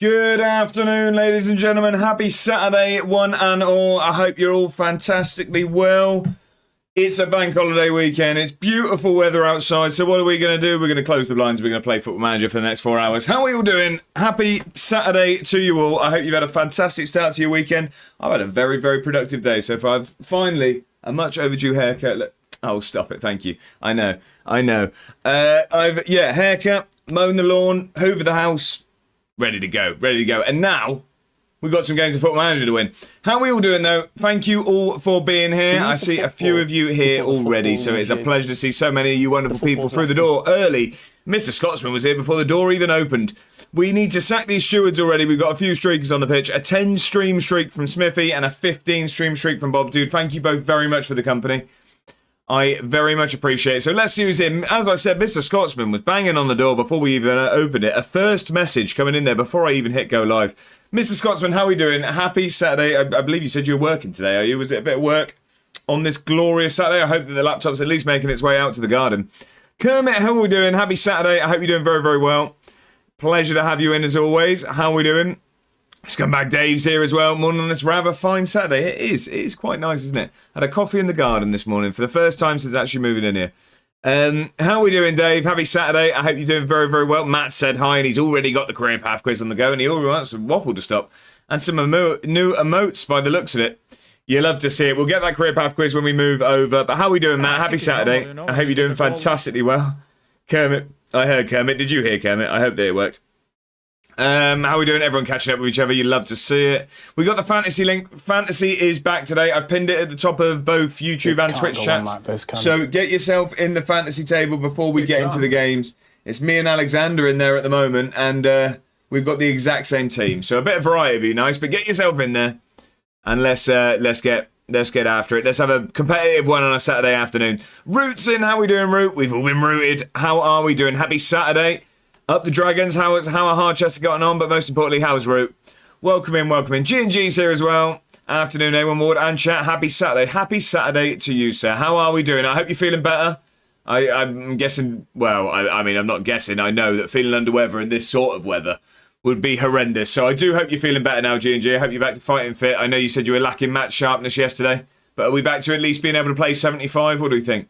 Good afternoon, ladies and gentlemen. Happy Saturday, one and all. I hope you're all fantastically well. It's a bank holiday weekend. It's beautiful weather outside. So what are we going to do? We're going to close the blinds. We're going to play Football Manager for the next 4 hours. How are we all doing? Happy Saturday to you all. I hope you've had a fantastic start to your weekend. I've had a very, very productive day so far. I've finally a much overdue haircut. Look. Oh, stop it. Thank you. I know. Haircut, mown the lawn, hoover the house. Ready to go. And now, we've got some games of Football Manager to win. How are we all doing, though? Thank you all for being here. I see a few of you here already, so it's a pleasure to see so many of you wonderful people through the door early. Mr. Scotsman was here before the door even opened. We need to sack these stewards already. We've got a few streakers on the pitch. A 10-stream streak from Smithy and a 15-stream streak from Bob. Dude, thank you both very much for the company. I very much appreciate it. So let's see who's in. As I said, Mr. Scotsman was banging on the door before we even opened it. A first message coming in there before I even hit go live. Mr. Scotsman, how are we doing? Happy Saturday. I believe you said you were working today, are you? Was it a bit of work on this glorious Saturday? I hope that the laptop's at least making its way out to the garden. Kermit, how are we doing? Happy Saturday. I hope you're doing very, very well. Pleasure to have you in as always. How are we doing? Scumbag Dave's here as well. Morning on this rather fine Saturday. It is quite nice, isn't it? Had a coffee in the garden this morning for the first time since actually moving in here. How are we doing, Dave? Happy Saturday. I hope you're doing very, very well. Matt said hi, and he's already got the career path quiz on the go, and he already wants some waffle to stop. And some new emotes by the looks of it. You love to see it. We'll get that career path quiz when we move over. But how are we doing, Matt? Happy Saturday. I hope you're doing fantastically well. Kermit. I heard Kermit. Did you hear Kermit? I hope that it worked. How are we doing? Everyone catching up with each other. You love to see it. We got the fantasy link. Fantasy is back today. I've pinned it at the top of both YouTube and Twitch chats. So get yourself in the fantasy table before we get into the games. It's me and Alexander in there at the moment, and we've got the exact same team. So a bit of variety would be nice, but get yourself in there and let's get after it. Let's have a competitive one on a Saturday afternoon. Root's in. How are we doing, Root? We've all been rooted. How are we doing? Happy Saturday. Up the Dragons, how are Harchester gotten on, but most importantly, how's Root? Welcome in. G&G's here as well. Afternoon, A1 Ward and chat. Happy Saturday. Happy Saturday to you, sir. How are we doing? I hope you're feeling better. I'm guessing, well, I'm not guessing. I know that feeling under weather in this sort of weather would be horrendous. So I do hope you're feeling better now, G&G. I hope you're back to fighting fit. I know you said you were lacking match sharpness yesterday, but are we back to at least being able to play 75? What do we think?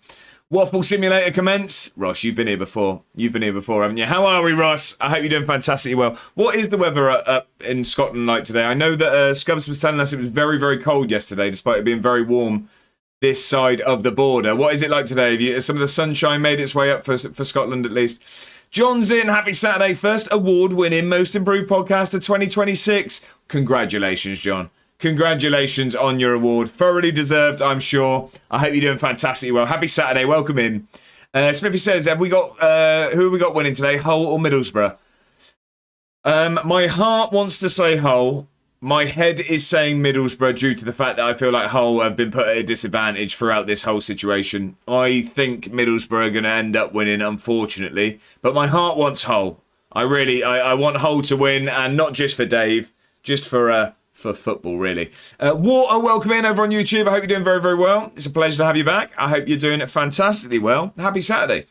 Waffle Simulator commence. Ross, you've been here before. Haven't you? How are we, Ross? I hope you're doing fantastically well. What is the weather up in Scotland like today? I know that Scubs was telling us it was very, very cold yesterday, despite it being very warm this side of the border. What is it like today? Has some of the sunshine made its way up for Scotland at least? John's in. Happy Saturday. First award-winning Most Improved Podcaster 2026. Congratulations, John. Congratulations on your award. Thoroughly deserved, I'm sure. I hope you're doing fantastically well. Happy Saturday. Welcome in. Smithy says, who have we got winning today? Hull or Middlesbrough? My heart wants to say Hull. My head is saying Middlesbrough due to the fact that I feel like Hull have been put at a disadvantage throughout this whole situation. I think Middlesbrough are going to end up winning, unfortunately. But my heart wants Hull. I want Hull to win, and not just for Dave, just for football, really. Water, welcome in over on YouTube. I hope you're doing very, very well. It's a pleasure to have you back. I hope you're doing fantastically well. Happy Saturday.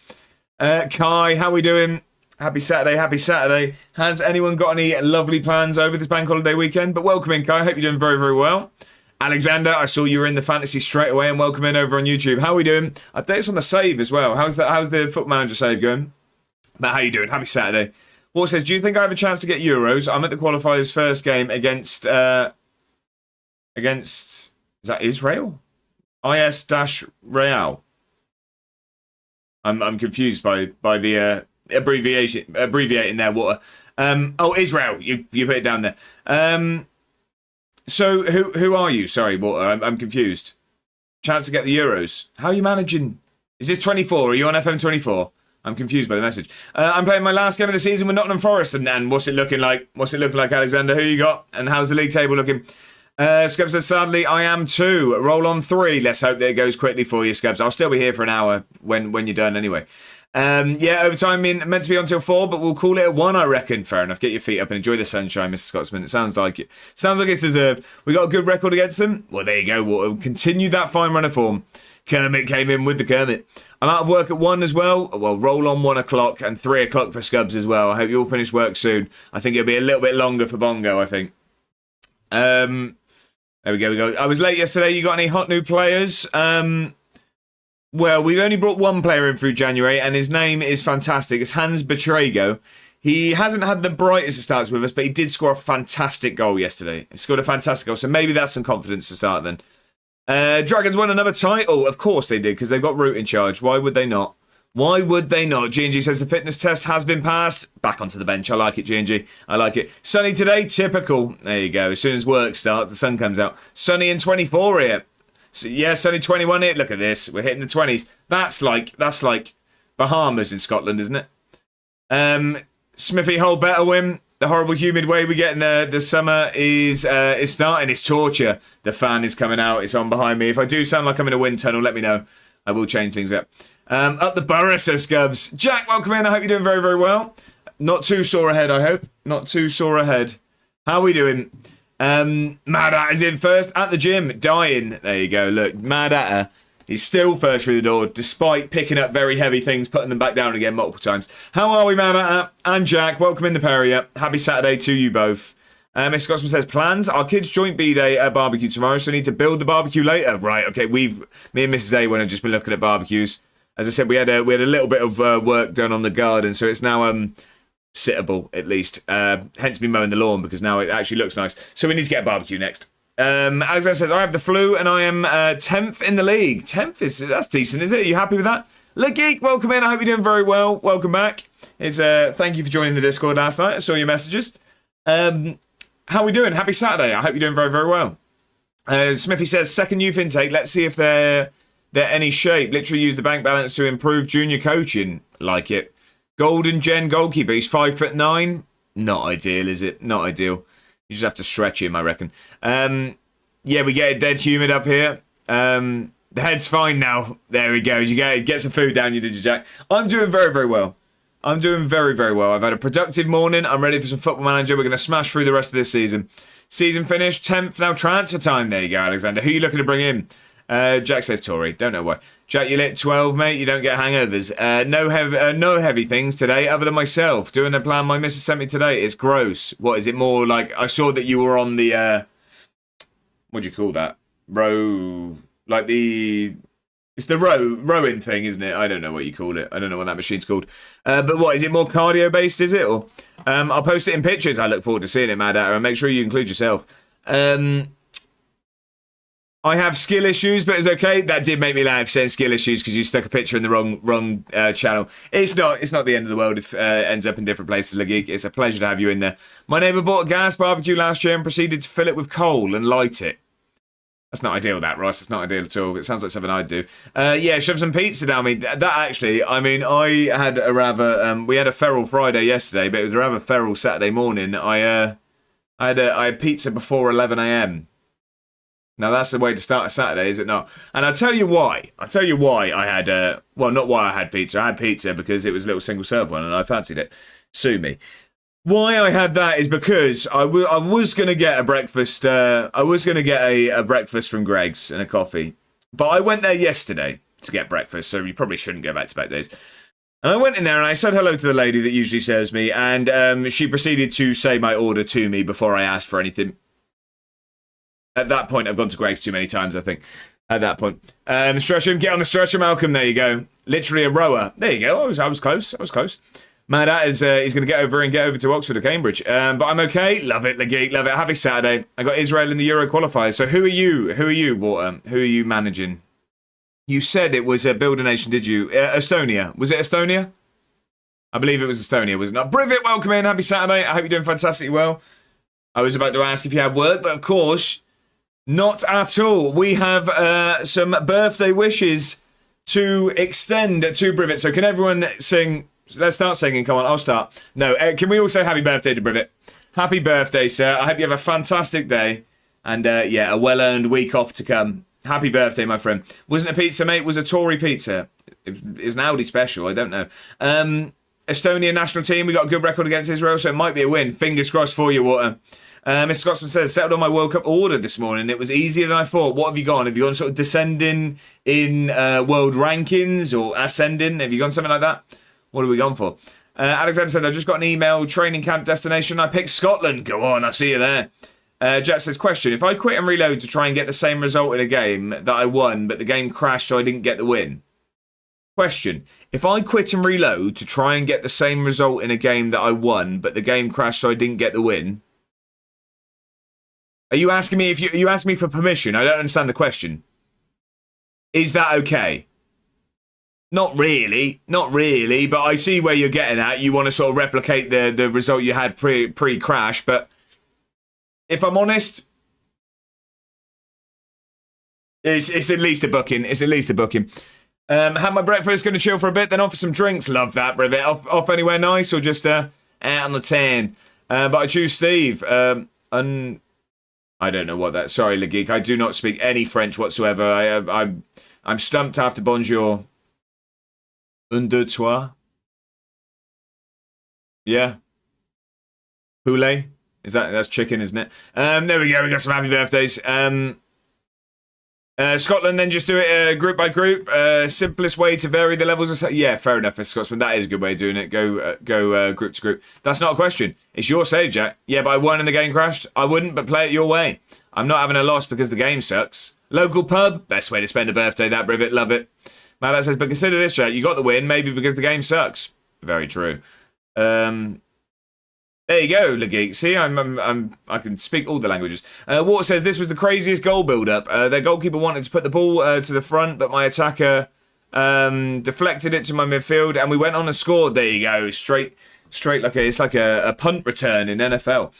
Kai, how are we doing? Happy Saturday. Has anyone got any lovely plans over this bank holiday weekend? But welcome in, Kai. I hope you're doing very, very well. Alexander, I saw you were in the fantasy straight away, and welcome in over on YouTube. How are we doing? Updates on the save as well. How's the Football Manager save going? But how you doing? Happy Saturday. What says, do you think I have a chance to get Euros? I'm at the qualifiers first game against is that Israel? IS-Real. I'm confused by the abbreviating there, Water. Israel. You put it down there. So who are you? Sorry, Water. I'm confused. Chance to get the Euros. How are you managing? Is this 24? Are you on FM24? I'm confused by the message. I'm playing my last game of the season with Nottingham Forest, and what's it looking like? Alexander? Who you got? And how's the league table looking? Scubs says, sadly, I am too. Roll on 3. Let's hope that it goes quickly for you, Scubs. I'll still be here for an hour when you're done anyway. Yeah, overtime meant to be until 4, but we'll call it at 1, I reckon. Fair enough. Get your feet up and enjoy the sunshine, Mr. Scotsman. It sounds like it. Sounds like it's deserved. We got a good record against them. Well, there you go. We'll continue that fine run of form. Kermit came in with the Kermit. I'm out of work at 1 as well. Well, roll on 1 o'clock and 3 o'clock for Scubs as well. I hope you all finish work soon. I think it'll be a little bit longer for Bongo, I think. There we go. I was late yesterday. You got any hot new players? Well, we've only brought one player in through January, and his name is fantastic. It's Hans Betrago. He hasn't had the brightest of starts with us, but he did score a fantastic goal yesterday. He scored a fantastic goal, so maybe that's some confidence to start then. Dragons won another title. Of course they did, because they've got Root in charge. Why would they not? Why would they not? G&G says the fitness test has been passed. Back onto the bench. I like it, G&G. I like it. Sunny today, typical. There you go. As soon as work starts, the sun comes out. Sunny and 24 here. So, yeah, sunny 21 here. Look at this. We're hitting the 20s. That's like Bahamas in Scotland, isn't it? Smithy hold better win. The horrible humid way we get in the summer is starting. It's torture. The fan is coming out. It's on behind me. If I do sound like I'm in a wind tunnel, let me know. I will change things up. Up the borough, says Scubs. Jack, welcome in. I hope you're doing very, very well. Not too sore ahead, I hope. Not too sore ahead. How are we doing? Mad Hatter is in first at the gym, dying. There you go. Look, Mad Hatter is still first through the door, despite picking up very heavy things, putting them back down again multiple times. How are we, Mad Hatter? And Jack, welcome in the Perrier. Happy Saturday to you both. Mr. Scotsman says, plans? Our kids' joint B-Day at barbecue tomorrow, so we need to build the barbecue later. Right, okay, me and Mrs. A have just been looking at barbecues. As I said, we had a little bit of work done on the garden, so it's now sittable, at least. Hence me mowing the lawn, because now it actually looks nice. So we need to get a barbecue next. Alexander says, I have the flu, and I am 10th in the league. 10th that's decent, is it? Are you happy with that? Le Geek, welcome in. I hope you're doing very well. Welcome back. Thank you for joining the Discord last night. I saw your messages. How are we doing? Happy Saturday. I hope you're doing very, very well. Smithy says, second youth intake. Let's see if they're any shape. Literally use the bank balance to improve junior coaching. Like it. Golden Gen goalkeeper. He's 5'9". Not ideal, is it? Not ideal. You just have to stretch him, I reckon. Yeah, we get it dead humid up here. The head's fine now. There we go. You get some food down, you did, Jack. I'm doing very, very well. I'm doing very, very well. I've had a productive morning. I'm ready for some Football Manager. We're going to smash through the rest of this season. Season finished. 10th. Now transfer time. There you go, Alexander. Who are you looking to bring in? Jack says Tory. Don't know why. Jack, you lit 12, mate. You don't get hangovers. No heavy things today, other than myself. Doing a plan my missus sent me today. It's gross. What, is it more like... I saw that you were on the... what do you call that? Row... Like the... It's the rowing thing, isn't it? I don't know what you call it. I don't know what that machine's called. But what, is it more cardio-based, is it? Or I'll post it in pictures. I look forward to seeing it, Mad Hatter. And make sure you include yourself. I have skill issues, but it's okay. That did make me laugh, saying skill issues, because you stuck a picture in the wrong channel. It's not the end of the world if it ends up in different places, Le Geek. It's a pleasure to have you in there. My neighbour bought a gas barbecue last year and proceeded to fill it with coal and light it. That's not ideal, that, Ross. It's not ideal at all. It sounds like something I'd do. Yeah, shove some pizza down me. That actually, I mean, I had a rather... we had a feral Friday yesterday, but it was a rather feral Saturday morning. I had pizza before 11 a.m. Now, that's the way to start a Saturday, is it not? And I'll tell you why. I had... well, not why I had pizza. I had pizza because it was a little single-serve one, and I fancied it. Sue me. Why I had that is because I was going to get a breakfast. I was going to get a breakfast from Greg's and a coffee. But I went there yesterday to get breakfast, so you probably shouldn't go back-to-back days. And I went in there and I said hello to the lady that usually serves me, and she proceeded to say my order to me before I asked for anything. At that point, I've gone to Greg's too many times, I think. At that point. Stretcher, get on the stretcher, Malcolm. There you go. Literally a rower. There you go. I was close. Mad Hat is he's going to get over to Oxford or Cambridge. But I'm okay. Love it, the geek. Love it. Happy Saturday. I got Israel in the Euro qualifiers. So who are you, Water? Who are you managing? You said it was a Builder Nation, did you? Estonia. Was it Estonia? I believe it was Estonia, was it not? Privet, welcome in. Happy Saturday. I hope you're doing fantastically well. I was about to ask if you had work, but of course, not at all. We have some birthday wishes to extend to Privet. So can everyone sing... Let's start singing. Come on, I'll start. No, can we all say happy birthday to Privet? Happy birthday, sir. I hope you have a fantastic day. And, yeah, a well-earned week off to come. Happy birthday, my friend. Wasn't a pizza, mate. It was a Tory pizza. It's an Audi special. I don't know. Estonia national team. We got a good record against Israel, so it might be a win. Fingers crossed for you, Water. Mr. Scotsman says, settled on my World Cup order this morning. It was easier than I thought. What have you gone? Have you gone sort of descending in world rankings or ascending? Have you gone something like that? What have we gone for? Alexander said, I just got an email, training camp destination. I picked Scotland. Go on, I see you there. Jack says, question, if I quit and reload to try and get the same result in a game that I won, but the game crashed so I didn't get the win. Question, if I quit and reload to try and get the same result in a game that I won, but the game crashed so I didn't get the win. Are you asking me you asked me for permission? I don't understand the question. Is that okay? Not really, but I see where you're getting at. You want to sort of replicate the result you had pre-crash, but if I'm honest, it's at least a booking. It's at least a booking. Had my breakfast, going to chill for a bit, then off for some drinks. Love that, Rivet. Off anywhere nice or just out on the tan? But I choose Steve. I don't know what that. Sorry, Le Geek. I do not speak any French whatsoever. I'm stumped after bonjour. Un, deux, trois. Yeah. Poulet. That's chicken, isn't it? There we go. We got some happy birthdays. Scotland, then just do it group by group. Simplest way to vary the levels. Yeah, fair enough, Mr. Scotsman. That is a good way of doing it. Go group to group. That's not a question. It's your save, Jack. Yeah, but I won and the game crashed. I wouldn't, but play it your way. I'm not having a loss because the game sucks. Local pub, best way to spend a birthday. That, Brivet, love it. Matt says, but consider this, Jack. You got the win, maybe because the game sucks. Very true. There you go, Legeek. See, I can speak all the languages. Water says this was the craziest goal build-up. Their goalkeeper wanted to put the ball to the front, but my attacker deflected it to my midfield, and we went on and scored. There you go, straight like it's like a punt return in NFL.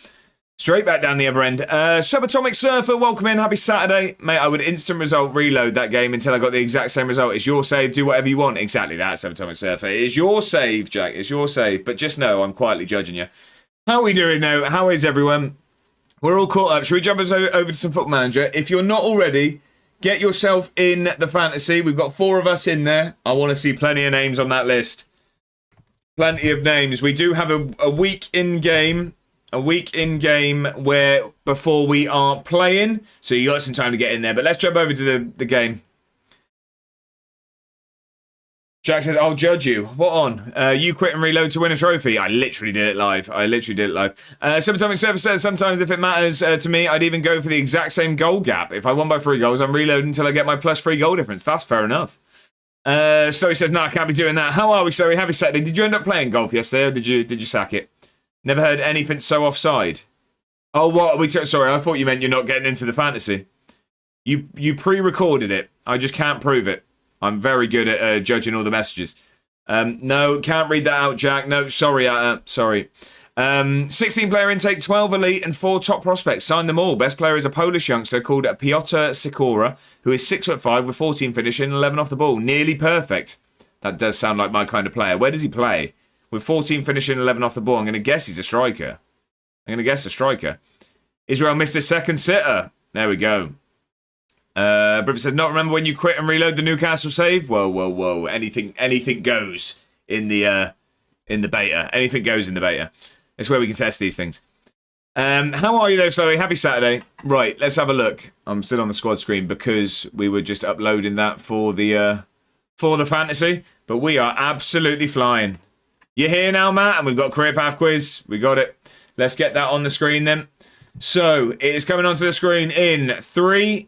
Straight back down the other end. Subatomic Surfer, welcome in. Happy Saturday, mate. I would instant result reload that game until I got the exact same result. It's your save. Do whatever you want. Exactly that, Subatomic Surfer. It's your save, Jack. It's your save. But just know I'm quietly judging you. How are we doing, though? How is everyone? We're all caught up. Should we jump us over to some Football Manager? If you're not already, get yourself in the fantasy. We've got 4 of us in there. I want to see plenty of names on that list. Plenty of names. We do have a week in game. A week in game where before we are playing. So you got some time to get in there. But let's jump over to the game. Jack says, I'll judge you. What on? You quit and reload to win a trophy. I literally did it live. Subatomic Surfer says, sometimes if it matters to me, I'd even go for the exact same goal gap. If I won by 3 goals, I'm reloading until I get my plus 3 goal difference. That's fair enough. Stoey says, no, I can't be doing that. How are we, Stoey? Happy Saturday. Did you end up playing golf yesterday or did you sack it? Never heard anything so offside. Oh, what? Sorry, I thought you meant you're not getting into the fantasy. You pre-recorded it. I just can't prove it. I'm very good at judging all the messages. No, can't read that out, Jack. No, sorry. Sorry. 16 player intake, 12 elite, and 4 top prospects. Sign them all. Best player is a Polish youngster called Piotr Sikora, who is 6'5" with 14 finishing and 11 off the ball. Nearly perfect. That does sound like my kind of player. Where does he play? With 14 finishing and 11 off the ball. I'm going to guess he's a striker. Israel missed his second sitter. There we go. Brivet says, not remember when you quit and reload the Newcastle save? Whoa. Anything goes in the beta. Anything goes in the beta. It's where we can test these things. How are you though, Chloe? Happy Saturday. Right, let's have a look. I'm still on the squad screen because we were just uploading that for the fantasy. But we are absolutely flying. You're here now, Matt, and we've got Career Path Quiz. We got it. Let's get that on the screen then. So, it is coming onto the screen in 3,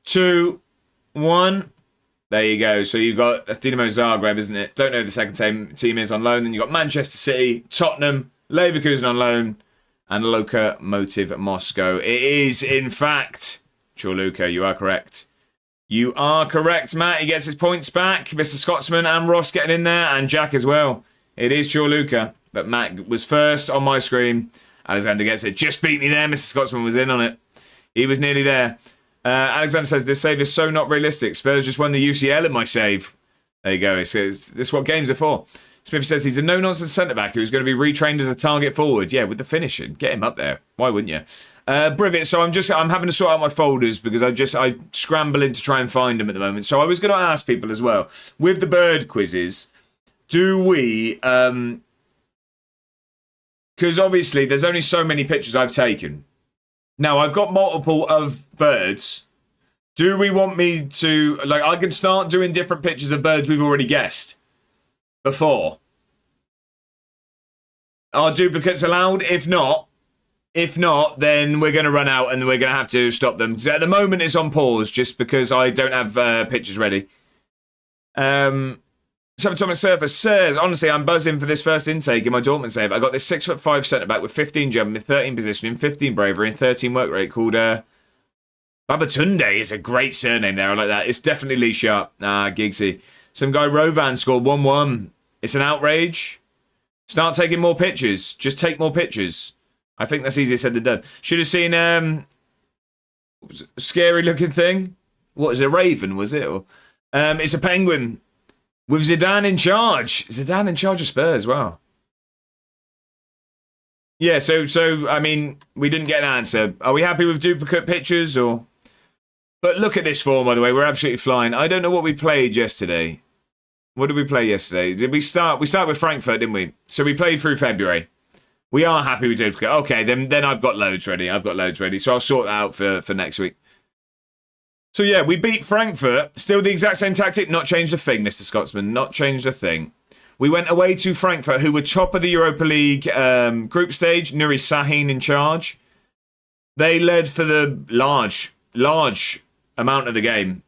2, 1. There you go. So you've got, that's Dinamo Zagreb, isn't it? Don't know who the second team is on loan. Then you've got Manchester City, Tottenham, Leverkusen on loan, and Lokomotiv Moscow. It is, in fact, Chorluka, you are correct. You are correct, Matt. He gets his points back. Mr. Scotsman and Ross getting in there, and Jack as well. It is Chorluka, but Matt was first on my screen. Alexander gets it. Just beat me there. Mr. Scotsman was in on it. He was nearly there. Alexander says, this save is so not realistic. Spurs just won the UCL in my save. There you go. This is what games are for. Smith says he's a no-nonsense centre-back who's going to be retrained as a target forward. Yeah, with the finishing. Get him up there. Why wouldn't you? Brilliant. So I'm having to sort out my folders because I scramble in to try and find them at the moment. So I was going to ask people as well, with the bird quizzes, do we, because obviously there's only so many pictures I've taken. Now I've got multiple of birds. Do we want me to, like, I can start doing different pictures of birds we've already guessed before? Are duplicates allowed? If not, then we're going to run out and we're going to have to stop them. Because at the moment it's on pause just because I don't have pictures ready. Subatomic Surfer says, honestly, I'm buzzing for this first intake in my Dortmund save. I got this 6'5" centre-back with 15 jumping, 13 positioning, 15 bravery and 13 work rate called Babatunde. Is a great surname there. I like that. It's definitely Lee Sharp. Giggsy. Some guy Rovan scored 1-1. It's an outrage. Start taking more pictures. Just take more pictures. I think that's easier said than done. Should have seen a scary looking thing. What is it? A raven, was it? Or, it's a penguin with Zidane in charge. Zidane in charge of Spurs. Wow. Yeah, so I mean, we didn't get an answer. Are we happy with duplicate pictures or? But look at this form, by the way. We're absolutely flying. I don't know what we played yesterday. What did we play yesterday? Did we start? We started with Frankfurt, didn't we? So we played through February. We are happy with duplicate. Okay, then I've got loads ready. So I'll sort that out for next week. So yeah, we beat Frankfurt. Still the exact same tactic. Not changed a thing, Mr. Scotsman. Not changed a thing. We went away to Frankfurt, who were top of the Europa League group stage. Nuri Sahin in charge. They led for the large amount of the game.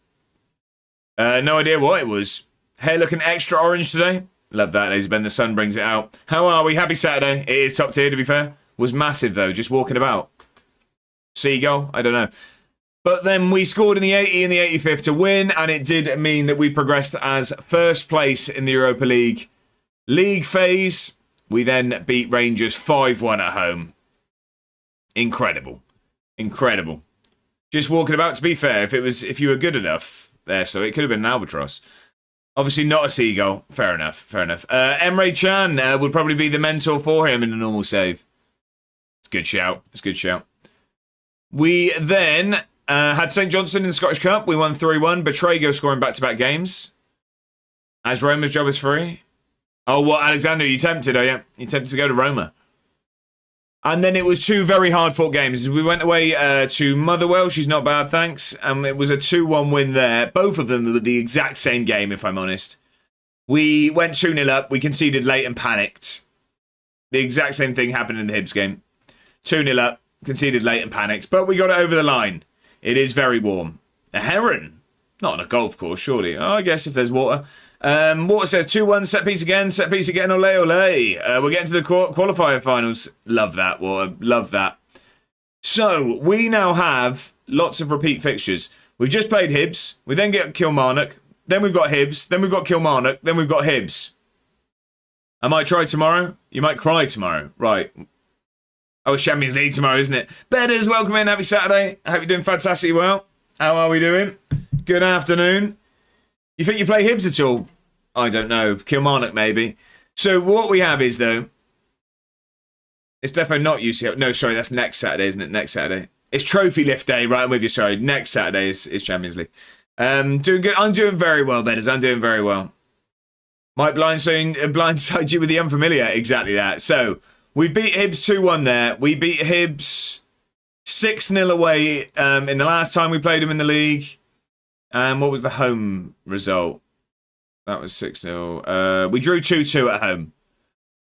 No idea what it was. Hair looking extra orange today. Love that, ladies and gentlemen. The sun brings it out. How are we? Happy Saturday. It is top tier, to be fair. Was massive, though, just walking about. Seagull? I don't know. But then we scored in the 80 and the 85th to win, and it did mean that we progressed as first place in the Europa League phase. We then beat Rangers 5-1 at home. Incredible. Incredible. Just walking about, to be fair, if you were good enough there, so it could have been an albatross. Obviously not a seagull. Fair enough. Emre Can would probably be the mentor for him in a normal save. It's a good shout. We then had St Johnstone in the Scottish Cup. We won 3-1. Betraygo scoring back-to-back games. As Roma's job is free. Oh, what, Alexander? You tempted, are you? You tempted to go to Roma. And then it was two very hard-fought games. We went away to Motherwell. She's not bad, thanks. And it was a 2-1 win there. Both of them were the exact same game, if I'm honest. We went 2-0 up. We conceded late and panicked. The exact same thing happened in the Hibs game. 2-0 up, conceded late and panicked. But we got it over the line. It is very warm. A heron. Not on a golf course, surely. Oh, I guess if there's water. Water says 2-1, set piece again, ole ole. We're getting to the qualifier finals. Love that, Water. Love that. So, we now have lots of repeat fixtures. We've just played Hibs. We then get Kilmarnock. Then we've got Hibs. Then we've got Kilmarnock. Then we've got Hibs. I might try tomorrow. You might cry tomorrow. Right. Oh, it's Champions League tomorrow, isn't it? Bedders, welcome in. Happy Saturday. I hope you're doing fantastically well. How are we doing? Good afternoon. You think you play Hibs at all? I don't know. Kilmarnock, maybe. So what we have is, though, it's definitely not UCL. No, sorry, that's next Saturday, isn't it? Next Saturday. It's Trophy Lift Day, right? I'm with you, sorry. Next Saturday is Champions League. Doing good. I'm doing very well, Bedders. I'm doing very well. Might blindside you with the unfamiliar. Exactly that. So, we beat Hibs 2-1 there. We beat Hibs 6-0 away in the last time we played them in the league. And what was the home result? That was 6-0. We drew 2-2 at home.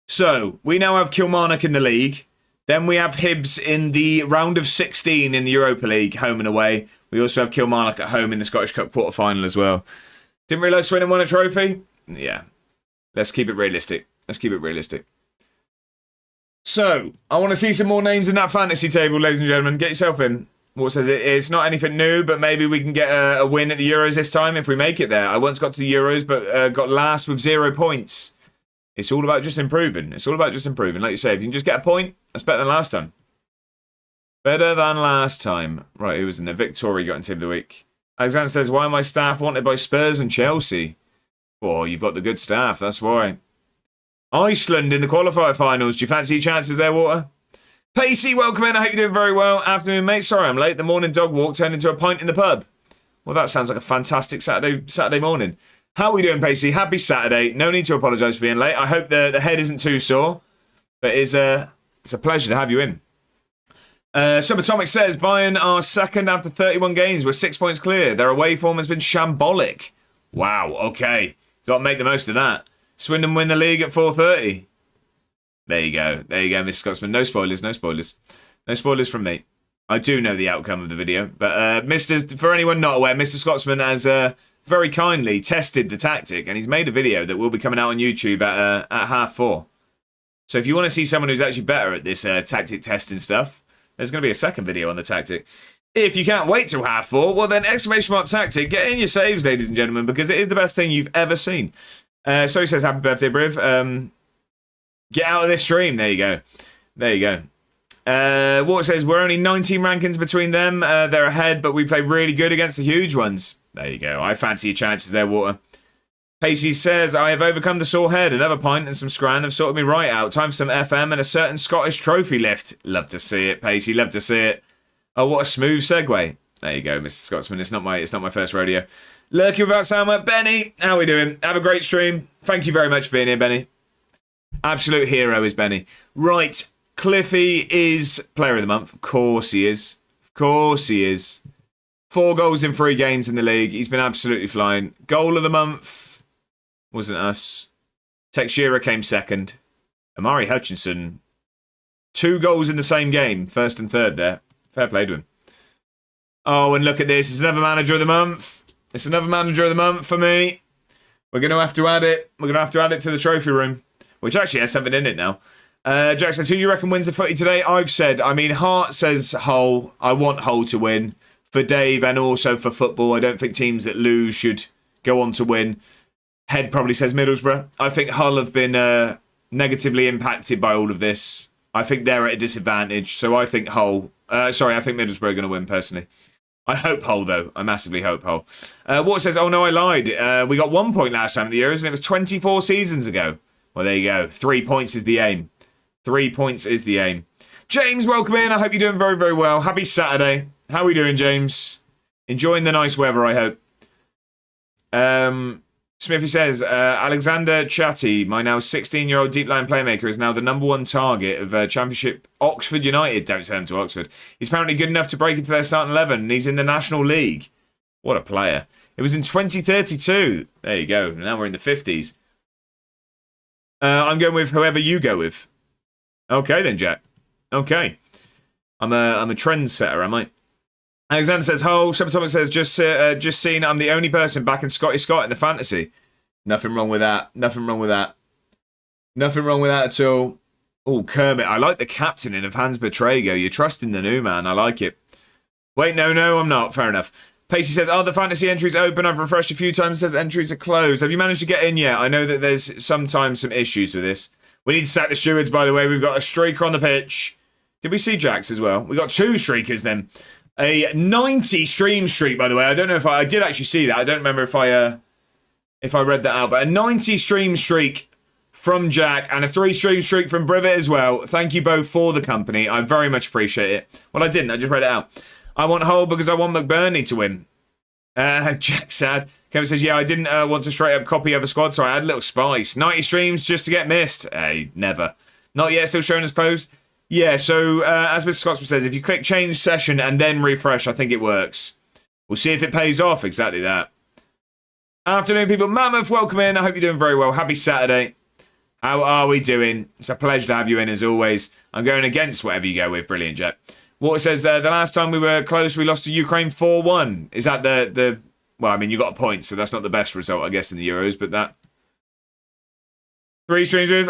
So, we now have Kilmarnock in the league. Then we have Hibs in the round of 16 in the Europa League, home and away. We also have Kilmarnock at home in the Scottish Cup quarter-final as well. Didn't realise Swindon won a trophy? Yeah. Let's keep it realistic. So, I want to see some more names in that fantasy table, ladies and gentlemen. Get yourself in. What says it? It's not anything new, but maybe we can get a win at the Euros this time if we make it there. I once got to the Euros, but got last with 0 points. It's all about just improving. Like you say, if you can just get a point, that's better than last time. Right, who was in there? Victoria got in Team of the Week. Alexander says, why are my staff wanted by Spurs and Chelsea? Well, you've got the good staff, that's why. Iceland in the qualifier finals. Do you fancy your chances there, Water? Pacey, welcome in. I hope you're doing very well. Afternoon, mate. Sorry I'm late. The morning dog walk turned into a pint in the pub. Well, that sounds like a fantastic Saturday morning. How are we doing, Pacey? Happy Saturday. No need to apologise for being late. I hope the head isn't too sore. But it's a pleasure to have you in. Subatomic says, Bayern are second after 31 games. We're 6 points clear. Their away form has been shambolic. Wow, okay. Got to make the most of that. Swindon win the league at 4:30. There you go, Mr. Scotsman. No spoilers. No spoilers from me. I do know the outcome of the video. But for anyone not aware, Mr. Scotsman has very kindly tested the tactic. And he's made a video that will be coming out on YouTube at 4:30. So if you want to see someone who's actually better at this tactic testing stuff, there's going to be a second video on the tactic. If you can't wait till 4:30, well then, exclamation mark tactic, get in your saves, ladies and gentlemen, because it is the best thing you've ever seen. So he says, happy birthday, Briv. Get out of this stream. There you go. Water says, we're only 19 rankings between them. They're ahead, but we play really good against the huge ones. There you go. I fancy your chances there, Water. Pacey says, I have overcome the sore head. Another pint and some scran have sorted me right out. Time for some FM and a certain Scottish trophy lift. Love to see it, Pacey. Love to see it. Oh, what a smooth segue. There you go, Mr. Scotsman. It's not my first rodeo. Lurky without sound. Benny, how are we doing? Have a great stream. Thank you very much for being here, Benny. Absolute hero is Benny. Right, Cliffy is player of the month. Of course he is. 4 goals in 3 games in the league. He's been absolutely flying. Goal of the month wasn't us. Teixeira came second. Amari Hutchinson, 2 goals in the same game. First and third there. Fair play to him. Oh, and look at this. It's another manager of the month. It's another manager of the month for me. We're going to have to add it. We're going to have to add it to the trophy room, which actually has something in it now. Jack says, who you reckon wins the footy today? I've said, Hart says Hull. I want Hull to win. For Dave and also for football, I don't think teams that lose should go on to win. Head probably says Middlesbrough. I think Hull have been negatively impacted by all of this. I think they're at a disadvantage, so I think I think Middlesbrough are going to win, personally. I hope Hull, though. I massively hope Hull. Water says, oh no, I lied. We got 1 point last time at the Euros, and it was 24 seasons ago. Well, there you go. 3 points is the aim. 3 points is the aim. James, welcome in. I hope you're doing very, very well. Happy Saturday. How are we doing, James? Enjoying the nice weather, I hope. Smithy says, Alexander Chatty, my now 16-year-old deep-line playmaker, is now the #1 target of Championship Oxford United. Don't send him to Oxford. He's apparently good enough to break into their starting 11, and he's in the National League. What a player. It was in 2032. There you go. Now we're in the 50s. I'm going with whoever you go with. Okay then, Jack. Okay. I'm a trendsetter, am I? Alexander says, "Ho." Subatomic says, just seen I'm the only person back in Scotty Scott in the fantasy. Nothing wrong with that. Nothing wrong with that. Nothing wrong with that at all. Oh, Kermit, I like the captaining of Hans Betrego. You're trusting the new man. I like it. Wait, no, I'm not. Fair enough. Pacey says, are the fantasy entries open? I've refreshed a few times. It says entries are closed. Have you managed to get in yet? I know that there's sometimes some issues with this. We need to sack the stewards, by the way. We've got a streaker on the pitch. Did we see Jax as well? We got 2 streakers then. A 90 stream streak, by the way. I don't know if I did actually see that. I don't remember if I read that out. But a 90 stream streak from Jack and a 3 stream streak from Brivet as well. Thank you both for the company. I very much appreciate it. Well, I didn't. I just read it out. I want Hull because I want McBurney to win. Jack sad. Kevin says, yeah, I didn't want to straight up copy other squad, so I had a little spice. 90 streams just to get missed. Hey, never. Not yet, still showing us closed. Yeah, so as Mr. Scotsman says, if you click change session and then refresh, I think it works. We'll see if it pays off. Exactly that. Afternoon, people. Mammoth, welcome in. I hope you're doing very well. Happy Saturday. How are we doing? It's a pleasure to have you in, as always. I'm going against whatever you go with. Brilliant, Jet. Water says, the last time we were close, we lost to Ukraine 4-1. Is that the... Well, I mean, you got a point, so that's not the best result, I guess, in the Euros, but that... 3 streams with...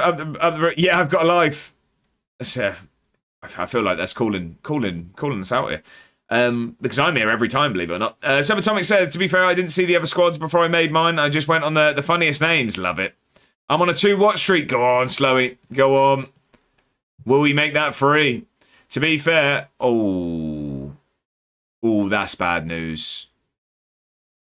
Yeah, I've got a life. I feel like that's calling us out here. Because I'm here every time, believe it or not. Subatomic says, to be fair, I didn't see the other squads before I made mine. I just went on the funniest names. Love it. I'm on a 2-watch streak. Go on, Slowy. Go on. Will we make that free? To be fair, that's bad news.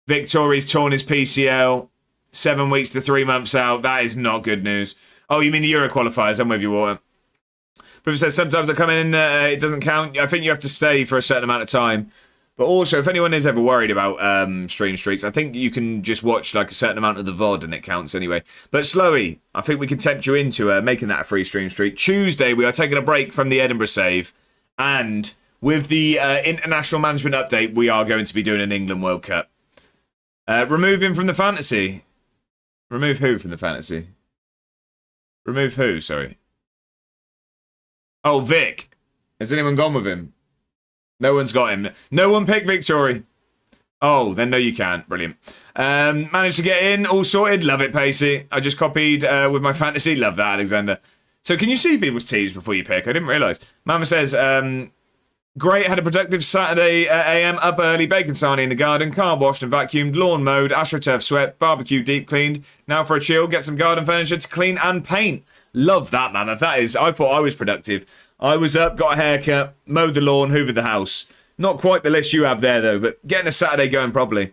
Victoria's torn his PCL. 7 weeks to 3 months out. That is not good news. Oh, you mean the Euro qualifiers? I'm with you, Water. Bruce says, sometimes I come in and it doesn't count. I think you have to stay for a certain amount of time. But also, if anyone is ever worried about stream streaks, I think you can just watch like a certain amount of the VOD and it counts anyway. But Slowy, I think we can tempt you into making that a free stream streak. Tuesday, we are taking a break from the Edinburgh save. And with the international management update, we are going to be doing an England World Cup. Remove him from the fantasy. Remove who from the fantasy? Remove who, sorry? Oh, Vic. Has anyone gone with him? No one's got him. No one picked Victory. Oh, then no you can't. Brilliant. Managed to get in, all sorted. Love it, Pacey. I just copied with my fantasy. Love that, Alexander. So can you see people's teams before you pick? I didn't realise. Mama says, great, had a productive Saturday AM, up early, bacon sarnie in the garden, car washed and vacuumed, lawn mowed, astroturf swept, barbecue deep cleaned. Now for a chill, get some garden furniture to clean and paint. Love that, man. That is, I thought I was productive. I was up, got a haircut, mowed the lawn, hoovered the house. Not quite the list you have there, though, but getting a Saturday going properly.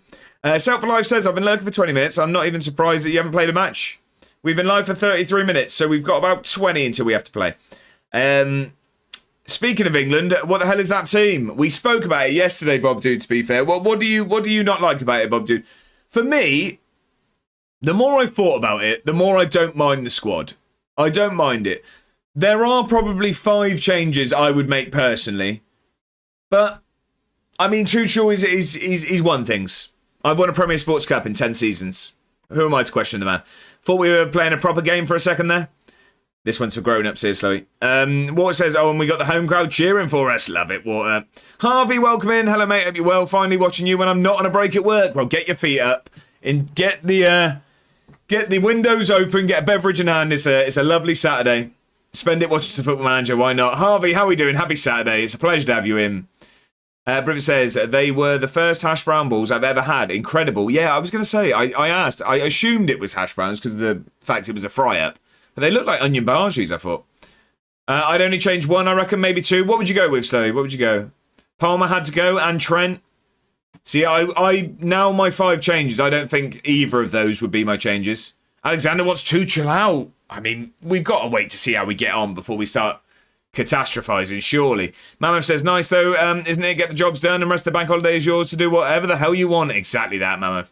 Self for Life says, I've been lurking for 20 minutes. I'm not even surprised that you haven't played a match. We've been live for 33 minutes, so we've got about 20 until we have to play. Speaking of England, what the hell is that team? We spoke about it yesterday, Bob Dude, to be fair. What do you not like about it, Bob Dude? For me, the more I've thought about it, the more I don't mind the squad. I don't mind it. There are probably 5 changes I would make personally. But, I mean, Tuchel is won things. I've won a Premier Sports Cup in 10 seasons. Who am I to question the man? Thought we were playing a proper game for a second there. This one's for grown-ups here, Slowly. Water says, oh, and we got the home crowd cheering for us. Love it, Water. Harvey, welcome in. Hello, mate. Hope you're well. Finally watching you when I'm not on a break at work. Well, get your feet up and get the windows open, get a beverage in hand. It's a lovely Saturday. Spend it watching the Football Manager. Why not? Harvey, how are we doing? Happy Saturday. It's a pleasure to have you in. Bridget says, they were the first hash brown balls I've ever had. Incredible. Yeah, I was going to say, I asked. I assumed it was hash browns because of the fact it was a fry-up. But they look like onion bhajis, I thought. I'd only change 1, I reckon, maybe 2. What would you go with, Slowly? What would you go? Palmer had to go and Trent. See, I now my 5 changes, I don't think either of those would be my changes. Alexander wants to chill out. I mean, we've got to wait to see how we get on before we start catastrophising, surely. Mammoth says, nice though, isn't it? Get the jobs done and rest of the bank holiday is yours to do whatever the hell you want. Exactly that, Mammoth.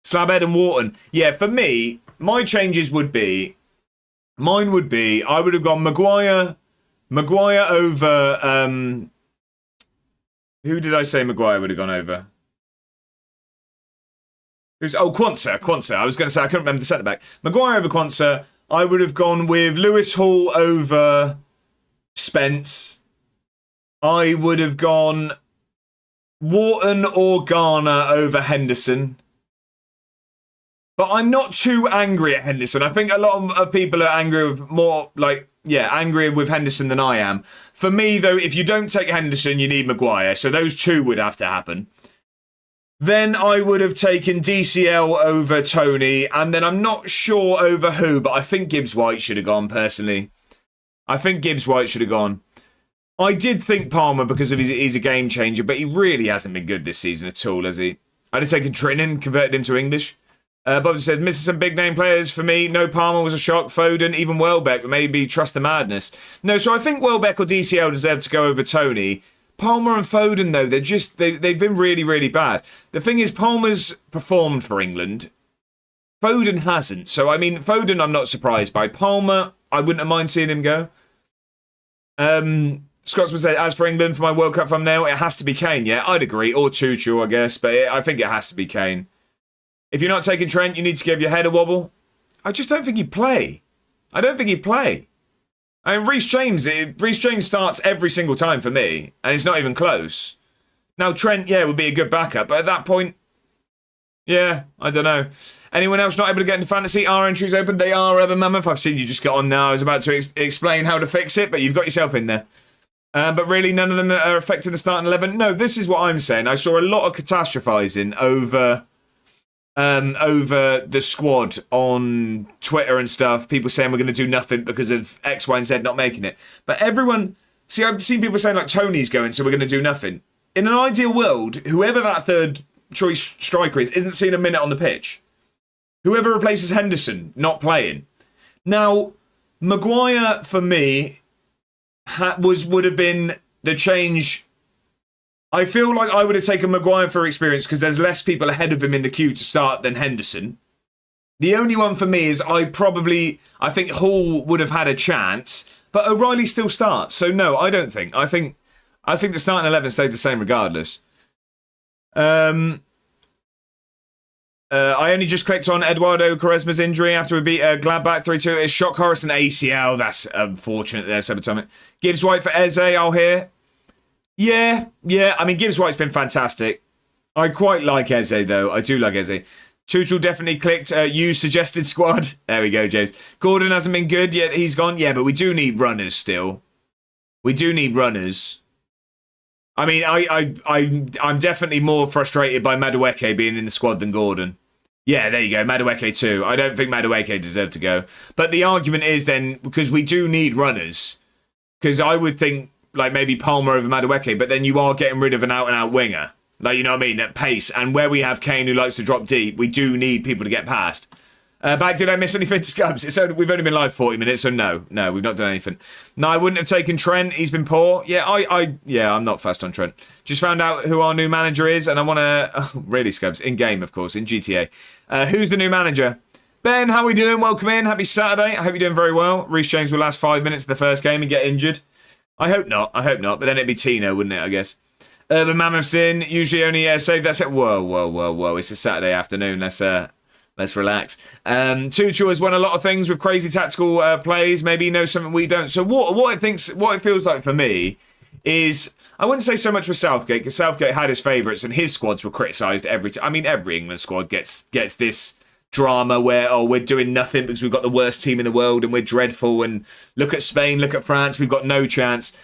Slabhead and Wharton. Yeah, for me, my changes would be, I would have gone Maguire over, who did I say Maguire would have gone over? Quansah. I was going to say, I couldn't remember the centre-back. Maguire over Quansah. I would have gone with Lewis Hall over Spence. I would have gone Wharton or Garner over Henderson. But I'm not too angry at Henderson. I think a lot of people are angry with Henderson than I am. For me, though, if you don't take Henderson, you need Maguire. So those 2 would have to happen. Then I would have taken DCL over Tony, and then I'm not sure over who, but I think Gibbs-White should have gone, personally. I think Gibbs-White should have gone. I did think Palmer because of he's a game changer, but he really hasn't been good this season at all, has he? I'd have taken Trinan, converted him to English. Bob says, missing some big name players for me. No, Palmer was a shock. Foden, even Welbeck, but maybe trust the madness. No, so I think Welbeck or DCL deserve to go over Tony. Palmer and Foden, though, they've been really, really bad. The thing is, Palmer's performed for England. Foden hasn't. So, I mean, Foden I'm not surprised by. Palmer, I wouldn't have mind seeing him go. Scotsman said, as for England, for my World Cup thumbnail, it has to be Kane. Yeah, I'd agree. Or Tuchel, I guess. But I think it has to be Kane. If you're not taking Trent, you need to give your head a wobble. I just don't think he'd play. I mean, Reece James starts every single time for me, and it's not even close. Now, Trent, yeah, would be a good backup, but at that point, yeah, I don't know. Anyone else not able to get into fantasy? Our entries open? They are, Evan Mammoth. I've seen you just got on now. I was about to explain how to fix it, but you've got yourself in there. But really, none of them are affecting the starting 11. No, this is what I'm saying. I saw a lot of catastrophising over the squad on Twitter and stuff. People saying we're going to do nothing because of X, Y, and Z not making it. But everyone... See, I've seen people saying, like, Tony's going, so we're going to do nothing. In an ideal world, whoever that third choice striker is, isn't seeing a minute on the pitch. Whoever replaces Henderson, not playing. Now, Maguire, for me, would have been the change. I feel like I would have taken Maguire for experience because there's less people ahead of him in the queue to start than Henderson. The only one for me is I think Hall would have had a chance, but O'Reilly still starts. So no, I don't think. I think the starting 11 stays the same regardless. I only just clicked on Eduardo Quaresma's injury after we beat Gladbach 3-2. It's shock horror and ACL. That's unfortunate there, Subatomic. Gibbs White for Eze, I'll hear. Yeah. I mean, Gibbs White's been fantastic. I quite like Eze, though. I do like Eze. Tuchel definitely clicked you suggested squad. There we go, James. Gordon hasn't been good yet. He's gone. Yeah, but we do need runners still. We do need runners. I mean, I'm definitely more frustrated by Madueke being in the squad than Gordon. Yeah, there you go. Madueke too. I don't think Madueke deserved to go. But the argument is then, because we do need runners, because I would think like maybe Palmer over Madueke, but then you are getting rid of an out-and-out winger. Like, you know what I mean? At pace. And where we have Kane who likes to drop deep, we do need people to get past. Did I miss anything to Scubs? We've only been live 40 minutes, so no, we've not done anything. No, I wouldn't have taken Trent. He's been poor. Yeah, I'm not fussed on Trent. Just found out who our new manager is, and I want to... Oh, really, Scubs? In game, of course, in GTA. Who's the new manager? Ben, how are we doing? Welcome in. Happy Saturday. I hope you're doing very well. Reece James will last 5 minutes of the first game and get injured. I hope not. But then it'd be Tino, wouldn't it, I guess? Urban Mammoth's in. Usually only save that's it. Whoa. It's a Saturday afternoon. Let's relax. Tuchel has won a lot of things with crazy tactical plays. Maybe he knows something we don't. So what it feels like for me is, I wouldn't say so much with Southgate, because Southgate had his favourites and his squads were criticised every time. I mean, every England squad gets this drama where, we're doing nothing because we've got the worst team in the world and we're dreadful, and look at Spain, look at France, we've got no chance.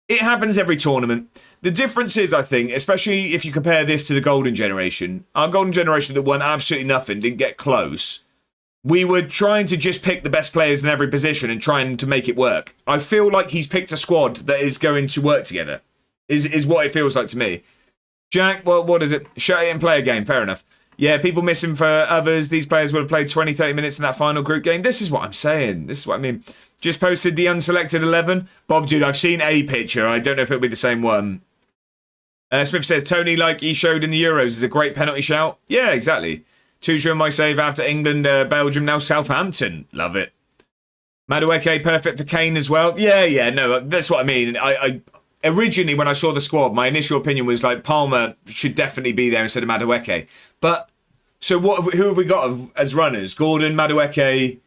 It happens every tournament. The difference is, I think, especially if you compare this to the golden generation, our golden generation that won absolutely nothing, didn't get close. We were trying to just pick the best players in every position and trying to make it work. I feel like he's picked a squad that is going to work together, is what it feels like to me. Jack, well, what is it? Shut it and play a game. Fair enough. Yeah, people miss him for others. These players would have played 20, 30 minutes in that final group game. This is what I'm saying. This is what I mean. Just posted the unselected 11. Bob, dude, I've seen a picture. I don't know if it'll be the same one. Smith says, Tony, like he showed in the Euros, is a great penalty shout. Yeah, exactly. Tuchel, my save after England, Belgium, now Southampton. Love it. Madueke, perfect for Kane as well. Yeah, no, that's what I mean. I originally, when I saw the squad, my initial opinion was like Palmer should definitely be there instead of Madueke. But, so who have we got as runners? Gordon, Madueke,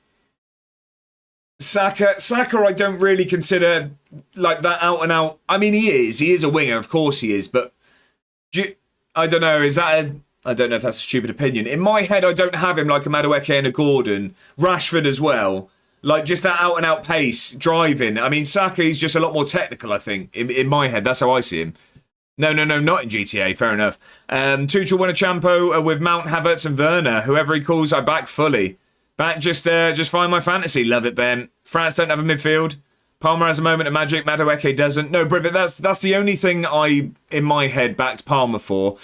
Saka, I don't really consider like that out and out. I mean, he is a winger, of course he is, but I don't know, I don't know if that's a stupid opinion. In my head, I don't have him like a Madueke and a Gordon. Rashford as well. Like, just that out and out pace, driving. I mean, Saka is just a lot more technical, I think, in my head. That's how I see him. No, not in GTA, fair enough. Tuchel won a Champo with Mount, Havertz and Werner. Whoever he calls, I back fully. Back just find my fantasy. Love it, Ben. France don't have a midfield. Palmer has a moment of magic. Madueke doesn't. No, Brivet, that's the only thing I, in my head, backed Palmer for.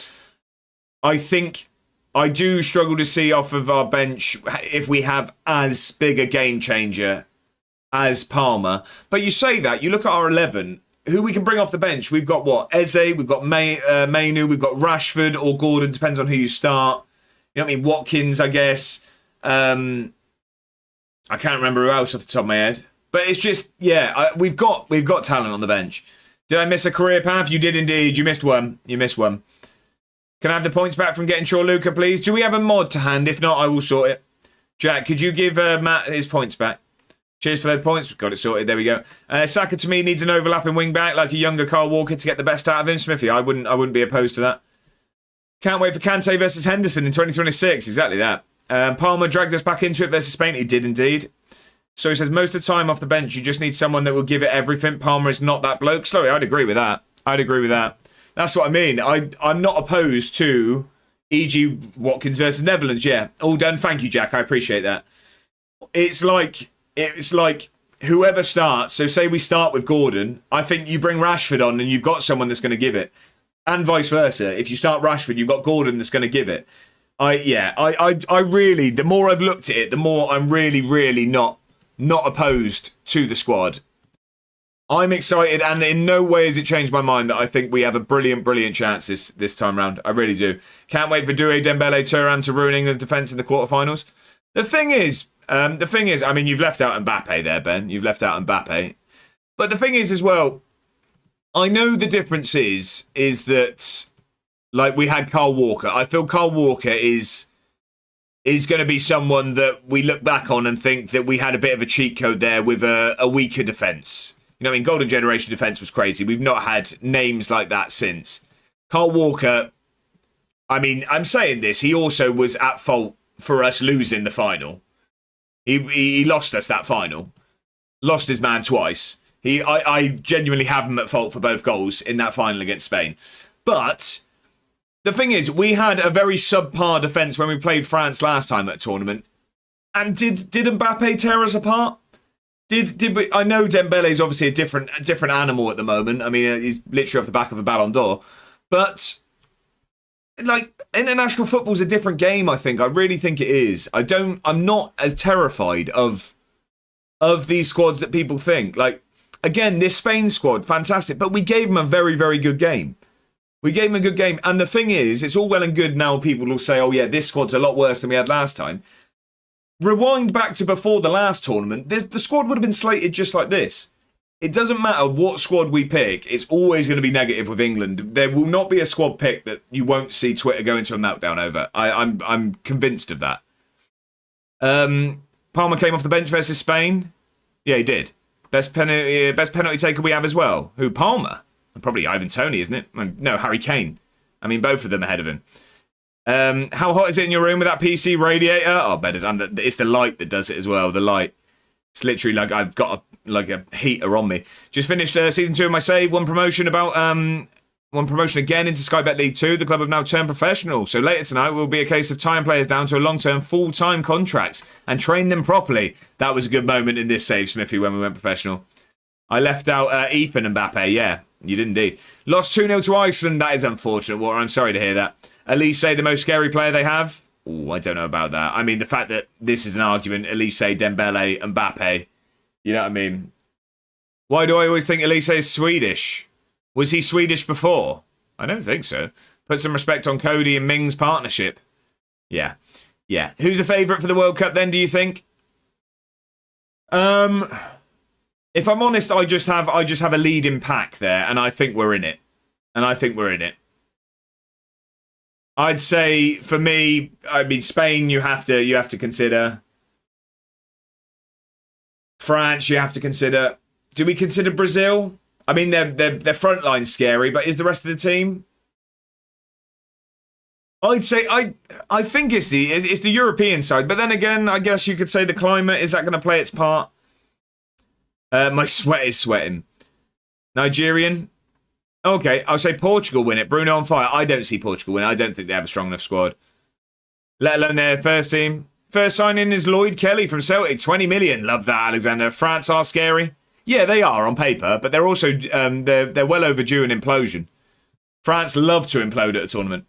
I think I do struggle to see off of our bench if we have as big a game changer as Palmer. But you say that, you look at our 11, who we can bring off the bench. We've got what? Eze, we've got Mainu, we've got Rashford or Gordon, depends on who you start. You know what I mean? Watkins, I guess. I can't remember who else off the top of my head. But it's just, we've got talent on the bench. Did I miss a career path? You did indeed. You missed one. Can I have the points back from getting Luca, please? Do we have a mod to hand? If not, I will sort it. Jack, could you give Matt his points back? Cheers for those points. We've got it sorted. There we go. Saka, to me, needs an overlapping wing back, like a younger Kyle Walker, to get the best out of him. Smithy, I wouldn't be opposed to that. Can't wait for Kante versus Henderson in 2026. Exactly that. Palmer dragged us back into it versus Spain. He did indeed. So he says, most of the time off the bench, you just need someone that will give it everything. Palmer is not that bloke. Slowly, I'd agree with that. That's what I mean. I'm not opposed to E.G. Watkins versus Netherlands. Yeah, all done. Thank you, Jack. I appreciate that. It's like whoever starts. So say we start with Gordon. I think you bring Rashford on and you've got someone that's going to give it. And vice versa. If you start Rashford, you've got Gordon that's going to give it. I really, the more I've looked at it, the more I'm really not opposed to the squad. I'm excited, and in no way has it changed my mind that I think we have a brilliant, brilliant chance this time round. I really do. Can't wait for Doué, Dembele, Thuram to ruin England's defence in the quarterfinals. The thing is, I mean, you've left out Mbappe there, Ben. You've left out Mbappe. But the thing is as well, I know the difference is that, like, we had Kyle Walker. I feel Kyle Walker is going to be someone that we look back on and think that we had a bit of a cheat code there with a weaker defence. You know, I mean, Golden Generation defence was crazy. We've not had names like that since. Kyle Walker, I mean, I'm saying this, he also was at fault for us losing the final. He lost us that final. Lost his man twice. I genuinely have him at fault for both goals in that final against Spain. But the thing is, we had a very subpar defence when we played France last time at a tournament. And did Mbappe tear us apart? Did we? I know Dembele's obviously a different animal at the moment. I mean, he's literally off the back of a Ballon d'Or. But, like, international football's a different game, I think. I really think it is. I'm not as terrified of these squads that people think. Like, again, this Spain squad, fantastic. But we gave them a very, very good game. We gave them a good game. And the thing is, it's all well and good now people will say, oh, yeah, this squad's a lot worse than we had last time. Rewind back to before the last tournament, the squad would have been slated just like this. It doesn't matter what squad we pick, it's always going to be negative with England. There will not be a squad pick that you won't see Twitter go into a meltdown over. I'm convinced of that. Palmer came off the bench versus Spain. Yeah, he did. Best penalty taker we have as well. Who, Palmer? Probably Ivan Toney, isn't it? No, Harry Kane. I mean, both of them ahead of him. How hot is it in your room with that PC radiator? Oh, it's the light that does it as well. The light. It's literally like I've got a heater on me. Just finished season 2 of my save. One promotion again into Sky Bet League 2. The club have now turned professional. So later tonight will be a case of tying players down to a long-term full-time contracts and train them properly. That was a good moment in this save, Smithy, when we went professional. I left out Ethan and Mbappe. Yeah, you did indeed. Lost 2-0 to Iceland. That is unfortunate, Water. I'm sorry to hear that. Elise, the most scary player they have? Oh, I don't know about that. I mean, the fact that this is an argument, Elise, Dembele, Mbappe, you know what I mean? Why do I always think Elise is Swedish? Was he Swedish before? I don't think so. Put some respect on Cody and Ming's partnership. Yeah. Who's the favourite for the World Cup then, do you think? If I'm honest, I just have a leading pack there, and I think we're in it. I'd say, for me, I mean, Spain, you have to consider. France, you have to consider. Do we consider Brazil? I mean, their front line's scary, but is the rest of the team? I'd say I think it's the European side, but then again, I guess you could say the climate, is that going to play its part? My sweat is sweating. Nigerian. Okay, I'll say Portugal win it. Bruno on fire. I don't see Portugal win it. I don't think they have a strong enough squad. Let alone their first team. First signing is Lloyd Kelly from Celtic. 20 million. Love that, Alexander. France are scary. Yeah, they are on paper, but they're also they're well overdue an implosion. France love to implode at a tournament.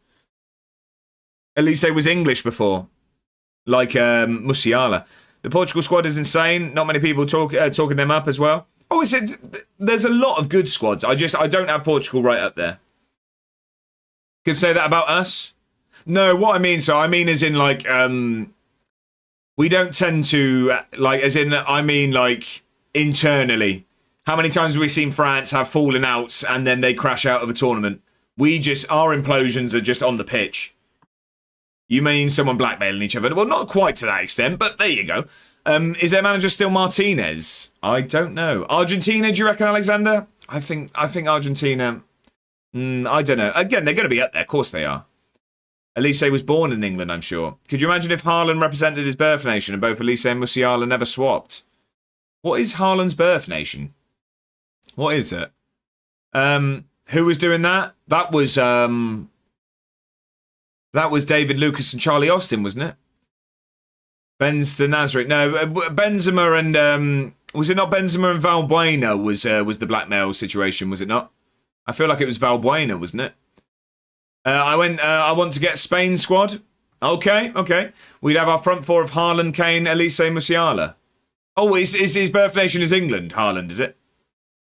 Elise was English before, like Musiala. The Portugal squad is insane. Not many people talking them up as well. Oh, there's a lot of good squads. I don't have Portugal right up there. Could say that about us? No, what I mean as in like we don't tend to like as in I mean like internally. How many times have we seen France have fallen outs and then they crash out of a tournament? Our implosions are just on the pitch. You mean someone blackmailing each other? Well, not quite to that extent, but there you go. Is their manager still Martinez? I don't know. Argentina, do you reckon, Alexander? I think Argentina. I don't know. Again, they're going to be up there. Of course they are. Elise was born in England, I'm sure. Could you imagine if Haaland represented his birth nation and both Elise and Musiala never swapped? What is Haaland's birth nation? What is it? Who was doing that? That was David Lucas and Charlie Austin, wasn't it? Ben's the Nazareth. No, Benzema and was it not Benzema and Valbuena was the blackmail situation? Was it not? I feel like it was Valbuena, wasn't it? I want to get Spain squad. Okay. We'd have our front four of Haaland, Kane, Elise, Musiala. Oh, his birth nation is England. Haaland, is it?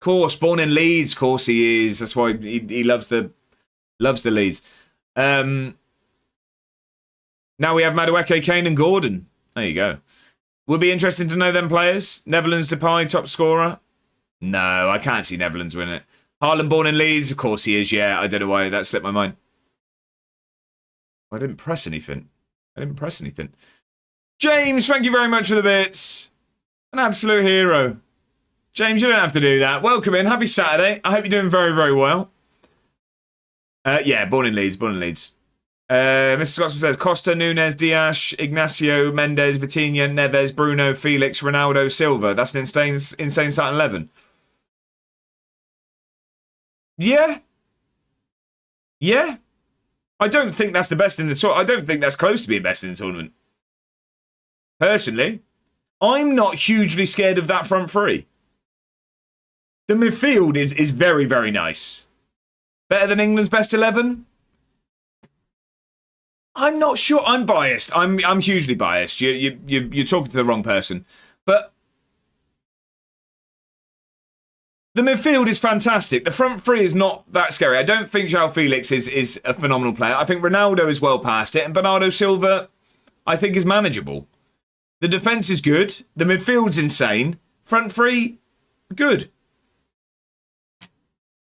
Course, born in Leeds. Course he is. That's why he loves the Leeds. Now we have Madueke, Kane and Gordon. There you go. Would be interesting to know them players. Netherlands Depay, top scorer. No, I can't see Netherlands win it. Haaland born in Leeds. Of course he is, yeah. I don't know why that slipped my mind. I didn't press anything. James, thank you very much for the bits. An absolute hero. James, you don't have to do that. Welcome in. Happy Saturday. I hope you're doing very, very well. Yeah, born in Leeds. Mr. Scotsman says Costa, Nunes, Dias, Ignacio, Mendes, Vitinha, Neves, Bruno, Felix, Ronaldo, Silva. That's an insane starting 11. Yeah. I don't think that's the best in the tournament. I don't think that's close to being best in the tournament. Personally, I'm not hugely scared of that front three. The midfield is very, very nice. Better than England's best 11? I'm not sure. I'm biased. I'm hugely biased. You're talking to the wrong person. But the midfield is fantastic. The front three is not that scary. I don't think João Felix is a phenomenal player. I think Ronaldo is well past it. And Bernardo Silva, I think, is manageable. The defence is good. The midfield's insane. Front three, good.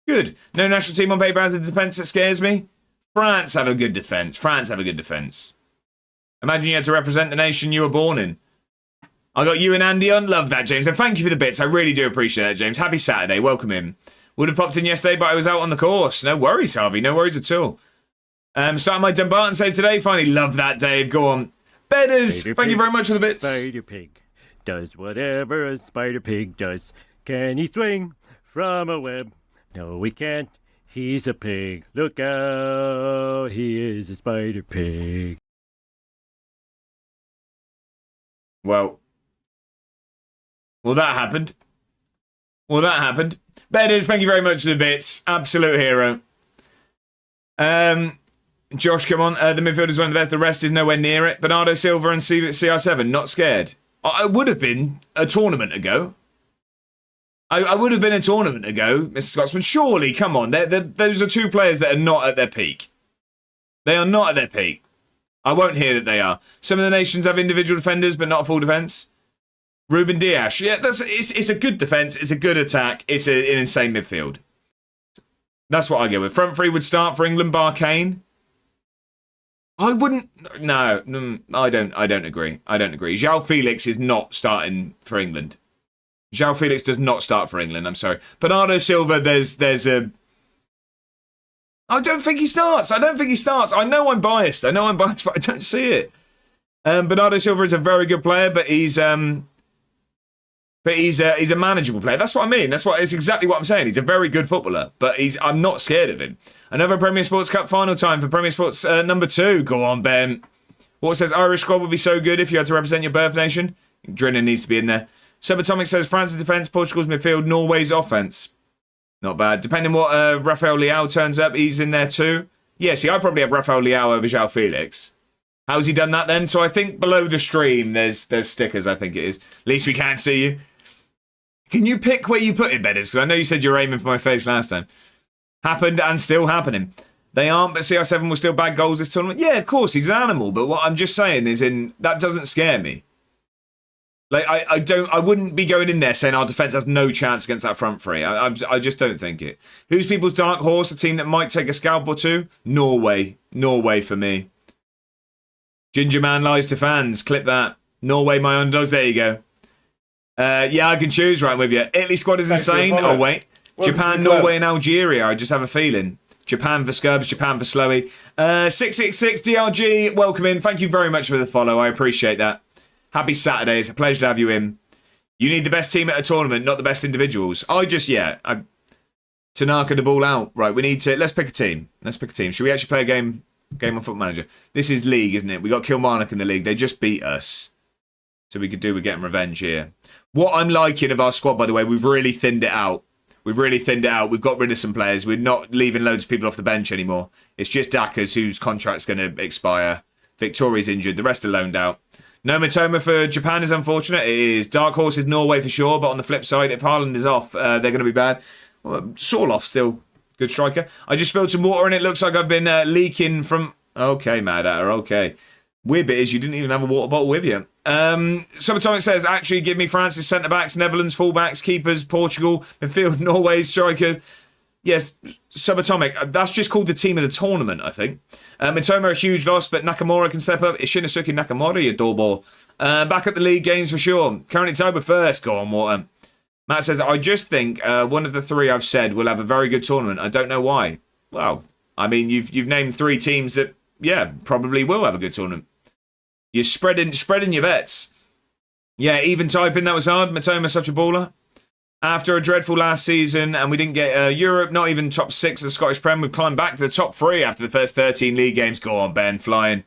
Good. No national team on paper has a defence that scares me. France have a good defence. Imagine you had to represent the nation you were born in. I got you and Andy on. Love that, James. And thank you for the bits. I really do appreciate that, James. Happy Saturday. Welcome in. Would have popped in yesterday, but I was out on the course. No worries, Harvey. No worries at all. Starting my Dumbarton save today. Finally, love that, Dave. Go on. Bedders, thank you very much for the bits. Spider Pig does whatever a Spider Pig does. Can he swing from a web? No, he can't. He's a pig. Look out. He is a Spider Pig. Well, that happened. Bedders, thank you very much for the bits. Absolute hero. Josh, come on. The midfield is one of the best. The rest is nowhere near it. Bernardo Silva and CR7, not scared. I would have been a tournament ago. I would have been a tournament ago, Mr. Scotsman. Surely, come on. Those are two players that are not at their peak. They are not at their peak. I won't hear that they are. Some of the nations have individual defenders, but not a full defence. Ruben Dias. Yeah, it's a good defence. It's a good attack. It's an insane midfield. That's what I go with. Front three would start for England, bar Kane. I wouldn't. No, I don't agree. João Felix is not starting for England. João Felix does not start for England. I'm sorry. Bernardo Silva, there's a. I don't think he starts. I know I'm biased, but I don't see it. Bernardo Silva is a very good player, but he's a manageable player. That's what I mean. It's exactly what I'm saying. He's a very good footballer, but I'm not scared of him. Another Premier Sports Cup final time for Premier Sports number 2. Go on, Ben. What says Irish squad would be so good if you had to represent your birth nation? Drinnen needs to be in there. Subatomic says France's defence, Portugal's midfield, Norway's offence. Not bad. Depending what Rafael Leao turns up, he's in there too. Yeah, see, I probably have Rafael Leao over João Felix. How's he done that then? So I think below the stream there's stickers, I think it is. At least we can't see you. Can you pick where you put it, Bedders? Because I know you said you were aiming for my face last time. Happened and still happening. They aren't, but CR7 will still bag goals this tournament. Yeah, of course, he's an animal. But what I'm just saying is that doesn't scare me. Like, I wouldn't be going in there saying our defence has no chance against that front three. I just don't think it. Who's people's dark horse? A team that might take a scalp or two? Norway for me. Ginger Man lies to fans. Clip that. Norway, my underdogs. There you go. Yeah, I can choose. Right, I'm with you. Italy squad is insane. Oh, wait. Japan, Norway, and Algeria. I just have a feeling. Japan for Scurbs, Japan for Slowy. 666 DRG, welcome in. Thank you very much for the follow. I appreciate that. Happy Saturday. It's a pleasure to have you in. You need the best team at a tournament, not the best individuals. Tanaka the ball out. Right, we need to... Let's pick a team. Should we actually play a game on Football Manager? This is League, isn't it? We got Kilmarnock in the league. They just beat us. So we could do with getting revenge here. What I'm liking of our squad, by the way, we've really thinned it out. We've got rid of some players. We're not leaving loads of people off the bench anymore. It's just Dackers whose contract's going to expire. Victoria's injured. The rest are loaned out. No Matoma for Japan is unfortunate. It is. Dark Horse is Norway for sure, but on the flip side, if Haaland is off, they're going to be bad. Well, Sorloth still good striker. I just spilled some water and it looks like I've been leaking from... Okay, Mad Hatter, okay. Weird bit is you didn't even have a water bottle with you. Subatomic says, actually give me France's centre-backs, Netherlands, full-backs, keepers, Portugal, midfield, Norway, striker. Yes, Subatomic. That's just called the team of the tournament, I think. Mitoma, a huge loss, but Nakamura can step up. It's Shinnosuke Nakamura, you doorball. Back at the league games for sure. Currently October 1st. Go on, Water. Matt says, I just think one of the three I've said will have a very good tournament. I don't know why. Well, I mean, you've named three teams that, yeah, probably will have a good tournament. You're spreading your bets. Yeah, even typing, that was hard. Matoma's such a baller. After a dreadful last season, and we didn't get Europe, not even top 6 of the Scottish Prem, we've climbed back to the top 3 after the first 13 league games. Go on, Ben, flying.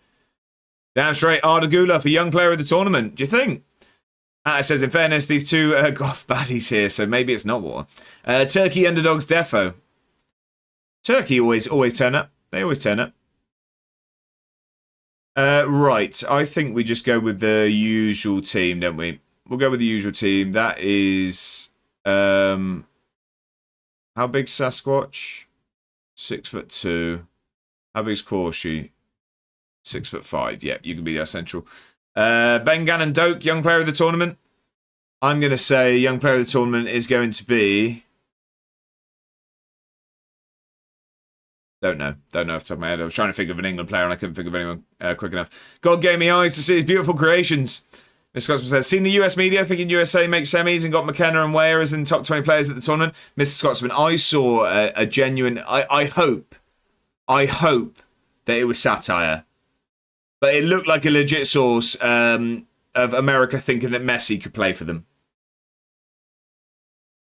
Damn straight, Ardagula for young player of the tournament. Do you think? It says, in fairness, these two goth baddies here, so maybe it's not war. Turkey underdogs defo. Turkey always turn up. They always turn up. Right, I think we just go with the usual team, don't we? We'll go with the usual team. That is... how big's Sasquatch? 6'2". How big's Corshi? 6'5". Yep, you can be our central. Ben Gannon Doak, young player of the tournament. I'm going to say young player of the tournament is going to be... Don't know off the top of my head. I was trying to think of an England player and I couldn't think of anyone quick enough. God gave me eyes to see his beautiful creations. Mr. Scotsman says, seen the US media thinking USA make semis and got McKenna and Weir as in top 20 players at the tournament. Mr. Scotsman, I saw a genuine... I hope that it was satire. But it looked like a legit source of America thinking that Messi could play for them.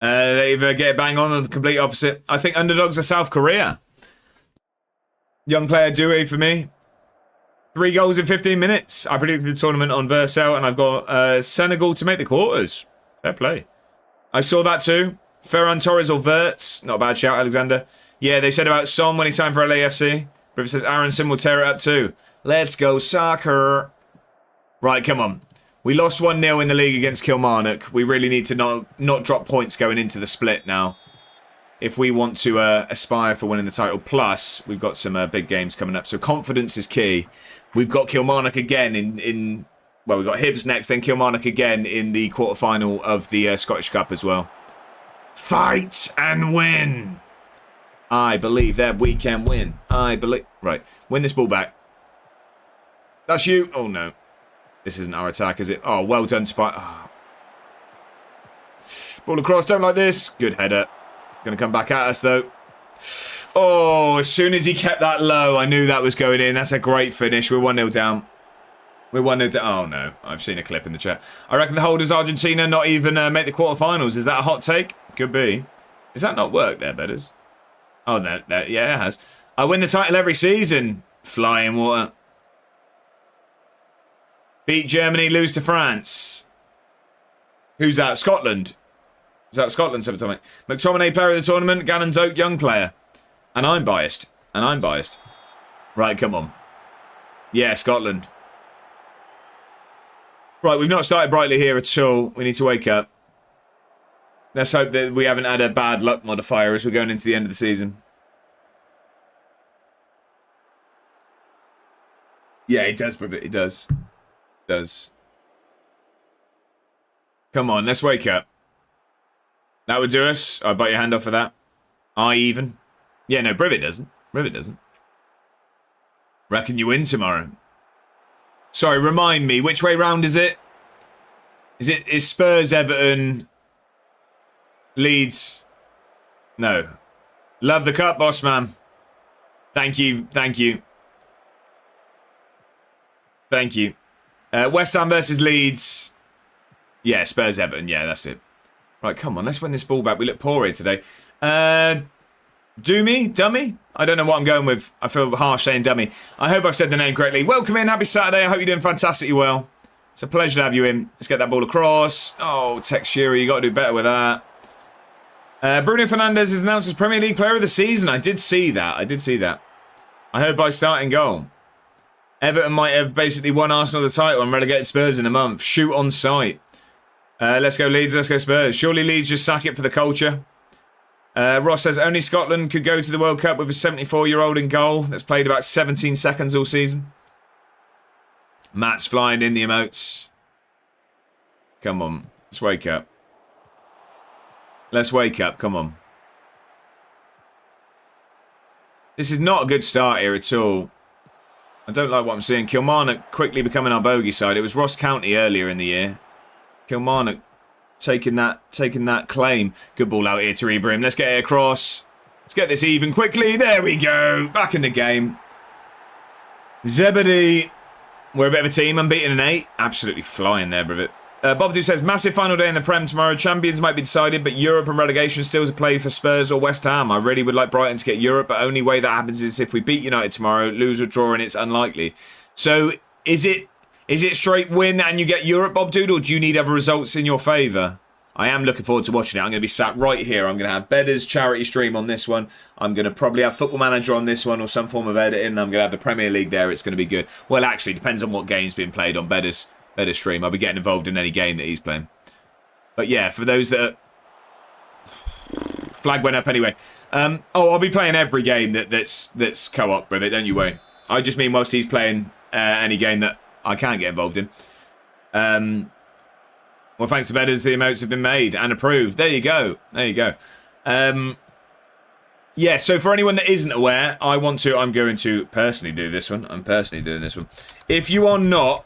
They either get it bang on or the complete opposite. I think underdogs are South Korea. Young player Dewey for me. 3 goals in 15 minutes. I predicted the tournament on Vercel, and I've got Senegal to make the quarters. Fair play. I saw that too. Ferran Torres or Verts. Not a bad shout, Alexander. Yeah, they said about Son when he signed for LAFC. River says Aronson will tear it up too. Let's go soccer. Right, come on. We lost 1-0 in the league against Kilmarnock. We really need to not drop points going into the split now, if we want to aspire for winning the title. Plus, we've got some big games coming up. So confidence is key. We've got Kilmarnock again in well, we've got Hibs next, then Kilmarnock again in the quarter-final of the Scottish Cup as well. Fight and win. I believe that we can win. I believe... Right, win this ball back. That's you. Oh, no. This isn't our attack, is it? Oh, well done, Spike. Oh. Ball across, don't like this. Good header. It's going to come back at us, though. Oh, as soon as he kept that low, I knew that was going in. That's a great finish. We're 1-0 down. We're 1-0 down. Oh, no. I've seen a clip in the chat. I reckon the holders Argentina not even make the quarterfinals. Is that a hot take? Could be. Does that not work there, Betters? Oh, no. Yeah, it has. I win the title every season. Flying water. Beat Germany, lose to France. Who's that? Scotland. Is that Scotland, Subatomic? McTominay, player of the tournament. Gannon Doak, young player. And I'm biased. Right, come on. Yeah, Scotland. Right, we've not started brightly here at all. We need to wake up. Let's hope that we haven't had a bad luck modifier as we're going into the end of the season. Yeah, it does, Bridget. It does. It does. Come on, let's wake up. That would do us. I'll bite your hand off for that. I even. Yeah, no, Privet doesn't. Reckon you win tomorrow. Sorry, remind me, which way round is it? Is Spurs, Everton, Leeds? No. Love the cup, boss man. Thank you. West Ham versus Leeds. Yeah, Spurs, Everton. Yeah, that's it. Right, come on, let's win this ball back. We look poor here today. Dummy? I don't know what I'm going with. I feel harsh saying dummy. I hope I've said the name correctly. Welcome in. Happy Saturday. I hope you're doing fantastically well. It's a pleasure to have you in. Let's get that ball across. Oh, Tex Shearer, you got to do better with that. Bruno Fernandes is announced as Premier League Player of the Season. I did see that. I hope I start in goal. Everton might have basically won Arsenal the title and relegated Spurs in a month. Shoot on sight. Let's go Leeds, let's go Spurs. Surely Leeds just sack it for the culture. Ross says, only Scotland could go to the World Cup with a 74-year-old in goal that's played about 17 seconds all season. Matt's flying in the emotes. Come on, let's wake up. Let's wake up, come on. This is not a good start here at all. I don't like what I'm seeing. Kilmarnock quickly becoming our bogey side. It was Ross County earlier in the year. Kilmarnock taking that claim. Good ball out here to Ibrahim. Let's get it across. Let's get this even quickly. There we go. Back in the game. Zebedee. We're a bit of a team. Unbeaten in 8. Absolutely flying there, Brivett. Bob says, massive final day in the Prem tomorrow. Champions might be decided, but Europe and relegation still to play for Spurs or West Ham. I really would like Brighton to get Europe, but only way that happens is if we beat United tomorrow, lose or draw, and it's unlikely. So, is it straight win and you get Europe, Bob Dude, or do you need other results in your favour? I am looking forward to watching it. I'm going to be sat right here. I'm going to have Bedder's charity stream on this one. I'm going to probably have Football Manager on this one or some form of editing. I'm going to have the Premier League there. It's going to be good. Well, actually, it depends on what game's being played on Bedder's stream. I'll be getting involved in any game that he's playing. But yeah, for those that are... Flag went up anyway. I'll be playing every game that's co-op with it, don't you worry. I just mean whilst he's playing any game that I can't get involved in. Well, thanks to Bedders, the emotes have been made and approved. There you go. There you go. Yeah, so for anyone that isn't aware, I'm going to personally do this one. I'm personally doing this one. If you are not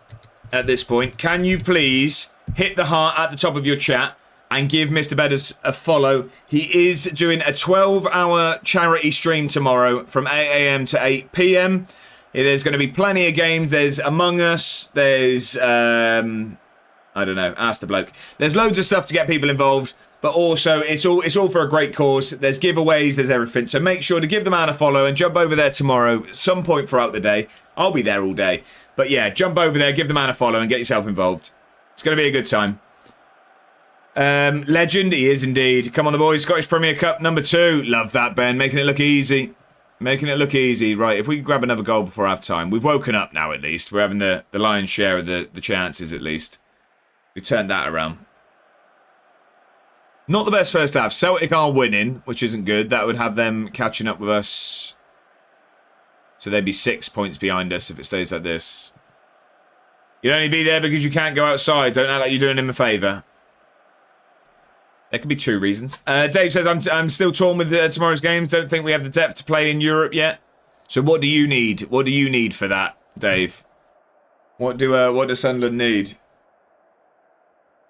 at this point, can you please hit the heart at the top of your chat and give Mr. Bedders a follow? He is doing a 12-hour charity stream tomorrow from 8 a.m. to 8 p.m. There's going to be plenty of games. There's Among Us. There's, I don't know, ask the bloke. There's loads of stuff to get people involved, but also it's all for a great cause. There's giveaways, there's everything. So make sure to give the man a follow and jump over there tomorrow, some point throughout the day. I'll be there all day. But yeah, jump over there, give the man a follow and get yourself involved. It's going to be a good time. Legend, he is indeed. Come on the boys, Scottish Premier Cup number 2. Love that, Ben. Making it look easy. Making it look easy. Right, if we can grab another goal before half time. We've woken up now at least. We're having the lion's share of the chances at least. We turned that around. Not the best first half. Celtic are winning, which isn't good. That would have them catching up with us. So they'd be 6 points behind us if it stays like this. You'd only be there because you can't go outside. Don't act like you're doing him a favour. There could be 2 reasons. Dave says, I'm still torn with tomorrow's games. Don't think we have the depth to play in Europe yet. So what do you need? What do you need for that, Dave? What does Sunderland need?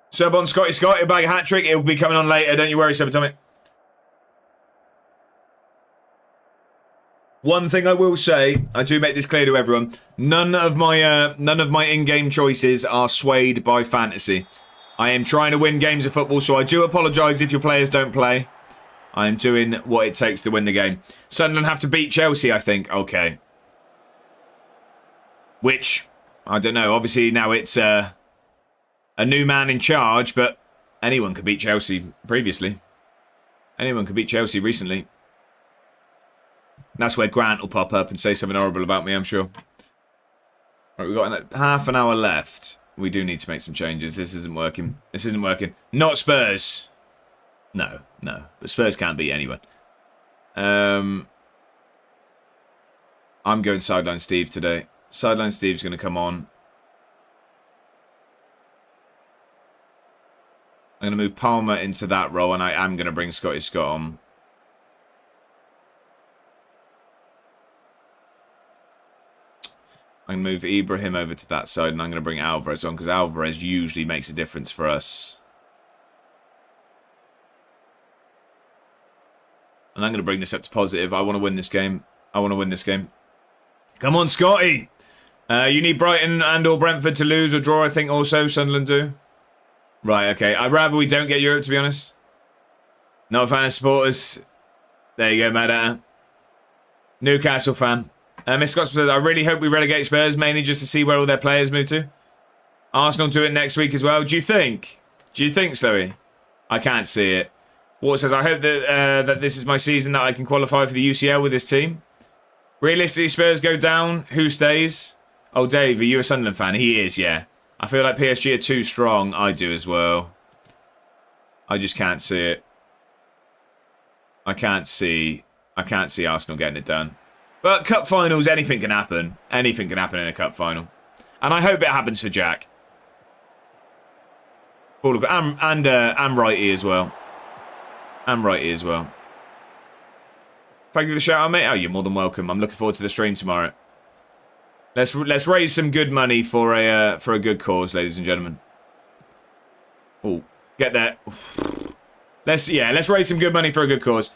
Sub on Scotty Scott. He'll bag a hat-trick. It'll be coming on later. Don't you worry, Sub Atomic. One thing I will say, I do make this clear to everyone. None of my in-game choices are swayed by fantasy. I am trying to win games of football, so I do apologise if your players don't play. I am doing what it takes to win the game. Sunderland have to beat Chelsea, I think. Okay. Which, I don't know. Obviously, now it's a new man in charge, but anyone could beat Chelsea previously. Anyone could beat Chelsea recently. That's where Grant will pop up and say something horrible about me, I'm sure. Right, we've got half an hour left. We do need to make some changes. This isn't working. This isn't working. Not Spurs. No. But Spurs can't beat anyone. I'm going Sideline Steve today. Sideline Steve's going to come on. I'm going to move Palmer into that role, and I am going to bring Scotty Scott on. I'm going to move Ibrahim over to that side, and I'm going to bring Alvarez on, because Alvarez usually makes a difference for us. And I'm going to bring this up to positive. I want to win this game. I want to win this game. Come on, Scotty! You need Brighton and or Brentford to lose or draw, I think, also. Sunderland do. Right, okay. I'd rather we don't get Europe, to be honest. Not a fan of supporters. There you go, Matt. Newcastle fan. Miss Scott says, I really hope we relegate Spurs, mainly just to see where all their players move to. Arsenal do it next week as well. Do you think? Do you think, Zoe? I can't see it. Ward says, I hope that this is my season that I can qualify for the UCL with this team. Realistically, Spurs go down. Who stays? Oh, Dave, are you a Sunderland fan? He is, yeah. I feel like PSG are too strong. I do as well. I just can't see it. I can't see Arsenal getting it done. But cup finals, anything can happen. Anything can happen in a cup final. And I hope it happens for Jack. And Righty as well. And Righty as well. Thank you for the shout out, mate. Oh, you're more than welcome. I'm looking forward to the stream tomorrow. Let's raise some good money for a good cause, ladies and gentlemen. Oh, get there. Let's raise some good money for a good cause.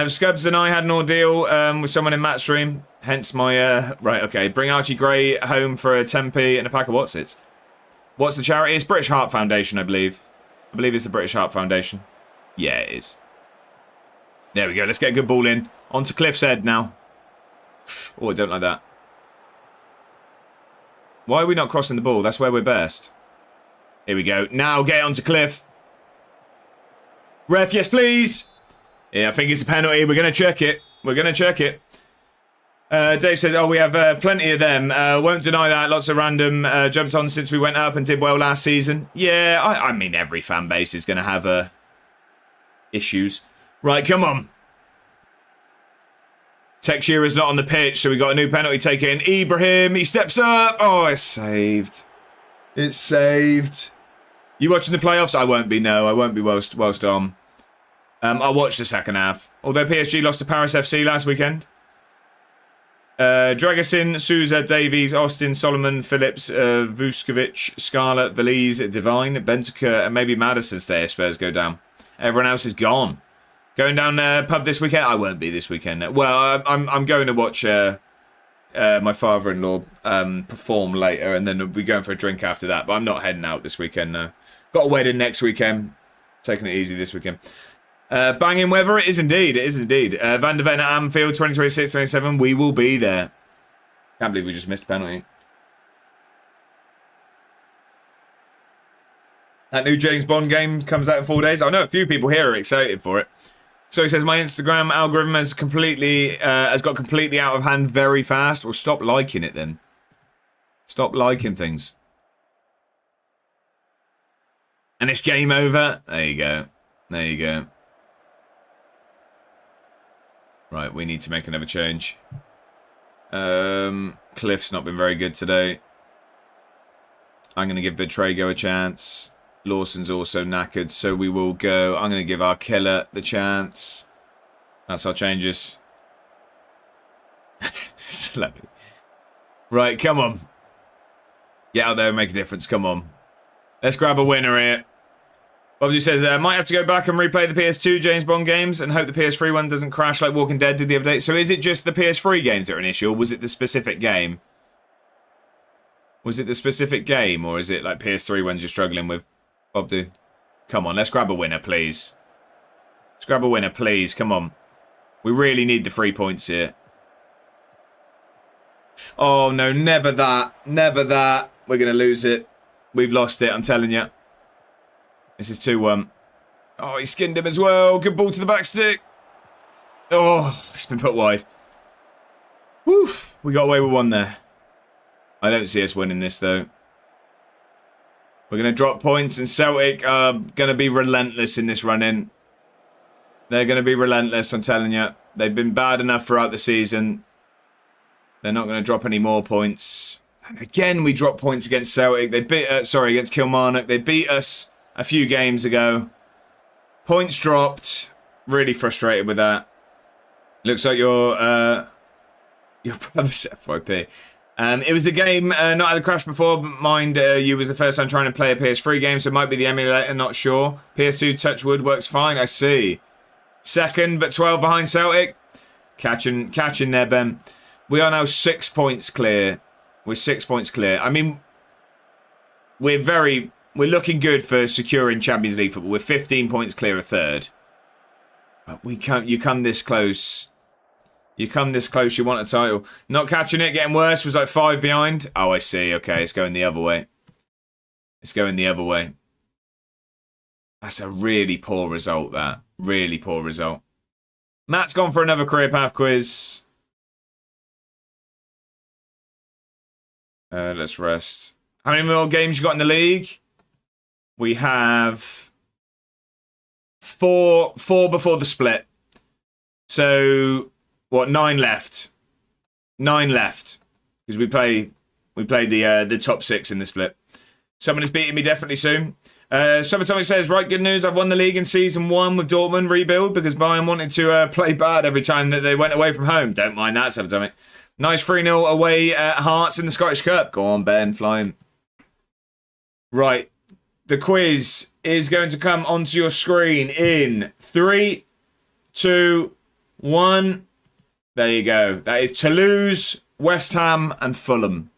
Scubs and I had an ordeal with someone in Matt's stream. Hence my right. Okay, bring Archie Gray home for a 10p and a pack of Watsits. What's the charity? It's British Heart Foundation, I believe. I believe it's the British Heart Foundation. Yeah, it is. There we go. Let's get a good ball in. On to Cliff's Head now. Oh, I don't like that. Why are we not crossing the ball? That's where we're best. Here we go. Now get on to Cliff. Ref, yes, please. Yeah, I think it's a penalty. We're going to check it. We're going to check it. Dave says, oh, we have plenty of them. Won't deny that. Lots of random jumped on since we went up and did well last season. Yeah, I mean, every fan base is going to have issues. Right, come on. Tekshira's not on the pitch, so we got a new penalty taken. Ibrahim, he steps up. Oh, it's saved. It's saved. You watching the playoffs? I won't be, no. I won't be whilst on. I'll watch the second half. Although PSG lost to Paris FC last weekend. Dragosin, Souza, Davies, Austin, Solomon, Phillips, Vuskovic, Scarlett, Valise, Divine, Bentancur, and maybe Madison stay if Spurs go down. Everyone else is gone. Going down pub this weekend? I won't be this weekend. Well, I'm going to watch my father-in-law perform later, and then we'll be going for a drink after that. But I'm not heading out this weekend, no. Got a wedding next weekend. Taking it easy this weekend. Banging weather, it is indeed. It is indeed. Van der Ven at Anfield, 2026-27. We will be there. Can't believe we just missed a penalty. That new James Bond game comes out in 4 days. I know a few people here are excited for it. So he says, my Instagram algorithm has got completely out of hand very fast. Well, stop liking it then. Stop liking things. And it's game over. There you go. There you go. Right, we need to make another change. Cliff's not been very good today. I'm going to give Betraygo a chance. Lawson's also knackered, so we will go. I'm going to give our killer the chance. That's our changes. Slowly. Right, come on. Get out there and make a difference. Come on. Let's grab a winner here. Bobby says, might have to go back and replay the PS2 James Bond games and hope the PS3 one doesn't crash like Walking Dead did the other day. So is it just the PS3 games that are an issue, or was it the specific game? Was it the specific game, or is it like PS3 ones you're struggling with? Bob, dude. Come on, let's grab a winner, please. Let's grab a winner, please. Come on. We really need the 3 points here. Oh, no, never that. Never that. We're going to lose it. We've lost it, I'm telling you. This is 2-1. Oh, he skinned him as well. Good ball to the back stick. Oh, it's been put wide. Whew. We got away with one there. I don't see us winning this, though. We're going to drop points, and Celtic are going to be relentless in this run-in. They're going to be relentless, I'm telling you. They've been bad enough throughout the season. They're not going to drop any more points. And again, we dropped points against Celtic. They beat against Kilmarnock. They beat us a few games ago. Points dropped. Really frustrated with that. Looks like your brother's FYP. It was the game, not had a crash before, but mind you was the first time trying to play a PS3 game, so it might be the emulator, not sure. PS2 Touchwood works fine, I see. Second, but 12 behind Celtic. Catching there, Ben. We are now 6 points clear. We're 6 points clear. I mean, we're looking good for securing Champions League football. We're 15 points clear of third. But you come this close. You come this close, you want a title. Not catching it, getting worse, was like 5 behind. Oh, I see. Okay, it's going the other way. It's going the other way. That's a really poor result, that. Really poor result. Matt's gone for another career path quiz. Let's rest. How many more games you got in the league? We have four before the split. So, what, 9 left. 9 left. Because we played the top 6 in the split. Someone is beating me definitely soon. Summertime says, right, good news. I've won the league in season 1 with Dortmund rebuild because Bayern wanted to play bad every time that they went away from home. Don't mind that, Summertime. Nice 3-0 away at Hearts in the Scottish Cup. Go on, Ben, flying. Right. The quiz is going to come onto your screen in 3, 2, 1. There you go. That is Toulouse, West Ham, and Fulham.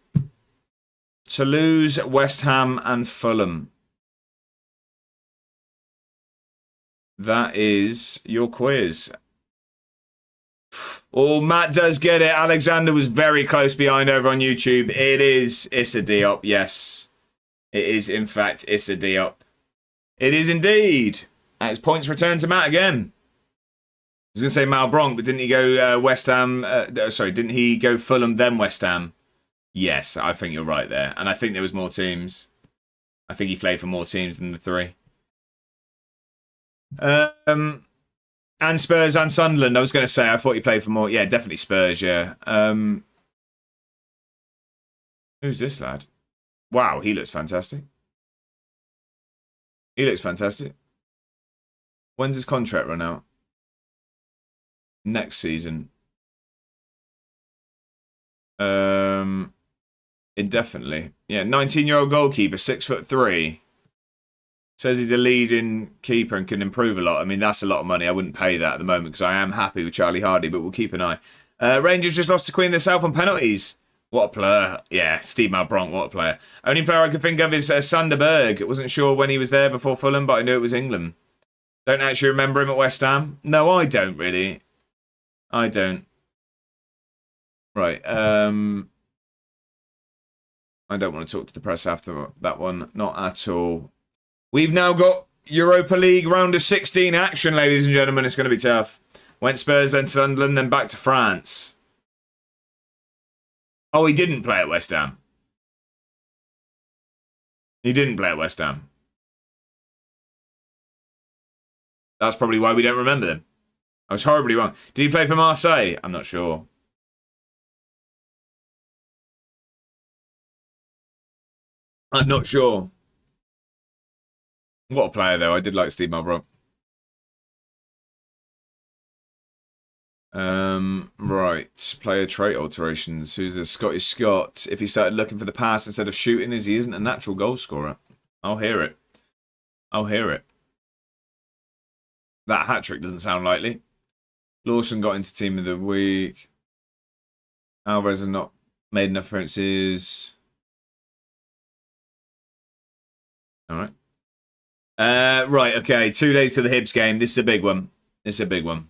Toulouse, West Ham, and Fulham. That is your quiz. Oh, Matt does get it. Alexander was very close behind over on YouTube. It is Issa Diop, yes. It is, in fact, Issa Diop. It is indeed. And it's points returned to Matt again. I was going to say Malbronk, but didn't he go West Ham? Didn't he go Fulham then West Ham? Yes, I think you're right there. And I think there was more teams. I think he played for more teams than the 3. And Spurs and Sunderland. I was going to say, I thought he played for more. Yeah, definitely Spurs, yeah. Who's this lad? Wow, he looks fantastic. He looks fantastic. When's his contract run out? Next season. Indefinitely. Yeah, 19-year-old goalkeeper, 6'3". Says he's a leading keeper and can improve a lot. I mean, that's a lot of money. I wouldn't pay that at the moment because I am happy with Charlie Hardy, but we'll keep an eye. Rangers just lost to Queen of the South on penalties. What a player. Yeah, Steve Malbronk, what a player. Only player I could think of is Sanderberg. I wasn't sure when he was there before Fulham, but I knew it was England. Don't actually remember him at West Ham. No, I don't really. I don't. Right. I don't want to talk to the press after that one. Not at all. We've now got Europa League Round of 16 action, ladies and gentlemen. It's going to be tough. Went Spurs, then Sunderland, then back to France. Oh, he didn't play at West Ham. He didn't play at West Ham. That's probably why we don't remember them. I was horribly wrong. Did he play for Marseille? I'm not sure. I'm not sure. What a player, though. I did like Steve Malbrook. Right. Player trait alterations. Who's a Scottish Scot? If he started looking for the pass instead of shooting, as he isn't a natural goal scorer. I'll hear it. I'll hear it. That hat-trick doesn't sound likely. Lawson got into Team of the Week. Alvarez has not made enough appearances. All right. Right, okay. 2 days to the Hibs game. This is a big one. This is a big one.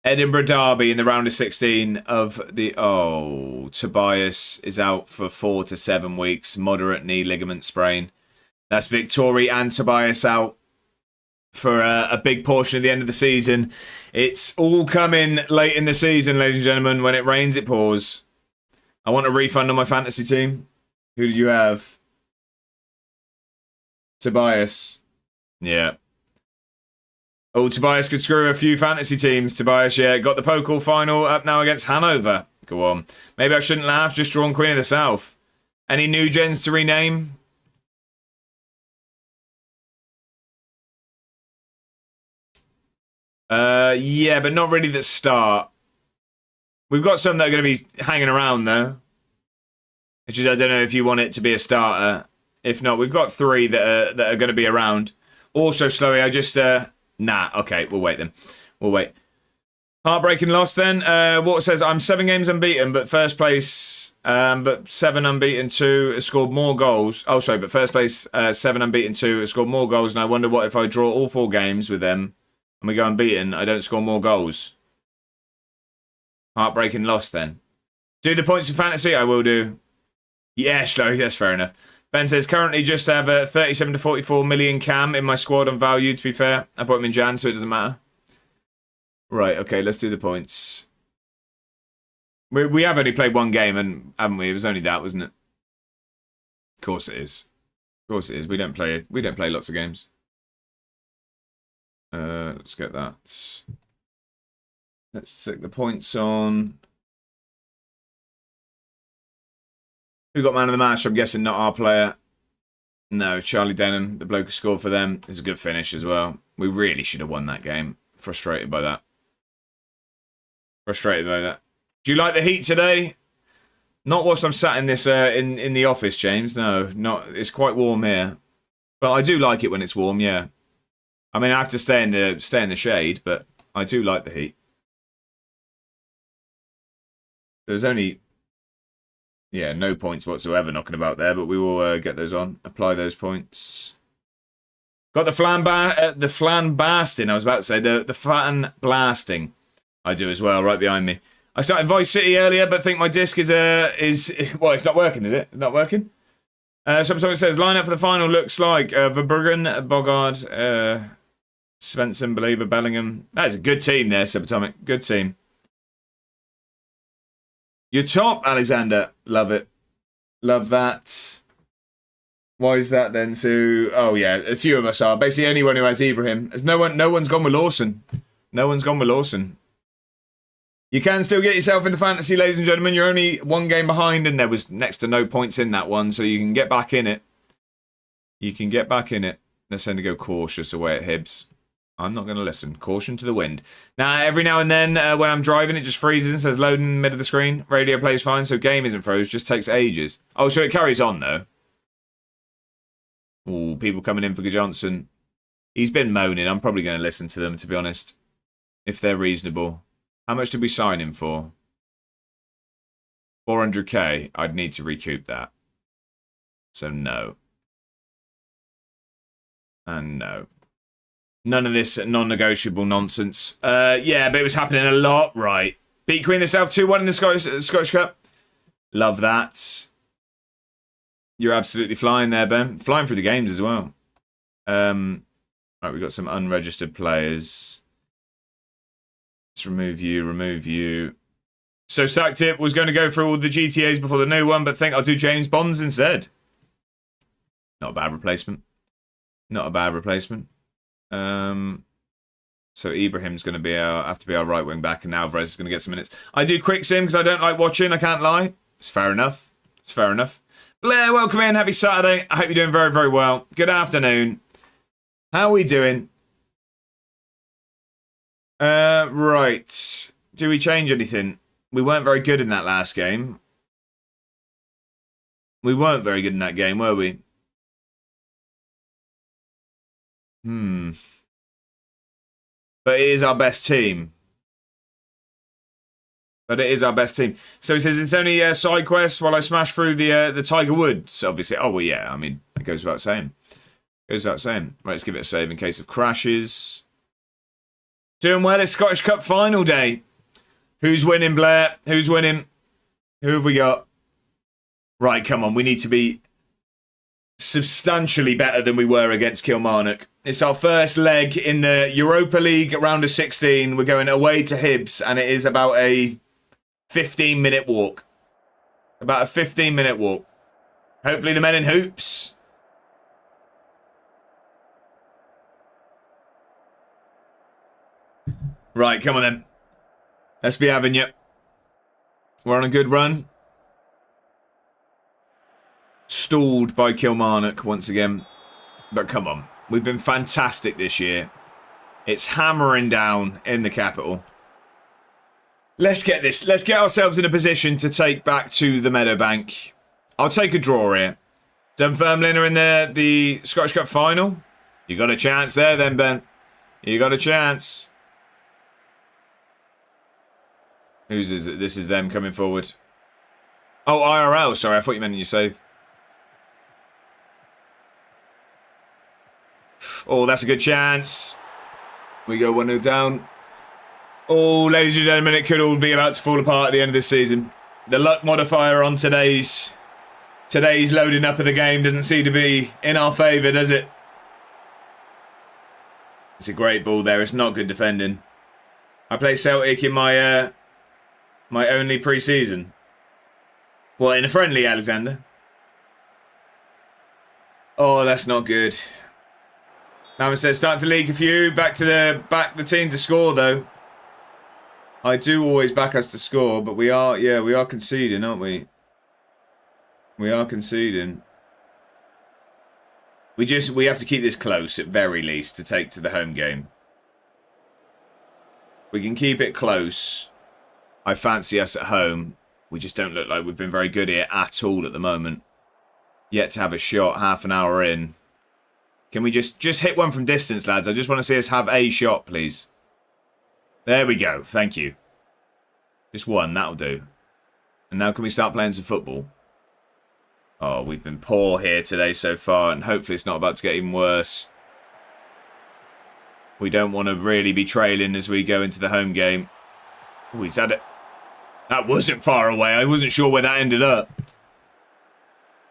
Edinburgh Derby in the round of 16 of the... Oh, Tobias is out for 4 to 7 weeks. Moderate knee ligament sprain. That's Victoria and Tobias out for a big portion of the end of the season. It's all coming late in the season, ladies and gentlemen. When it rains, it pours. I want a refund on my fantasy team. Who did you have? Tobias. Yeah. Oh, Tobias could screw a few fantasy teams. Tobias, yeah. Got the Pokal final up now against Hanover. Go on. Maybe I shouldn't laugh. Just drawn Queen of the South. Any new gens to rename? Yeah, but not really that start. We've got some that are going to be hanging around, though. Which is, I don't know if you want it to be a starter. If not, we've got 3 that are going to be around. Also, Slowy, I just... Nah, okay, we'll wait then. We'll wait. Heartbreaking loss then. What says, I'm 7 games unbeaten, but first place... but 7 unbeaten 2 has scored more goals. Oh, sorry, but first place 7 unbeaten 2 has scored more goals, and I wonder what if I draw all 4 games with them and we go unbeaten, I don't score more goals. Heartbreaking loss then. Do the points of fantasy? I will do. Yeah, Slow, that's fair enough. Ben says, currently just have a 37 to 44 million cam in my squad on value, to be fair. I put him in Jan, so it doesn't matter. Right, okay, let's do the points. We have only played one game, and haven't we? It was only that, wasn't it? Of course it is. Of course it is. We don't play lots of games. Let's get that. Let's stick the points on. Who got man of the match? I'm guessing not our player. No, Charlie Denham, the bloke who scored for them. It's a good finish as well. We really should have won that game. Frustrated by that. Frustrated by that. Do you like the heat today? Not whilst I'm sat in this in the office, James. No, not. It's quite warm here, but I do like it when it's warm. Yeah, I mean I have to stay in the shade, but I do like the heat. There's only no points whatsoever knocking about there, but we will get those on. Apply those points. Got the flan blasting. I was about to say the fan blasting. I do as well, right behind me. I started Vice City earlier, but think my disc is well, it's not working, is it? It's not working. Someone says lineup for the final looks like Verbruggen, Bogard, Svensson, Believer, Bellingham. That is a good team there, Subatomic. Good team. You're top, Alexander. Love it. Love that. Why is that then? So, oh yeah, a few of us are. Basically, anyone who has Ibrahim. As no one's gone with Lawson. No one's gone with Lawson. You can still get yourself into fantasy, ladies and gentlemen. You're only one game behind, and there was next to no points in that one, so you can get back in it. You can get back in it. Let's send to go cautious away at Hibs. I'm not going to listen. Caution to the wind. Now, every now and then, when I'm driving, it just freezes and says loading in the middle of the screen. Radio plays fine, so game isn't froze. Just takes ages. Oh, so it carries on, though. Ooh, people coming in for Johnson. He's been moaning. I'm probably going to listen to them, to be honest. If they're reasonable. How much did we sign him for? 400k. I'd need to recoup that. So no. And no. None of this non-negotiable nonsense. Yeah, but it was happening a lot, right? Beat Queen of the South 2-1 in the Scottish Cup. Love that. You're absolutely flying there, Ben. Flying through the games as well. Right, we've got some unregistered players. Let's remove you. So Sactip was going to go through all the GTAs before the new one, but think I'll do James Bonds instead. Not a bad replacement. Not a bad replacement. So Ibrahim's going to have to be our right wing back, and Alvarez is going to get some minutes. I do quick sim because I don't like watching. I can't lie. It's fair enough. It's fair enough. Blair, welcome in. Happy Saturday. I hope you're doing very, very well. Good afternoon. How are we doing? Right. Do we change anything? We weren't very good in that last game. We weren't very good in that game, were we? But it is our best team. So it says it's only side quests while I smash through the Tiger Woods. Obviously. Oh, well, yeah. I mean, it goes without saying. Right, let's give it a save in case of crashes. Doing well. It's Scottish Cup final day. Who's winning, Blair? Who's winning? Who have we got? Right, come on. We need to be substantially better than we were against Kilmarnock. It's our first leg in the Europa League Round of 16. We're going away to Hibs, and it is about a 15-minute walk. About a 15-minute walk. Hopefully the men in hoops. Right, come on then. Let's be having you. We're on a good run. Stalled by Kilmarnock once again. But come on. We've been fantastic this year. It's hammering down in the capital. Let's get this. Let's get ourselves in a position to take back to the Meadowbank. I'll take a draw here. Dunfermline are in the Scottish Cup final. You got a chance there then, Ben. You got a chance. Whose is it? This is them coming forward. Oh, IRL. Sorry, I thought you meant in your save. Oh, that's a good chance. We go 1-0 down. Oh, ladies and gentlemen, it could all be about to fall apart at the end of this season. The luck modifier on today's loading up of the game doesn't seem to be in our favour, does it? It's a great ball there. It's not good defending. I play Celtic in my My only pre-season. What, in a friendly, Alexander? Oh, that's not good. Naman says, start to leak a few. Back the team to score, though. I do always back us to score, but we are conceding, aren't we? We are conceding. We have to keep this close, at very least, to take to the home game. We can keep it close. I fancy us at home. We just don't look like we've been very good here at all at the moment. Yet to have a shot, half an hour in. Can we just hit one from distance, lads? I just want to see us have a shot, please. There we go. Thank you. Just one, that'll do. And now can we start playing some football? Oh, we've been poor here today so far, and hopefully it's not about to get even worse. We don't want to really be trailing as we go into the home game. Oh, he's had it. That wasn't far away. I wasn't sure where that ended up.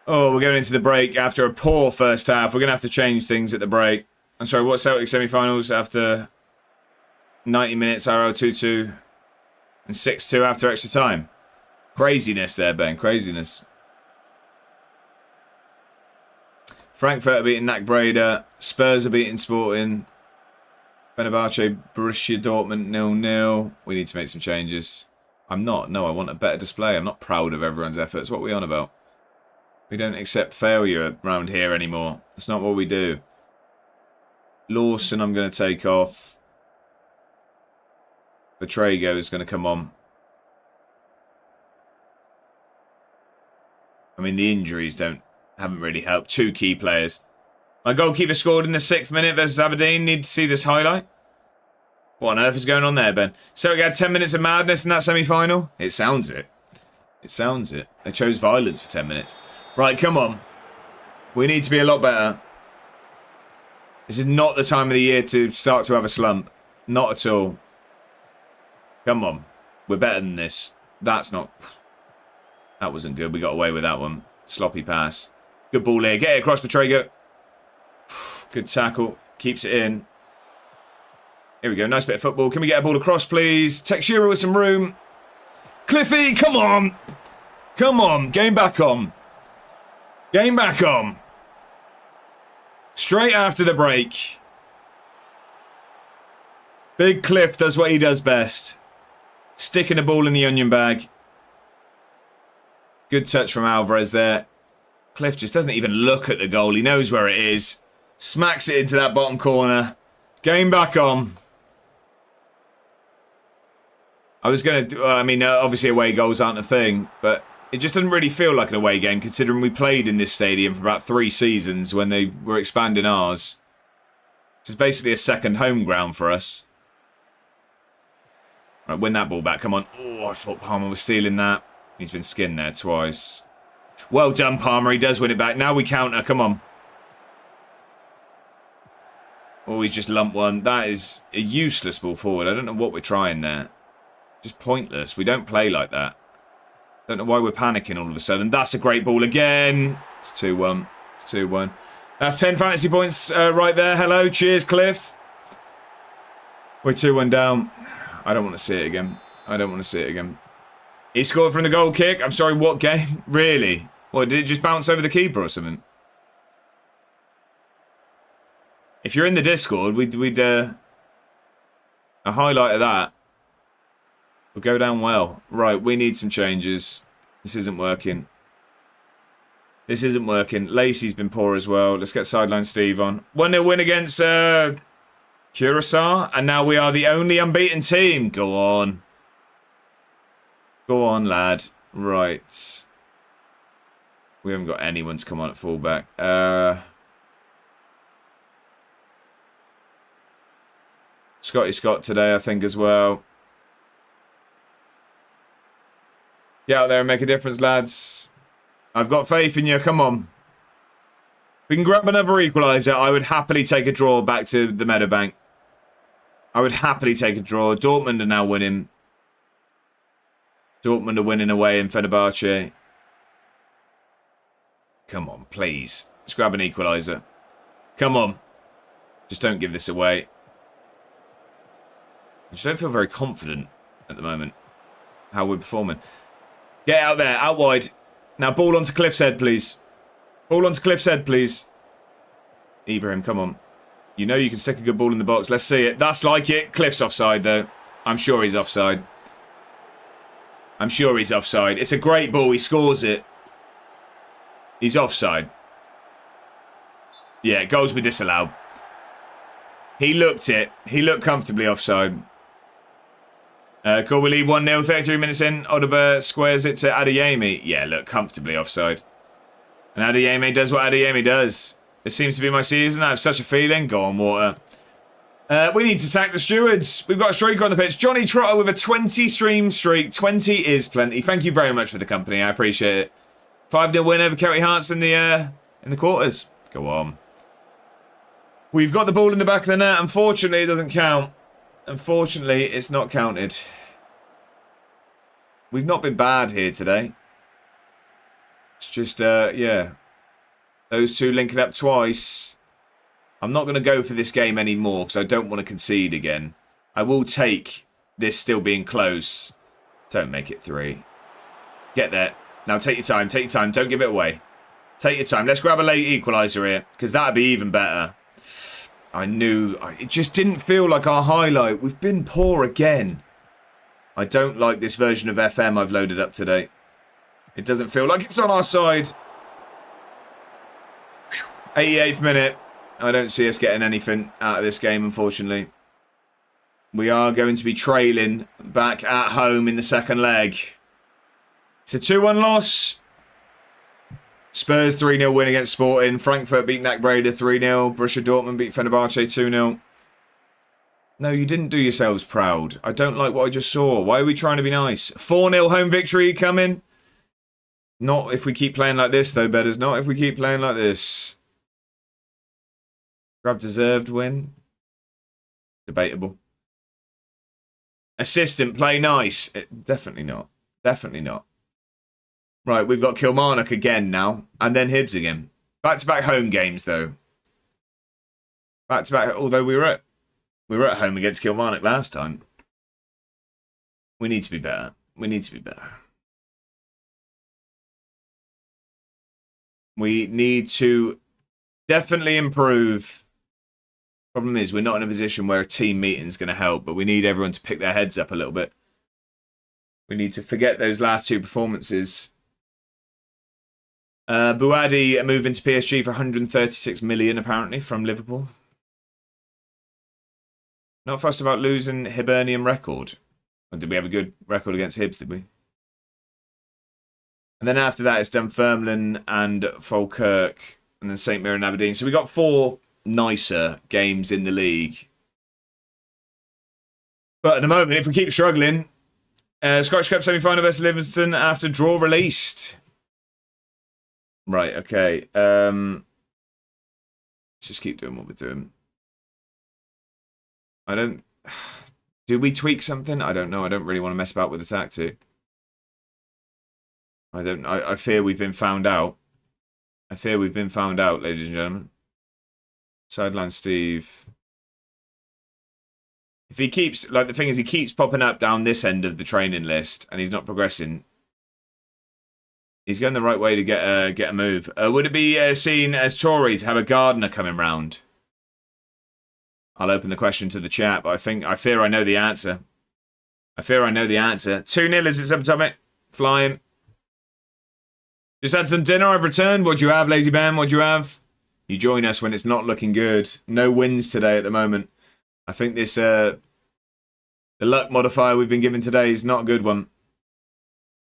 Oh, we're going into the break after a poor first half. We're going to have to change things at the break. I'm sorry, what Celtic semi-finals after 90 minutes, RL 2-2 and 6-2 after extra time? Craziness there, Ben. Craziness. Frankfurt are beating NAC Breda. Spurs are beating Sporting. Fenerbahce, Borussia Dortmund 0-0. We need to make some changes. I'm not. No, I want a better display. I'm not proud of everyone's efforts. What are we on about? We don't accept failure around here anymore. That's not what we do. Lawson, I'm going to take off. Betrago is going to come on. I mean, the injuries haven't really helped. 2 key players. My goalkeeper scored in the 6th minute versus Aberdeen. Need to see this highlight. What on earth is going on there, Ben? So we had 10 minutes of madness in that semi-final? It sounds it. It sounds it. They chose violence for 10 minutes. Right, come on. We need to be a lot better. This is not the time of the year to start to have a slump. Not at all. Come on. We're better than this. That's not... That wasn't good. We got away with that one. Sloppy pass. Good ball here. Get it across Betrago. Good tackle. Keeps it in. Here we go. Nice bit of football. Can we get a ball across, please? Textura with some room. Cliffy, come on. Come on. Game back on. Game back on. Straight after the break. Big Cliff does what he does best. Sticking a ball in the onion bag. Good touch from Alvarez there. Cliff just doesn't even look at the goal. He knows where it is. Smacks it into that bottom corner. Game back on. I was going to... I mean, obviously away goals aren't a thing, but it just doesn't really feel like an away game considering we played in this stadium for about 3 seasons when they were expanding ours. This is basically a second home ground for us. Right, win that ball back. Come on. Oh, I thought Palmer was stealing that. He's been skinned there twice. Well done, Palmer. He does win it back. Now we counter. Come on. Oh, he's just lumped one. That is a useless ball forward. I don't know what we're trying there. Just pointless. We don't play like that. Don't know why we're panicking all of a sudden. That's a great ball again. It's 2-1. It's 2-1. That's 10 fantasy points right there. Hello. Cheers, Cliff. We're 2-1 down. I don't want to see it again. I don't want to see it again. He scored from the goal kick. I'm sorry, what game? Really? What, did it just bounce over the keeper or something? If you're in the Discord, we'd a highlight of that will go down well. Right, we need some changes. This isn't working. This isn't working. Lacey's been poor as well. Let's get Sideline Steve on. 1-0 win against Curacao. And now we are the only unbeaten team. Go on. Go on, lad. Right. We haven't got anyone to come on at fullback. Scotty Scott today, I think, as well. Get out there and make a difference, lads. I've got faith in you. Come on. We can grab another equaliser. I would happily take a draw back to the Meadowbank. I would happily take a draw. Dortmund are now winning. Dortmund are winning away in Fenerbahce. Come on, please. Let's grab an equaliser. Come on. Just don't give this away. I just don't feel very confident at the moment. how we're performing. Get out there, out wide. Now ball onto Cliff's head, please. Ball onto Cliff's head, please. Ibrahim, come on. You know you can stick a good ball in the box. Let's see it. That's like it. Cliff's offside, though. I'm sure he's offside. I'm sure he's offside. It's a great ball. He scores it. He's offside. Yeah, goals were disallowed. He looked it. He looked comfortably offside. Cool, we lead 1-0, 33 minutes in. Odeber squares it to Adeyemi. Yeah, look, comfortably offside. And Adeyemi does what Adeyemi does. This seems to be my season. I have such a feeling. Go on, Water. We need to sack the stewards. We've got a streaker on the pitch. Johnny Trotter with a 20 stream streak. 20 is plenty. Thank you very much for the company. I appreciate it. 5-0 win over Kelly Hearts in the quarters. Go on. We've got the ball in the back of the net. Unfortunately, it doesn't count. Unfortunately, it's not counted. We've not been bad here today. It's just, yeah. Those two linking up twice. I'm not going to go for this game anymore because I don't want to concede again. I will take this still being close. Don't make it 3. Get there. Now take your time. Take your time. Don't give it away. Take your time. Let's grab a late equaliser here because that would be even better. I knew. It just didn't feel like our highlight. We've been poor again. I don't like this version of FM I've loaded up today. It doesn't feel like it's on our side. 88th minute. I don't see us getting anything out of this game, unfortunately. We are going to be trailing back at home in the second leg. It's a 2-1 loss. Spurs 3-0 win against Sporting. Frankfurt beat NAC Breda 3-0. Borussia Dortmund beat Fenerbahce 2-0. No, you didn't do yourselves proud. I don't like what I just saw. Why are we trying to be nice? 4-0 home victory coming. Not if we keep playing like this, though, Bedders. Not if we keep playing like this. Grab deserved win. Debatable. Assistant, play nice. Definitely not. Definitely not. Right, we've got Kilmarnock again now. And then Hibs again. Back-to-back home games, though. Back-to-back, although we were at home against Kilmarnock last time. We need to be better. We need to be better. We need to definitely improve. Problem is, we're not in a position where a team meeting is going to help, but we need everyone to pick their heads up a little bit. We need to forget those last two performances. Buadi moving to PSG for 136 million, apparently, from Liverpool. Not fussed about losing Hibernian record. Or did we have a good record against Hibs, did we? And then after that, it's Dunfermline and Falkirk, and then St Mirren and Aberdeen. So we got 4 nicer games in the league. But at the moment, if we keep struggling, Scottish Cup semi-final versus Livingston after draw released. Right, okay. Let's just keep doing what we're doing. I don't... Do we tweak something? I don't know. I don't really want to mess about with the tactic. I fear we've been found out. I fear we've been found out, ladies and gentlemen. Sideline Steve. If he keeps... Like, the thing is, he keeps popping up down this end of the training list, and he's not progressing. He's going the right way to get a move. Would it be seen as Tory to have a gardener coming round? I'll open the question to the chat, but I fear I know the answer. I fear I know the answer. 2-0 is it, Subatomic? Flying. Just had some dinner, I've returned. What do you have, Lazy Bam? What do you have? You join us when it's not looking good. No wins today at the moment. I think this, the luck modifier we've been given today is not a good one.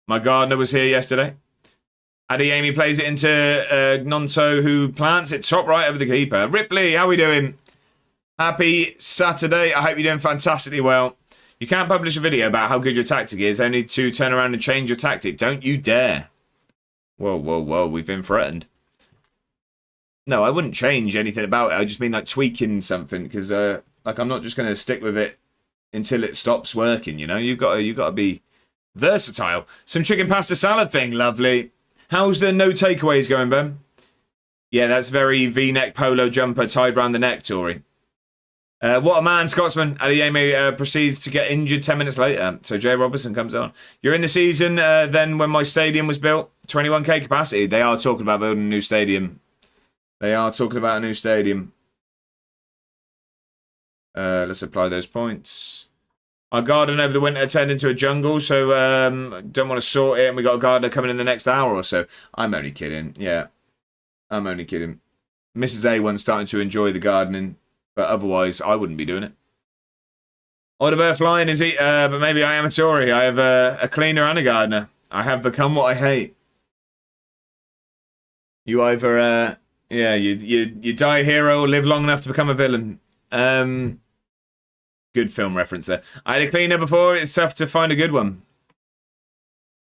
My gardener was here yesterday. Adeyemi plays it into Nonto, who plants it top right over the keeper. Ripley, how we doing? Happy Saturday. I hope you're doing fantastically well. You can't publish a video about how good your tactic is, only to turn around and change your tactic. Don't you dare. Whoa, whoa, whoa. We've been threatened. No, I wouldn't change anything about it. I just mean like tweaking something because like I'm not just going to stick with it until it stops working, you know? You've got to be versatile. Some chicken pasta salad thing. Lovely. How's the no takeaways going, Ben? Yeah, that's very V-neck polo jumper tied round the neck, Tory. What a man, Scotsman. Adeyemi proceeds to get injured 10 minutes later. So Jay Robertson comes on. You're in the season then when my stadium was built. 21k capacity. They are talking about building a new stadium. Let's apply those points. Our garden over the winter turned into a jungle, so don't want to sort it. And we got a gardener coming in the next hour or so. I'm only kidding. Yeah, I'm only kidding. Mrs. A1's starting to enjoy the gardening. But otherwise, I wouldn't be doing it. Oliver flying, is he? But maybe I am a Tory. I have a cleaner and a gardener. I have become what I hate. You either, you die a hero or live long enough to become a villain. Good film reference there. I had a cleaner before. It's tough to find a good one.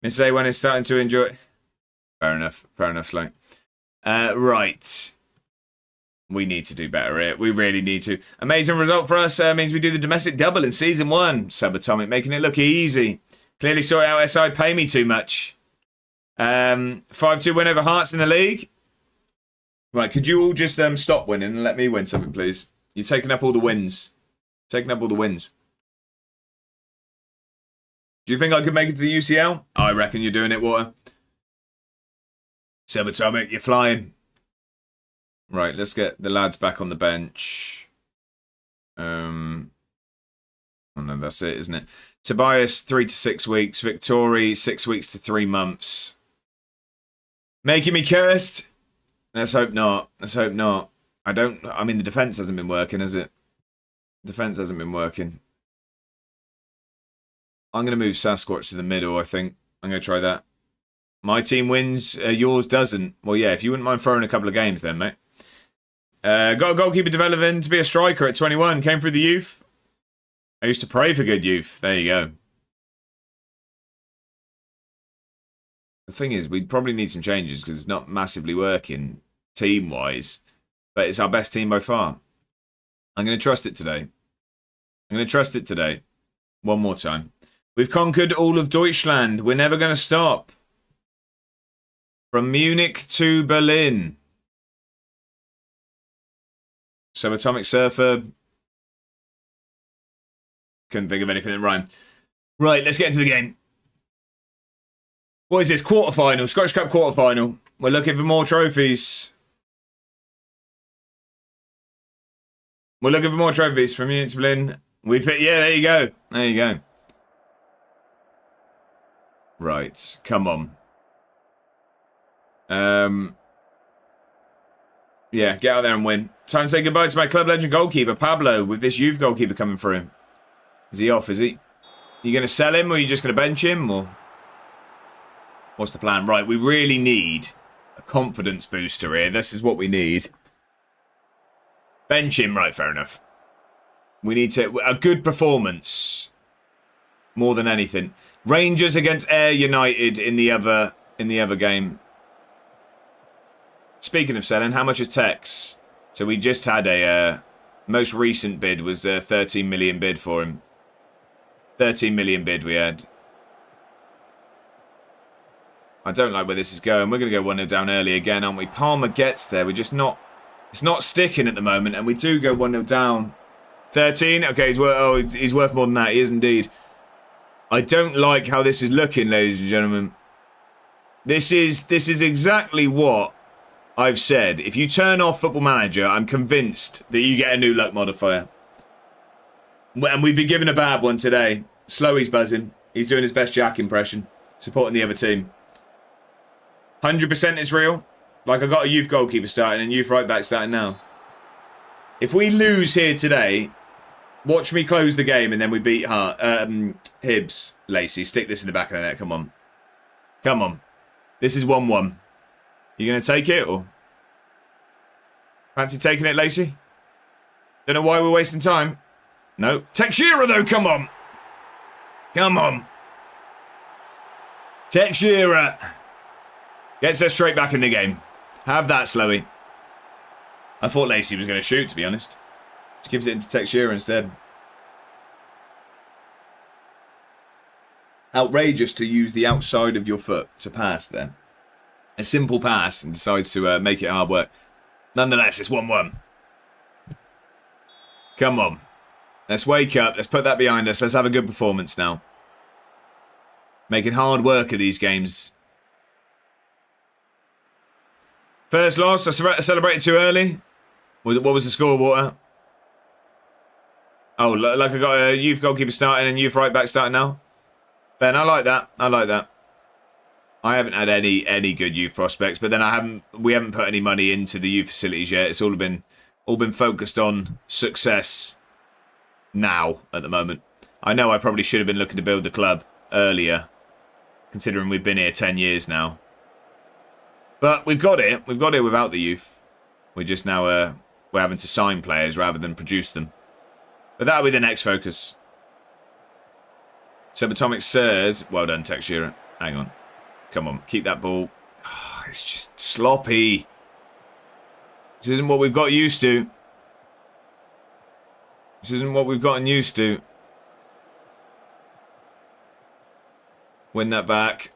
Miss A1 is starting to enjoy. Fair enough, Slow. Right. We need to do better here. We really need to. Amazing result for us. Means we do the domestic double in season 1. Subatomic making it look easy. Clearly saw out SI pay me too much. 5-2 win over Hearts in the league. Right, could you all just stop winning and let me win something, please? You're taking up all the wins. Do you think I could make it to the UCL? I reckon you're doing it, Water. Subatomic, you're flying. Right, let's get the lads back on the bench. Oh no, that's it, isn't it? Tobias, 3 to 6 weeks. Victory, 6 weeks to 3 months. Making me cursed? Let's hope not. I mean, the defence hasn't been working, has it? Defence hasn't been working. I'm going to move Sasquatch to the middle, I think. I'm going to try that. My team wins, yours doesn't. Well, yeah, if you wouldn't mind throwing a couple of games then, mate. Got a goalkeeper developing to be a striker at 21. Came through the youth. I used to pray for good youth. There you go. The thing is, we'd probably need some changes because it's not massively working team-wise. But it's our best team by far. I'm going to trust it today. One more time. We've conquered all of Deutschland. We're never going to stop. From Munich to Berlin. Subatomic Surfer. Couldn't think of anything that rhymed. Right, let's get into the game. What is this? Quarterfinal. Scottish Cup quarterfinal. We're looking for more trophies. From Munich to Berlin. Yeah, there you go. Right, come on. Yeah, get out there and win. Time to say goodbye to my club legend goalkeeper, Pablo, with this youth goalkeeper coming through. Is he off, is he? You going to sell him, or are you just going to bench him, or... What's the plan? Right, we really need a confidence booster here. This is what we need. Bench him, right, fair enough. We need a good performance. More than anything. Rangers against Ayr United in the other game. Speaking of selling, how much is Tex? So we just had a most recent bid was a 13 million bid for him. 13 million bid we had. I don't like where this is going. We're going to go 1-0 down early again, aren't we? Palmer gets there. We're just not... It's not sticking at the moment, and we do go 1-0 down. 13? Okay, he's worth more than that. He is indeed. I don't like how this is looking, ladies and gentlemen. This is exactly what I've said. If you turn off Football Manager, I'm convinced that you get a new luck modifier. And we've been given a bad one today. Slowy's buzzing. He's doing his best Jack impression. Supporting the other team. 100% it's real. Like, I got a youth goalkeeper starting and youth right back starting now. If we lose here today, watch me close the game and then we beat Hibs. Lacey, stick this in the back of the net. Come on. Come on. This is 1-1. You going to take it, or? Fancy taking it, Lacey? Don't know why we're wasting time. No. Teixeira, though, come on. Come on. Teixeira. Gets us straight back in the game. Have that, Slowy. I thought Lacey was going to shoot, to be honest. Just gives it into Teixeira instead. Outrageous to use the outside of your foot to pass there. A simple pass and decides to make it hard work. Nonetheless, it's 1-1. Come on. Let's wake up. Let's put that behind us. Let's have a good performance now. Making hard work of these games. First loss. I celebrated too early. What was the score, Water? Oh, like I got a youth goalkeeper starting and youth right back starting now. Ben, I like that. I like that. I haven't had any good youth prospects, but then we haven't put any money into the youth facilities yet. It's all been focused on success now at the moment. I know I probably should have been looking to build the club earlier, considering we've been here 10 years now. But we've got it. We've got it without the youth. We're just now we're having to sign players rather than produce them. But that'll be the next focus. Subatomic says, well done, Textura. Hang on. Come on, keep that ball. Oh, it's just sloppy. This isn't what we've got used to. This isn't what we've gotten used to. Win that back.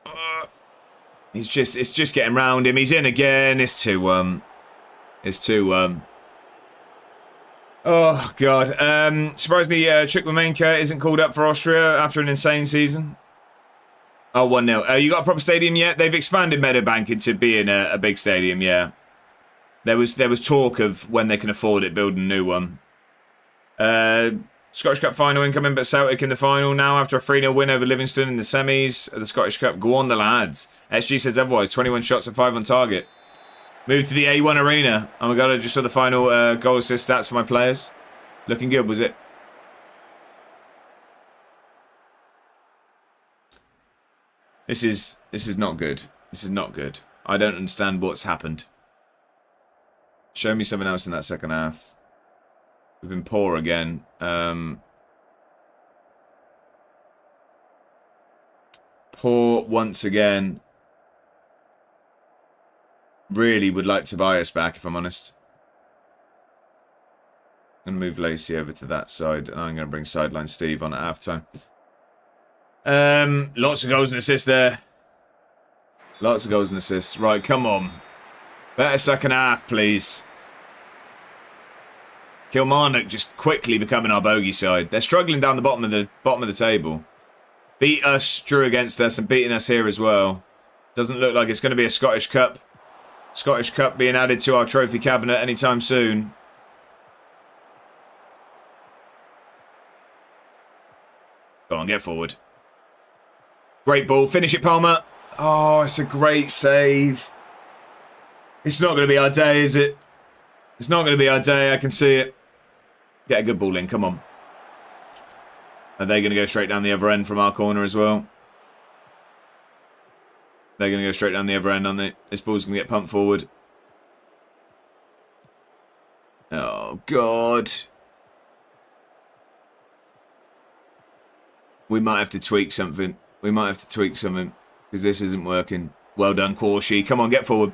It's just getting round him. He's in again. It's too oh god. Surprisingly, Chukwuemeka isn't called up for Austria after an insane season. Oh, 1-0. You got a proper stadium yet? They've expanded Meadowbank into being a big stadium, yeah. There was talk of when they can afford it, building a new one. Scottish Cup final incoming, but Celtic in the final now after a 3-0 win over Livingston in the semis of the Scottish Cup. Go on, the lads. SG says otherwise. 21 shots and 5 on target. Move to the A1 Arena. Oh my god, I just saw the final goal assist stats for my players. Looking good, was it? This is not good. This is not good. I don't understand what's happened. Show me something else in that second half. We've been poor again. Poor once again. Really would like to buy us back, if I'm honest. I'm going to move Lacey over to that side, and I'm going to bring Sideline Steve on at halftime. Lots of goals and assists there. Lots of goals and assists. Right, come on. Better second half, please. Kilmarnock just quickly becoming our bogey side. They're struggling down the bottom of the table. Beat us, drew against us, and beating us here as well. Doesn't look like it's going to be a Scottish Cup. Scottish Cup being added to our trophy cabinet anytime soon. Go on, get forward. Great ball. Finish it, Palmer. Oh, it's a great save. It's not going to be our day, is it? It's not going to be our day. I can see it. Get a good ball in. Come on. Are they going to go straight down the other end from our corner as well? They're going to go straight down the other end, aren't they? This ball's going to get pumped forward. Oh, God. We might have to tweak something. We might have to tweak something. Because this isn't working. Well done, Quashie. Come on, get forward.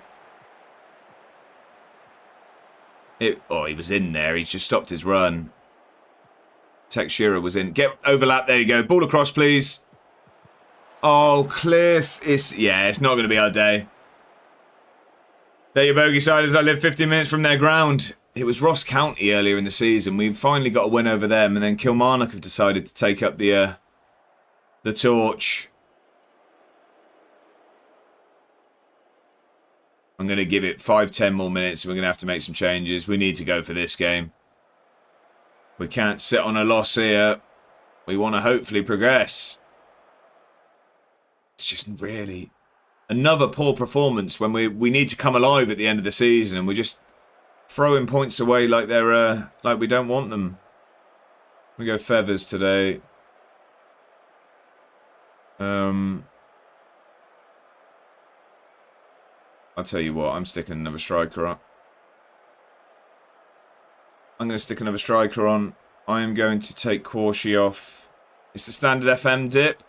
Oh, he was in there. He's just stopped his run. Textura was in. Get overlap. There you go. Ball across, please. Oh, Cliff. It's not going to be our day. They're your bogey siders. I live 15 minutes from their ground. It was Ross County earlier in the season. We've finally got a win over them. And then Kilmarnock have decided to take up the torch. I'm going to give it 5-10 more minutes. We're going to have to make some changes. We need to go for this game. We can't sit on a loss here. We want to hopefully progress. It's just really another poor performance when we need to come alive at the end of the season, and we're just throwing points away like they're like we don't want them. We go Feathers today. I'll tell you what, I'm sticking another striker on. I'm going to stick another striker on. I am going to take Quashie off. It's the standard FM dip.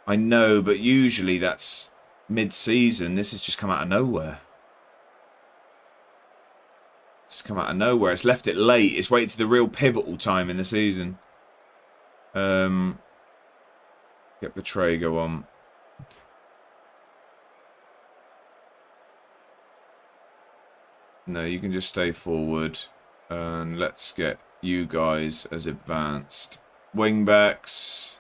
I know, but usually that's mid-season. This has just come out of nowhere. It's come out of nowhere. It's left it late. It's waited to the real pivotal time in the season. Get Betrago on. No, you can just stay forward. And let's get you guys as advanced. Wingbacks.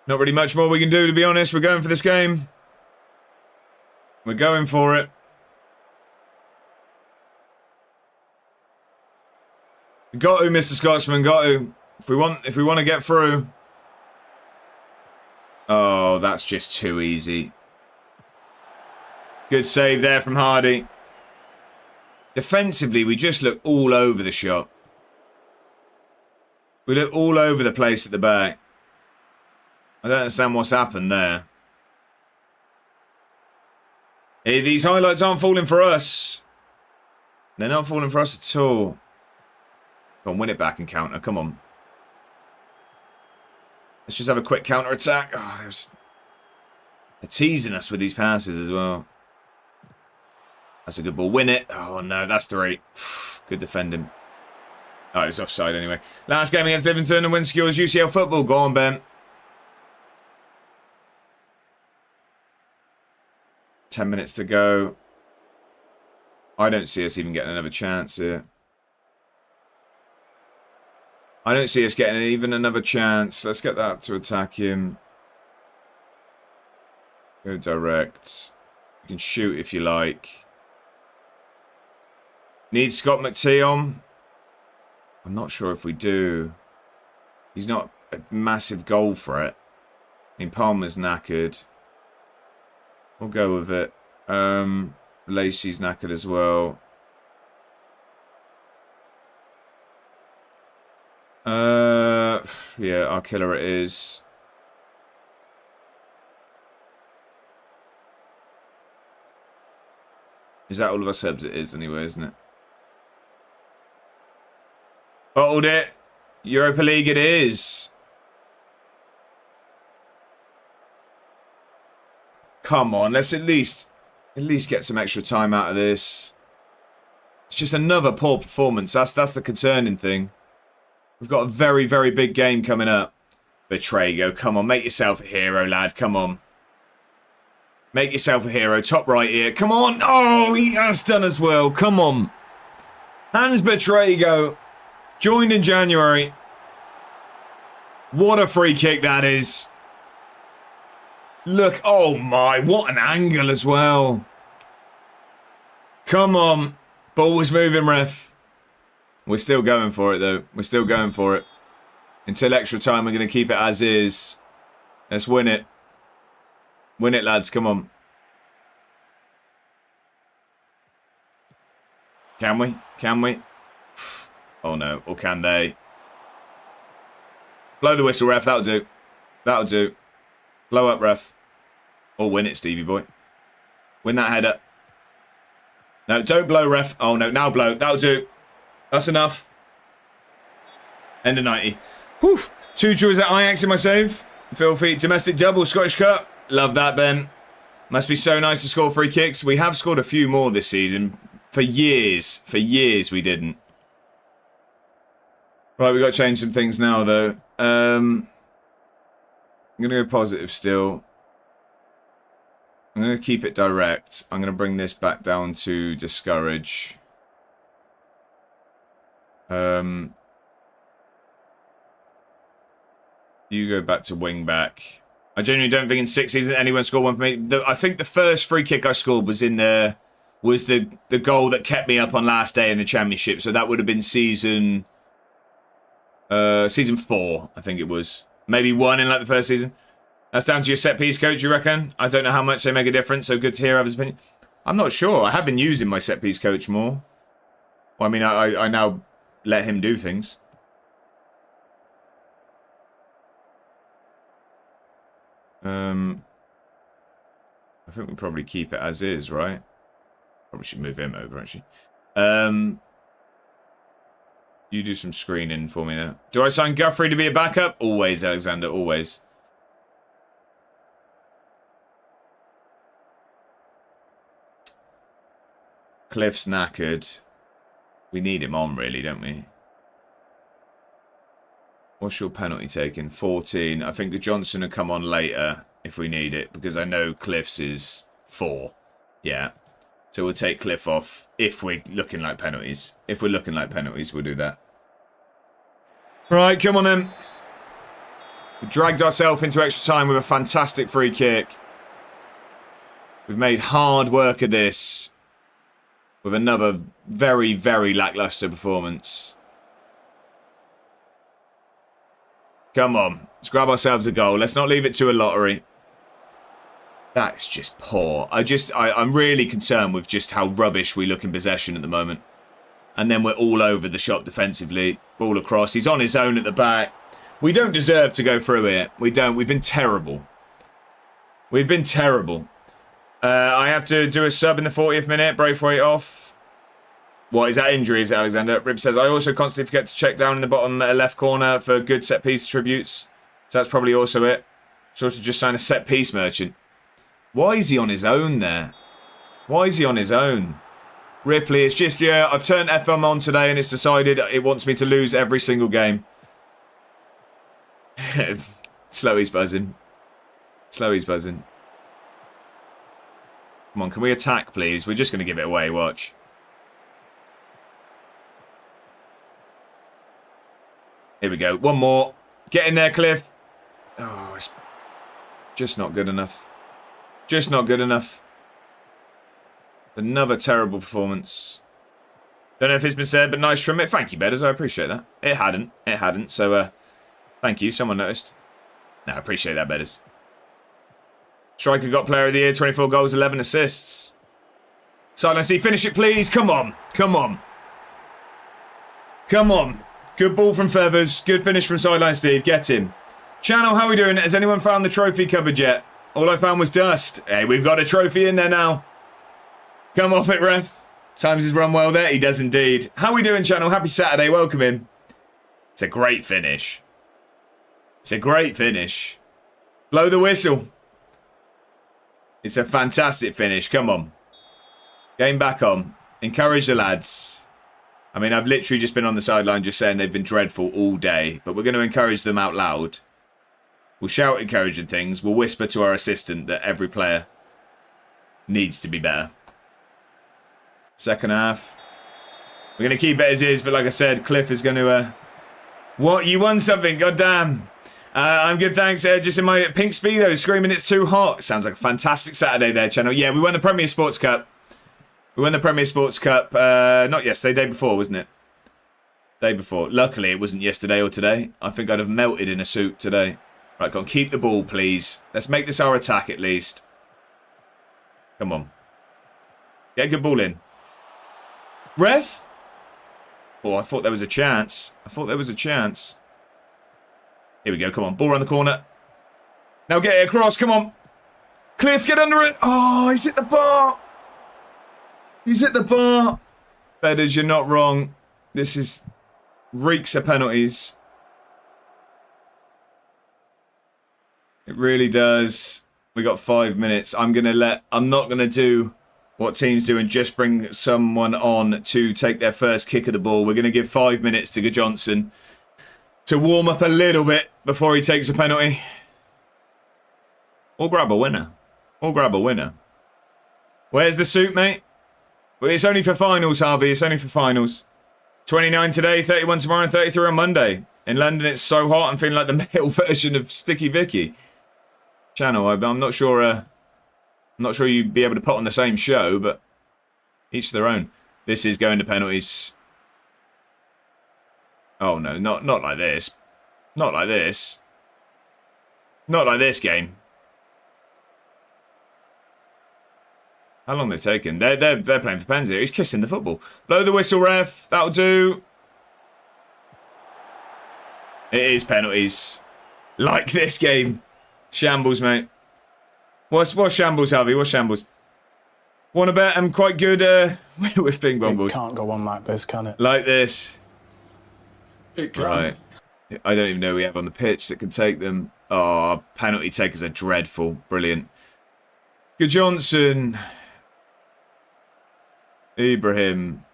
Not really much more we can do, to be honest. We're going for this game. We're going for it. Got to, Mr. Scotsman, got to. If we want to get through. Oh, that's just too easy. Good save there from Hardy. Defensively, we just look all over the shop. We look all over the place at the back. I don't understand what's happened there. Hey, these highlights aren't falling for us. They're not falling for us at all. Go on, win it back and counter. Come on. Let's just have a quick counter attack. Oh, they're teasing us with these passes as well. That's a good ball. Win it. Oh, no, that's 3. Good defending. Oh, it's offside anyway. Last game against Livingston and win secures UCL football. Go on, Ben. 10 minutes to go. I don't see us even getting another chance here. I don't see us getting even another chance. Let's get that to attack him. Go direct. You can shoot if you like. Need Scott McTee on. I'm not sure if we do. He's not a massive goal threat. I mean, Palmer's knackered. We'll go with it. Lacey's knackered as well. Yeah, our killer it is. Is that all of our subs? It is anyway, isn't it? Bottled it. Europa League it is. Come on, let's at least get some extra time out of this. It's just another poor performance. That's the concerning thing. We've got a very, very big game coming up. Betrago, come on, make yourself a hero, lad. Come on. Make yourself a hero. Top right here. Come on. Oh, he has done as well. Come on. Hans Betrago. Joined in January. What a free kick that is. Look. Oh, my. What an angle as well. Come on. Ball was moving, ref. We're still going for it, though. We're still going for it. Until extra time, we're going to keep it as is. Let's win it. Win it, lads. Come on. Can we? Can we? Oh, no. Or can they? Blow the whistle, ref. That'll do. That'll do. Blow up, ref. Or win it, Stevie boy. Win that header. No, don't blow, ref. Oh, no. Now blow. That'll do. That's enough. End of 90. Whew. 2 draws at Ajax in my save. Filthy. Domestic double. Scottish Cup. Love that, Ben. Must be so nice to score free kicks. We have scored a few more this season. For years. For years we didn't. Right, we've got to change some things now, though. I'm going to go positive still. I'm going to keep it direct. I'm going to bring this back down to discourage. You go back to wing back. I genuinely don't think in 6 seasons anyone scored one for me. I think the first free kick I scored was in the goal that kept me up on last day in the championship. So that would have been season 4, I think it was. Maybe 1 in like the first season. That's down to your set piece coach, you reckon? I don't know how much they make a difference, so good to hear others' opinion. I'm not sure. I have been using my set piece coach more. Well, I mean, I now let him do things. I think we probably keep it as is, right? Probably should move him over, actually. You do some screening for me there. Do I sign Guthrie to be a backup? Always, Alexander, always. Cliff's knackered. We need him on, really, don't we? What's your penalty taking? 14. I think Johnson will come on later if we need it, because I know Cliff's is 4. Yeah. So we'll take Cliff off if we're looking like penalties. If we're looking like penalties, we'll do that. Right, come on then. We dragged ourselves into extra time with a fantastic free kick. We've made hard work of this with another very, very lacklustre performance. Come on. Let's grab ourselves a goal. Let's not leave it to a lottery. That's just poor. I'm really concerned with just how rubbish we look in possession at the moment. And then we're all over the shop defensively. Ball across. He's on his own at the back. We don't deserve to go through here. We don't. We've been terrible. We've been terrible. I have to do a sub in the 40th minute. Braithwaite off. What, is that injury, is it, Alexander? Rip says, I also constantly forget to check down in the bottom left corner for good set-piece attributes. So that's probably also it. Should also just sign a set-piece merchant. Why is he on his own there? Why is he on his own? Ripley, it's just, yeah, I've turned FM on today and it's decided it wants me to lose every single game. Slowy's buzzing. Slowy's buzzing. Come on, can we attack, please? We're just going to give it away, watch. Here we go. One more. Get in there, Cliff. Oh, it's just not good enough. Just not good enough. Another terrible performance. Don't know if it's been said, but nice from it. Thank you, Bedders. I appreciate that. It hadn't. It hadn't. So, thank you. Someone noticed. No, I appreciate that, Bedders. Striker got player of the year. 24 goals, 11 assists. Silence C. Finish it, please. Come on. Come on. Come on. Good ball from Feathers. Good finish from Sideline Steve. Get him. Channel, how are we doing? Has anyone found the trophy cupboard yet? All I found was dust. Hey, we've got a trophy in there now. Come off it, ref. Times his run well there. He does indeed. How are we doing, channel? Happy Saturday. Welcome in. It's a great finish. It's a great finish. Blow the whistle. It's a fantastic finish. Come on. Game back on. Encourage the lads. I mean, I've literally just been on the sideline just saying they've been dreadful all day, but we're going to encourage them out loud. We'll shout encouraging things. We'll whisper to our assistant that every player needs to be better. Second half. We're going to keep it as is, but like I said, Cliff is going to... What? You won something? God damn. I'm good, thanks. Just in my pink Speedo, screaming it's too hot. Sounds like a fantastic Saturday there, channel. Yeah, we won the Premier Sports Cup. We won the Premier Sports Cup, not yesterday, day before, wasn't it? Day before. Luckily, it wasn't yesterday or today. I think I'd have melted in a suit today. Right, go on, keep the ball, please. Let's make this our attack, at least. Come on. Get a good ball in. Ref? Oh, I thought there was a chance. I thought there was a chance. Here we go, come on. Ball around the corner. Now get it across, come on. Cliff, get under it. Oh, he's hit the bar. He's hit the bar. Bedders, you're not wrong. This is reeks of penalties. It really does. We got 5 minutes. I'm not gonna do what teams do and just bring someone on to take their first kick of the ball. We're gonna give 5 minutes to Johnson to warm up a little bit before he takes a penalty. Or grab a winner. Or grab a winner. Where's the suit, mate? Well, it's only for finals, Harvey. It's only for finals. 29 today, 31 tomorrow, and 33 on Monday. In London, it's so hot, I'm feeling like the male version of Sticky Vicky. Channel, I'm not sure. I'm not sure you'd be able to put on the same show, but each their own. This is going to penalties. Oh no, not like this. Not like this. Not like this game. How long they're taking? They're playing for pens here. He's kissing the football. Blow the whistle, ref. That'll do. It is penalties. Like this game. Shambles, mate. What's shambles, Harvey? What's shambles? Want to bet I'm quite good with ping pong balls. It can't go on like this, can it? Like this. It can. Right. I don't even know we have on the pitch that can take them. Oh, penalty takers are dreadful. Brilliant. Good Johnson. Ibrahim.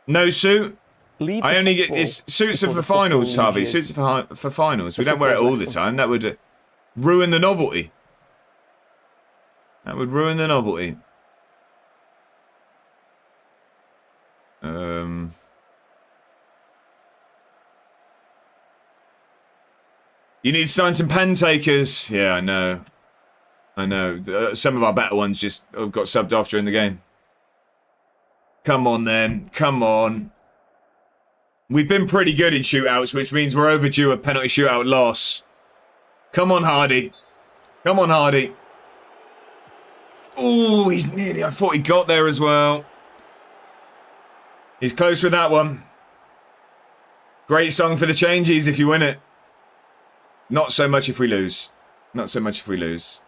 No suit. I only get this. Suits are for finals, Harvey. Suits are for finals. We don't wear it all the time. That would ruin the novelty. That would ruin the novelty. You need to sign some pen takers. Yeah, I know. I know. Some of our better ones just have got subbed off during the game. Come on, then. Come on. We've been pretty good in shootouts, which means we're overdue a penalty shootout loss. Come on, Hardy. Come on, Hardy. Oh, he's nearly... I thought he got there as well. He's close with that one. Great song for the changes if you win it. Not so much if we lose. Not so much if we lose.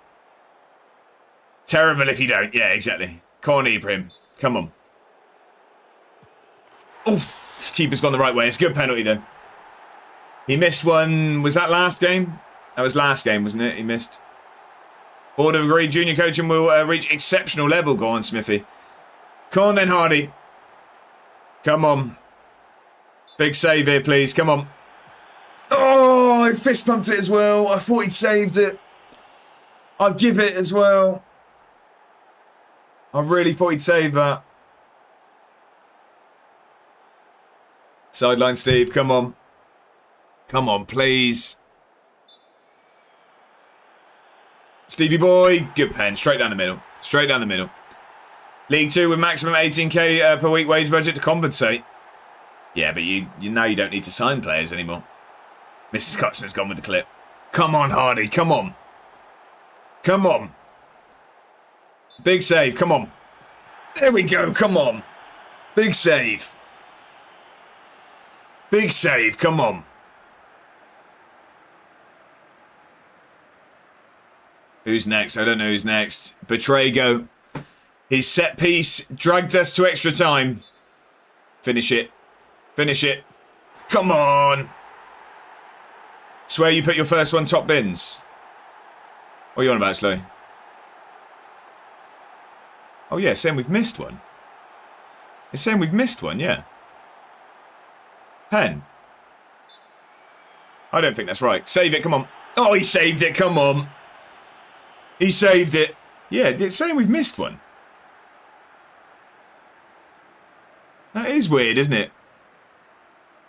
Terrible if you don't. Yeah, exactly. Corner Ibrahim. Come on. Oof. Keeper's gone the right way. It's a good penalty, though. He missed one. Was that last game? That was last game, wasn't it? He missed. Board have agreed junior coaching will reach exceptional level. Go on, Smithy. Come on, then, Hardy. Come on. Big save here, please. Come on. Oh, I fist pumped it as well. I thought he'd saved it. I'd give it as well. I really thought he'd save that. Sideline Steve, come on. Come on, please. Stevie boy, good pen. Straight down the middle. Straight down the middle. League 2 with maximum 18k per week wage budget to compensate. Yeah, but you now you don't need to sign players anymore. Mrs. Coxman's gone with the clip. Come on, Hardy. Come on. Come on. Big save. Come on. There we go. Come on. Big save. Big save. Come on. Who's next? I don't know who's next. Betrago. His set piece dragged us to extra time. Finish it. Finish it. Come on. Swear you put your first one top bins. What are you on about, Slowy? Oh, yeah, saying we've missed one. It's saying we've missed one, yeah. Pen. I don't think that's right. Save it, come on. Oh, he saved it, come on. He saved it. Yeah, it's saying we've missed one. That is weird, isn't it?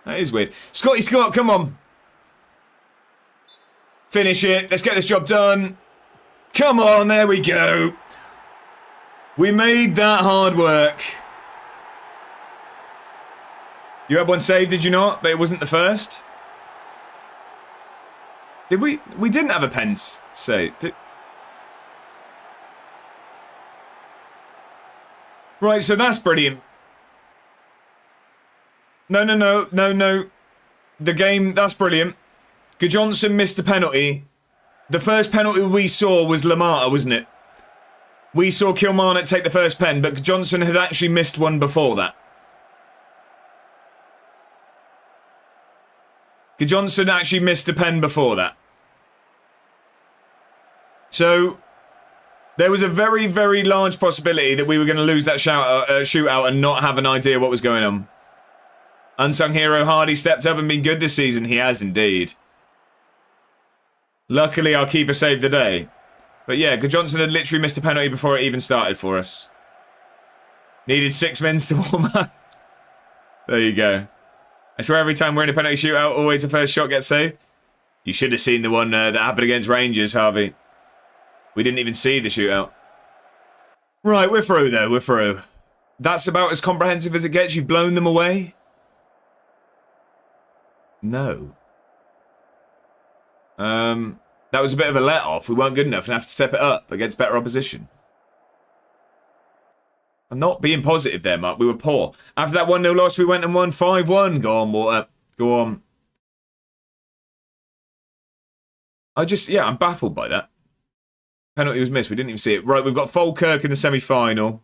That is weird. Scotty Scott, come on. Finish it. Let's get this job done. Come on, there we go. We made that hard work. You had one saved, did you not? But it wasn't the first. Did we? We didn't have a pens save. Right, so that's brilliant. No. The game, that's brilliant. Johnson missed a penalty. The first penalty we saw was Lamata, wasn't it? We saw Kilmarnock take the first pen, but Johnson had actually missed one before that. Johnson actually missed a pen before that. So, there was a very, very large possibility that we were going to lose that shootout and not have an idea what was going on. Unsung hero Hardy stepped up and been good this season. He has indeed. Luckily, our keeper saved the day. But yeah, Johnson had literally missed a penalty before it even started for us. Needed 6 minutes to warm up. There you go. I swear every time we're in a penalty shootout, always the first shot gets saved. You should have seen the one that happened against Rangers, Harvey. We didn't even see the shootout. Right, we're through though, we're through. That's about as comprehensive as it gets. You've blown them away? No. That was a bit of a let-off. We weren't good enough and have to step it up against better opposition. I'm not being positive there, Mark. We were poor. After that 1-0 loss, we went and won 5-1. Go on, Water. Go on. I'm baffled by that. Penalty was missed. We didn't even see it. Right, we've got Falkirk in the semi-final.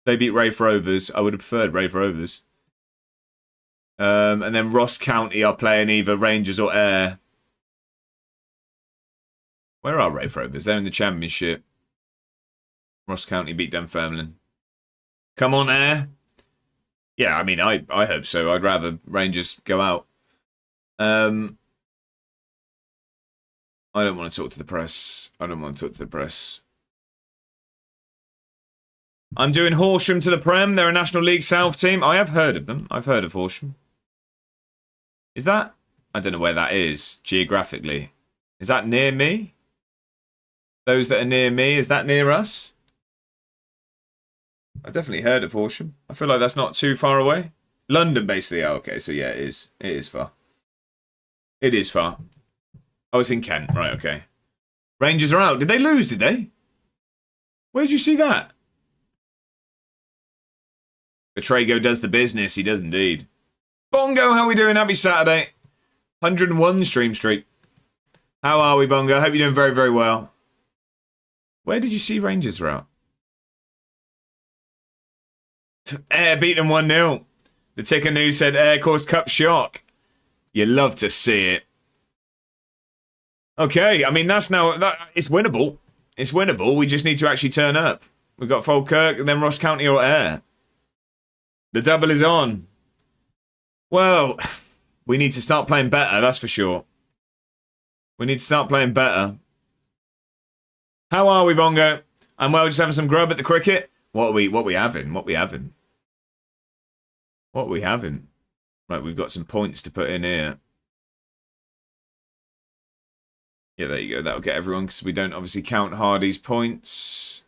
They beat Raith Rovers. I would have preferred Raith Rovers. And then Ross County are playing either Rangers or Ayr. Where are Raith Rovers? They're in the Championship. Ross County beat Dunfermline. Come on, Ayr. Yeah, I mean, I hope so. I'd rather Rangers go out. I don't want to talk to the press. I'm doing Horsham to the Prem. They're a National League South team. I have heard of them. I've heard of Horsham. Is that I don't know where that is geographically. Is that near me? Those that are near me, is that near us? I've definitely heard of Horsham. I feel like that's not too far away. London, basically. Oh, okay, so yeah, it is. It is far. It is far. Oh, it's in Kent. Right, okay. Rangers are out. Did they lose, did they? Where did you see that? Betrago does the business. He does indeed. Bongo, how are we doing? Happy Saturday. 101 stream streak. How are we, Bongo? Hope you're doing very, very well. Where did you see Rangers were out? Air beat them 1-0. The ticker news said Air caused cup shock. You love to see it. Okay, I mean, that's now... it's winnable. It's winnable. We just need to actually turn up. We've got Falkirk and then Ross County or Air. The double is on. Well, we need to start playing better, that's for sure. We need to start playing better. How are we, Bongo? I'm well, just having some grub at the cricket. What are we having? What are we having? What are we having? Right, we've got some points to put in here. Yeah, there you go. That'll get everyone, because we don't obviously count Hardy's points.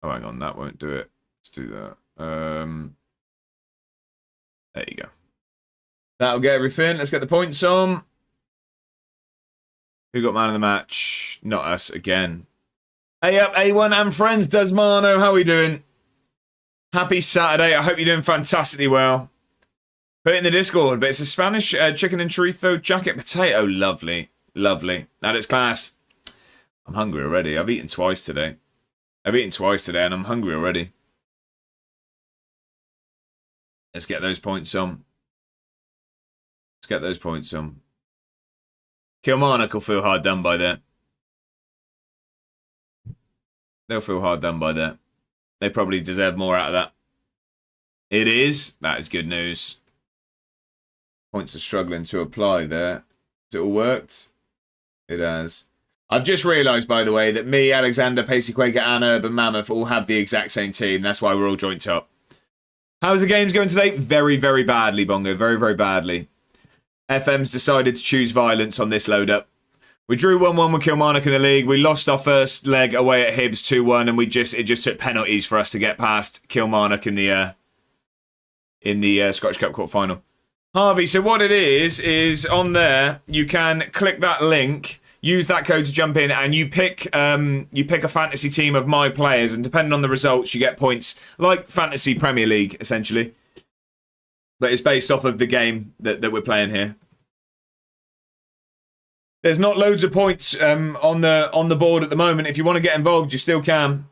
Oh, hang on. That won't do it. Let's do that. There you go. That'll get everything. Let's get the points on. Who got man of the match? Not us again. Hey up, A1 and friends. Desmano, how are we doing? Happy Saturday. I hope you're doing fantastically well. Put it in the Discord, but it's a Spanish chicken and chorizo jacket potato. Lovely. Lovely. At its class. I'm hungry already. I've eaten twice today. And I'm hungry already. Let's get those points on. Kilmarnock will feel hard done by that. They'll feel hard done by that. They probably deserve more out of that. It is. That is good news. Points are struggling to apply there. Has it all worked? It has. I've just realised, by the way, that me, Alexander, Pacey Quaker, and Urban Mammoth all have the exact same team. That's why we're all joint top. How's the games going today? Very, very badly, Bongo. Very, very badly. FM's decided to choose violence on this load-up. We drew 1-1 with Kilmarnock in the league. We lost our first leg away at Hibs 2-1, and it just took penalties for us to get past Kilmarnock in the Scottish Cup quarter-final. Harvey, so what it is on there, you can click that link, use that code to jump in, and you pick a fantasy team of my players, and depending on the results, you get points like Fantasy Premier League, essentially. But it's based off of the game that we're playing here. There's not loads of points on the board at the moment. If you want to get involved, you still can.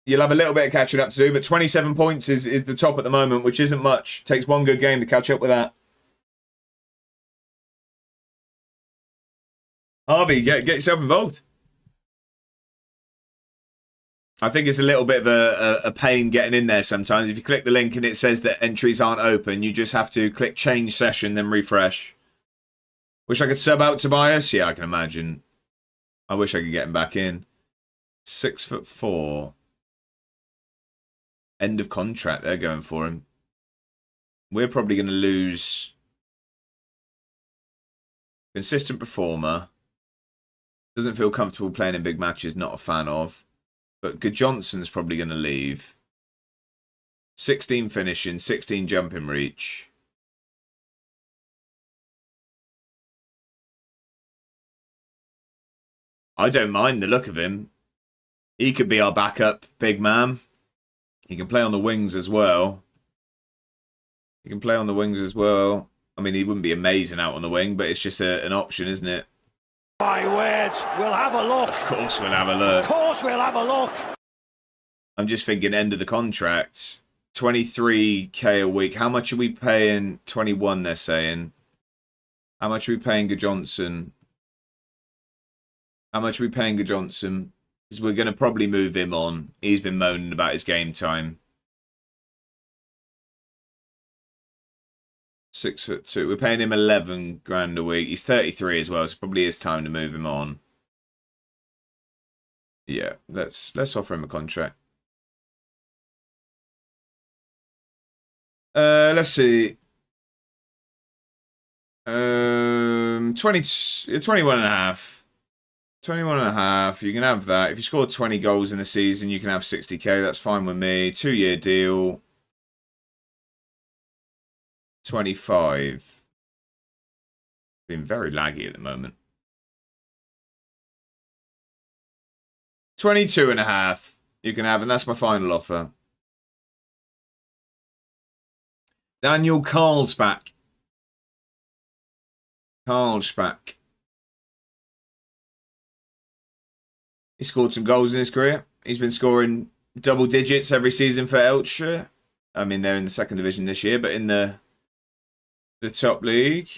You'll have a little bit of catching up to do, but 27 points is the top at the moment, which isn't much. Takes one good game to catch up with that. Harvey, get yourself involved. I think it's a little bit of a pain getting in there sometimes. If you click the link and it says that entries aren't open, you just have to click change session, then refresh. Wish I could sub out Tobias? Yeah, I can imagine. I wish I could get him back in. 6'4". End of contract, they're going for him. We're probably going to lose. Consistent performer. Doesn't feel comfortable playing in big matches, not a fan of. But Good Johnson's probably going to leave. 16 finishing, 16 jumping reach. I don't mind the look of him. He could be our backup big man. He can play on the wings as well. I mean, he wouldn't be amazing out on the wing, but it's just an option, isn't it? My word, we'll have a look. Of course we'll have a look. I'm just thinking end of the contract. 23k a week. How much are we paying? 21, they're saying. How much are we paying Good Johnson? Because we're going to probably move him on. He's been moaning about his game time. 6'2". We're paying him 11 grand a week. He's 33 as well, so probably is time to move him on. Yeah, let's offer him a contract. Let's see. 21 and a half. 21 and a half. You can have that. If you score 20 goals in a season, you can have 60k. That's fine with me. 2-year deal. 25. Been very laggy at the moment. 22 and a half. You can have, and that's my final offer. Daniel Carlsbach. Carlsbach. He scored some goals in his career. He's been scoring double digits every season for Elche. I mean, they're in the second division this year, but in the top league.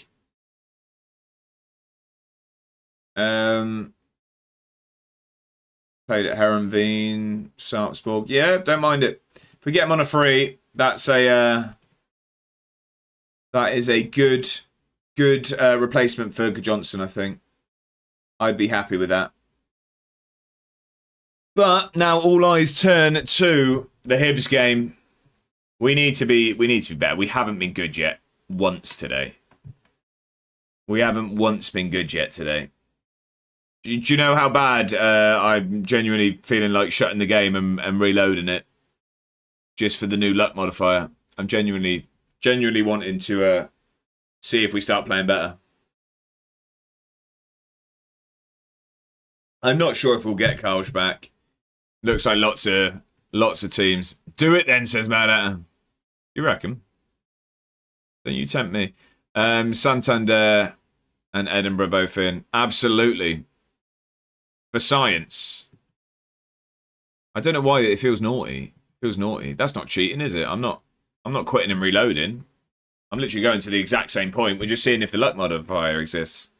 Played at Herenveen, Sarpsborg. Yeah, don't mind it. If we get him on a free, that is a good replacement for Johnson, I think. I'd be happy with that. But now all eyes turn to the Hibs game. We need to be better. We haven't been good yet once today. We haven't once been good yet today. Do you know how bad I'm genuinely feeling like shutting the game and reloading it just for the new luck modifier? I'm genuinely wanting to see if we start playing better. I'm not sure if we'll get Karl's back. Looks like lots of teams. Do it then, says Mad. You reckon? Don't you tempt me. Santander and Edinburgh both in. Absolutely. For science. I don't know why it feels naughty. It feels naughty. That's not cheating, is it? I'm not quitting and reloading. I'm literally going to the exact same point. We're just seeing if the luck modifier exists.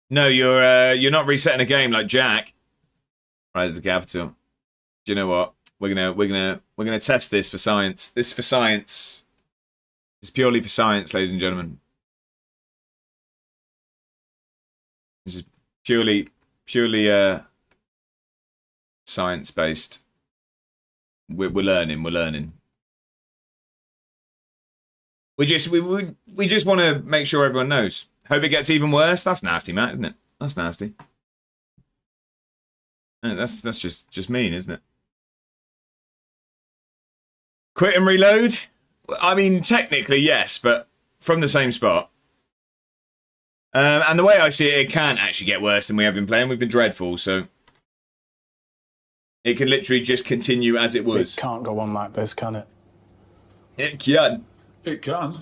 No, you're not resetting a game like Jack. Rise of the Capital. Do you know what? We're gonna test this for science. This is for science. This is purely for science, ladies and gentlemen. This is purely science based. We're learning. We just want to make sure everyone knows. Hope it gets even worse. That's nasty, Matt, isn't it? That's nasty. That's just mean, isn't it? Quit and reload? I mean, technically, yes, but from the same spot. And the way I see it, it can actually get worse than we have been playing. We've been dreadful, so it can literally just continue as it was. It can't go on like this, can it? It can. It can.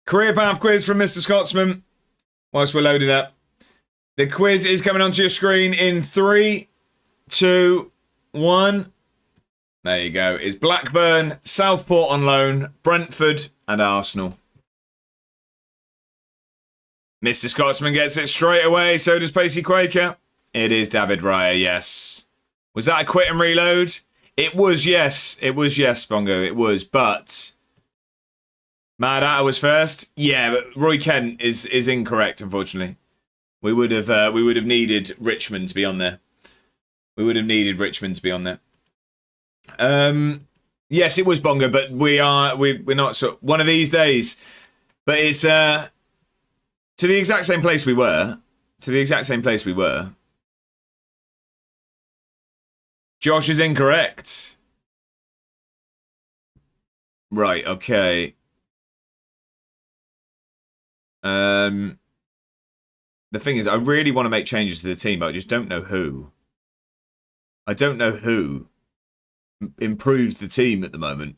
Career path quiz from Mr. Scotsman. Whilst we're loading up. The quiz is coming onto your screen in 3, 2, 1. There you go. It's Blackburn, Southport on loan, Brentford and Arsenal. Mr. Scotsman gets it straight away. So does Pacey Quaker. It is David Raya, yes. Was that a quit and reload? It was, yes. It was, yes, Bongo. It was, but Mad Atta was first. Yeah, but Roy Kent is incorrect, unfortunately. We would have needed Richmond to be on there. Yes, it was Bongo, but we're not so one of these days. But it's to the exact same place we were. Josh is incorrect. Right, okay. The thing is, I really want to make changes to the team, but I just don't know who. I don't know who improves the team at the moment.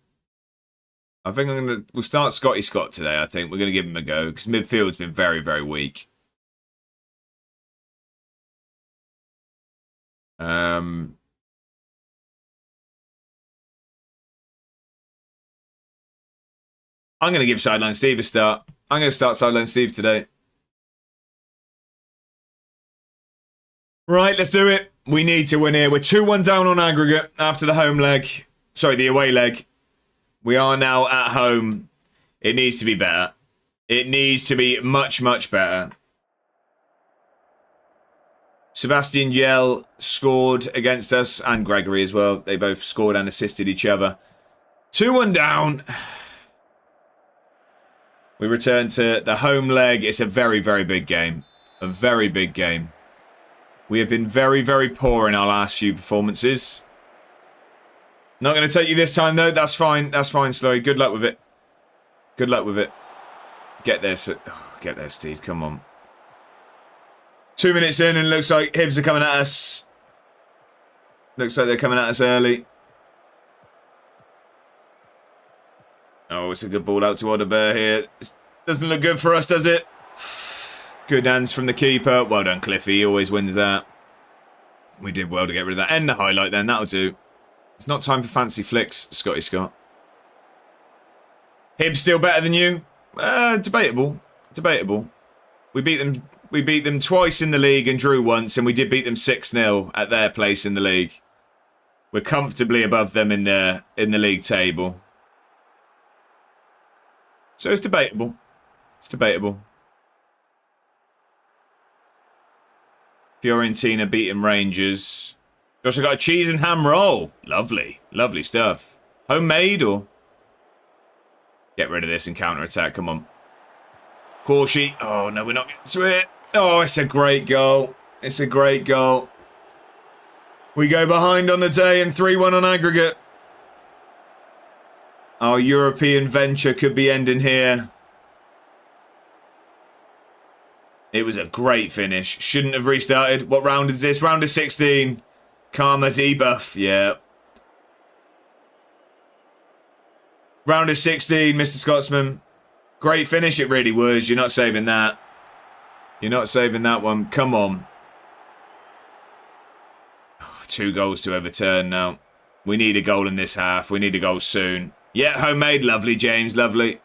I think we'll start Scotty Scott today, I think. We're going to give him a go, because midfield's been very, very weak. I'm going to give Sideline Steve a start. I'm going to start Sideline Steve today. Right, let's do it. We need to win here. We're 2-1 down on aggregate after the home leg. Sorry, the away leg. We are now at home. It needs to be better. It needs to be much, much better. Sebastian Yell scored against us, and Gregory as well. They both scored and assisted each other. 2-1 down. We return to the home leg. It's a very, very big game. A very big game. We have been very, very poor in our last few performances. Not going to take you this time, though. That's fine. That's fine, Slowy. Good luck with it. Good luck with it. Get there, get there, Steve. Come on. 2 minutes in, and it looks like Hibs are coming at us. Looks like they're coming at us early. Oh, it's a good ball out to Odebear here. This doesn't look good for us, does it? Good hands from the keeper. Well done, Cliffy. He always wins that. We did well to get rid of that. End the highlight then. That'll do. It's not time for fancy flicks, Scotty Scott. Hibs still better than you? Debatable. Debatable. We beat them twice in the league and drew once, and we did beat them 6-0 at their place in the league. We're comfortably above them in the league table. So it's debatable. It's debatable. Fiorentina beating Rangers. We also got a cheese and ham roll. Lovely. Lovely stuff. Homemade or... Get rid of this and counter-attack. Come on. Corshi. Oh, no, we're not getting to it. Oh, it's a great goal. It's a great goal. We go behind on the day and 3-1 on aggregate. Our European venture could be ending here. It was a great finish. Shouldn't have restarted. What round is this? Round of 16. Karma debuff. Yeah. Round of 16, Mr. Scotsman. Great finish it really was. You're not saving that. You're not saving that one. Come on. Oh, 2 goals to overturn now. We need a goal in this half. We need a goal soon. Yeah, homemade. Lovely, James. Lovely.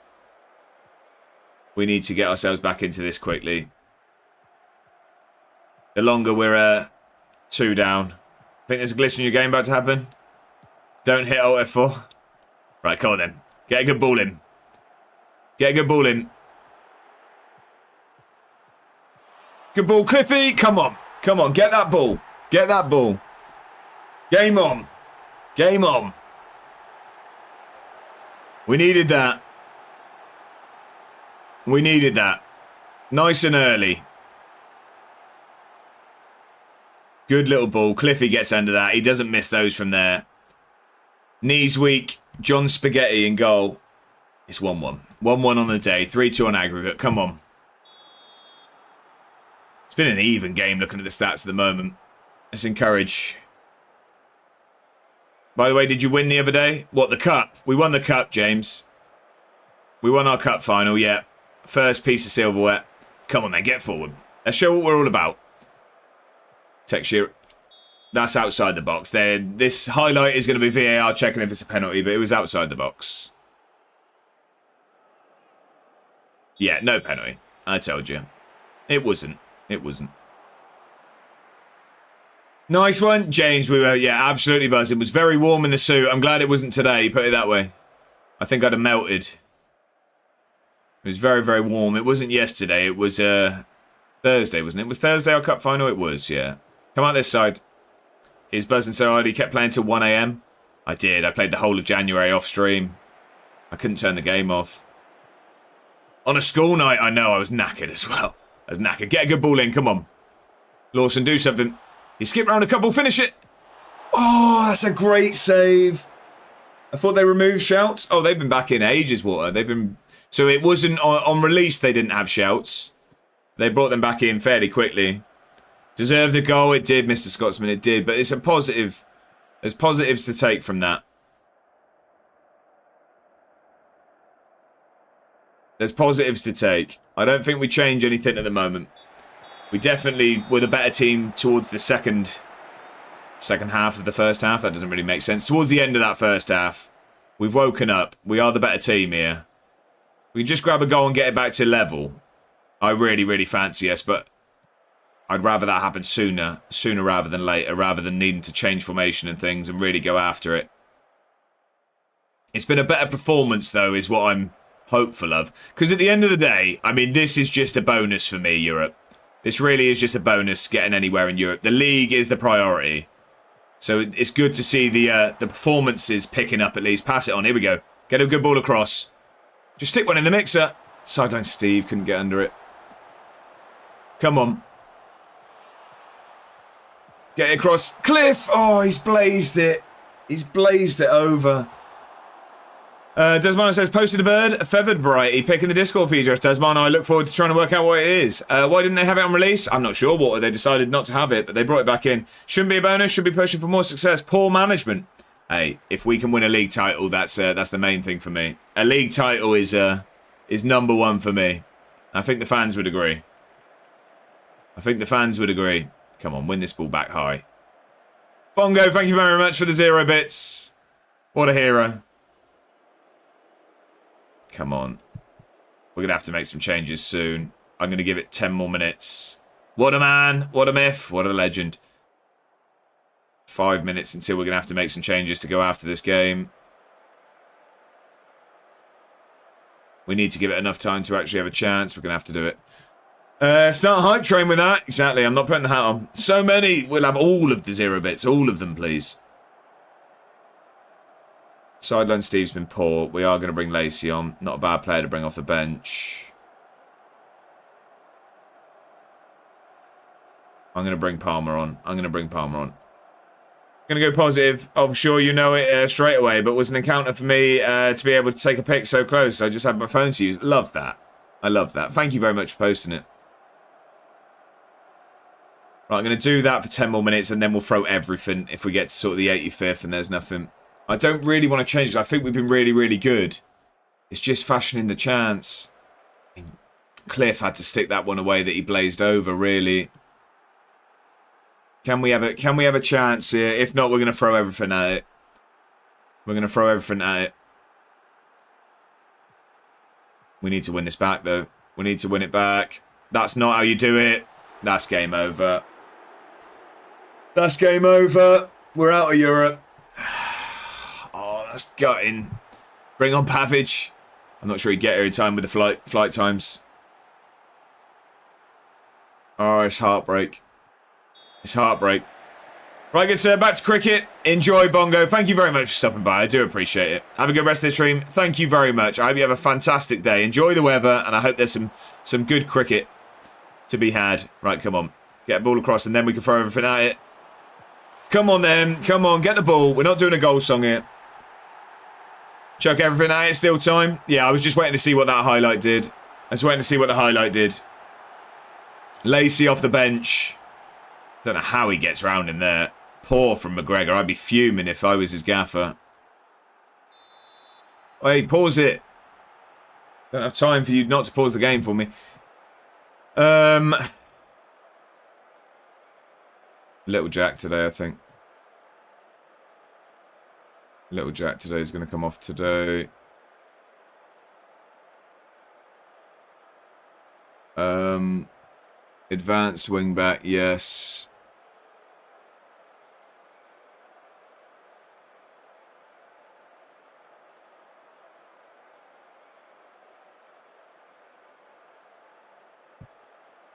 We need to get ourselves back into this quickly. The longer we're 2 down. I think there's a glitch in your game about to happen. Don't hit Alt F4. Right, come on then. Get a good ball in. Get a good ball in. Good ball, Cliffy. Come on. Come on. Get that ball. Get that ball. Game on. Game on. We needed that. We needed that. Nice and early. Good little ball. Cliffy gets under that. He doesn't miss those from there. Knees weak. John Spaghetti in goal. It's 1-1. 1-1 on the day. 3-2 on aggregate. Come on. It's been an even game looking at the stats at the moment. Let's encourage. By the way, did you win the other day? What, the cup? We won the cup, James. We won our cup final, yeah. First piece of silverware. Come on then, get forward. Let's show what we're all about. Texture. That's outside the box. This highlight is going to be VAR checking if it's a penalty, but it was outside the box. Yeah, no penalty. I told you. It wasn't. It wasn't. Nice one, James. We were, yeah, absolutely buzzing. It was very warm in the suit. I'm glad it wasn't today, put it that way. I think I'd have melted. It was very, very warm. It wasn't yesterday. It was Thursday, wasn't it? Was Thursday our cup final? It was, yeah. Come out this side. He was buzzing so hard he kept playing till 1 AM. I did. I played the whole of January off stream. I couldn't turn the game off. On a school night, I know I was knackered as well. I was knackered. Get a good ball in. Come on. Lawson, do something. He skipped round a couple. Finish it. Oh, that's a great save. I thought they removed shouts. Oh, they've been back in ages, Water. They've been... So it wasn't... On release, they didn't have shouts. They brought them back in fairly quickly. Deserved a goal. It did, Mr. Scotsman. It did. But it's a positive. There's positives to take from that. There's positives to take. I don't think we change anything at the moment. We definitely were the better team towards the second half of the first half. That doesn't really make sense. Towards the end of that first half, we've woken up. We are the better team here. We can just grab a goal and get it back to level. I really, really fancy us, but I'd rather that happen sooner rather than later, rather than needing to change formation and things and really go after it. It's been a better performance, though, is what I'm hopeful of. Because at the end of the day, I mean, this is just a bonus for me, Europe. This really is just a bonus getting anywhere in Europe. The league is the priority. So it's good to see the performances picking up at least. Pass it on. Here we go. Get a good ball across. Just stick one in the mixer. Sideline Steve couldn't get under it. Come on. Get it across. Cliff. Oh, he's blazed it. He's blazed it over. Desmond says, posted a bird, a feathered variety, picking the Discord feature. Desmond, I look forward to trying to work out what it is. Why didn't they have it on release? I'm not sure what. They decided not to have it, but they brought it back in. Shouldn't be a bonus, should be pushing for more success. Poor management. Hey, if we can win a league title, that's the main thing for me. A league title is number one for me. I think the fans would agree. Come on, win this ball back high. Bongo, thank you very much for the 0 bits. What a hero. Come on. We're going to have to make some changes soon. I'm going to give it 10 more minutes. What a man. What a myth. What a legend. 5 minutes until we're going to have to make some changes to go after this game. We need to give it enough time to actually have a chance. We're going to have to do it. Start hype train with that. Exactly. I'm not putting the hat on. So many. We'll have all of the 0 bits. All of them, please. Sideline Steve's been poor. We are going to bring Lacey on. Not a bad player to bring off the bench. I'm going to bring Palmer on. I'm going to go positive. I'm sure you know it straight away, but it was an encounter for me to be able to take a pic so close. I just had my phone to use. Love that. I love that. Thank you very much for posting it. Right, I'm going to do that for 10 more minutes and then we'll throw everything if we get to sort of the 85th and there's nothing. I don't really want to change it. I think we've been really, really good. It's just fashioning the chance. Cliff had to stick that one away that he blazed over, really. Can we have a chance here? If not, we're going to throw everything at it. We need to win this back, though. We need to win it back. That's not how you do it. That's game over. We're out of Europe. Oh, that's gutting. Bring on Pavage. I'm not sure he'd get here in time with the flight times. Oh, it's heartbreak. Right, good sir. Back to cricket. Enjoy, Bongo. Thank you very much for stopping by. I do appreciate it. Have a good rest of the stream. Thank you very much. I hope you have a fantastic day. Enjoy the weather, and I hope there's some good cricket to be had. Right, come on. Get a ball across, and then we can throw everything at it. Come on, then. Come on, get the ball. We're not doing a goal song here. Chuck everything at it. Still time. Yeah, I was just waiting to see what that highlight did. Lacey off the bench. Don't know how he gets round him there. Poor from McGregor. I'd be fuming if I was his gaffer. Hey, pause it. Don't have time for you not to pause the game for me. Little Jack today, I think. Little Jack today is going to come off today. Advanced wing back, yes.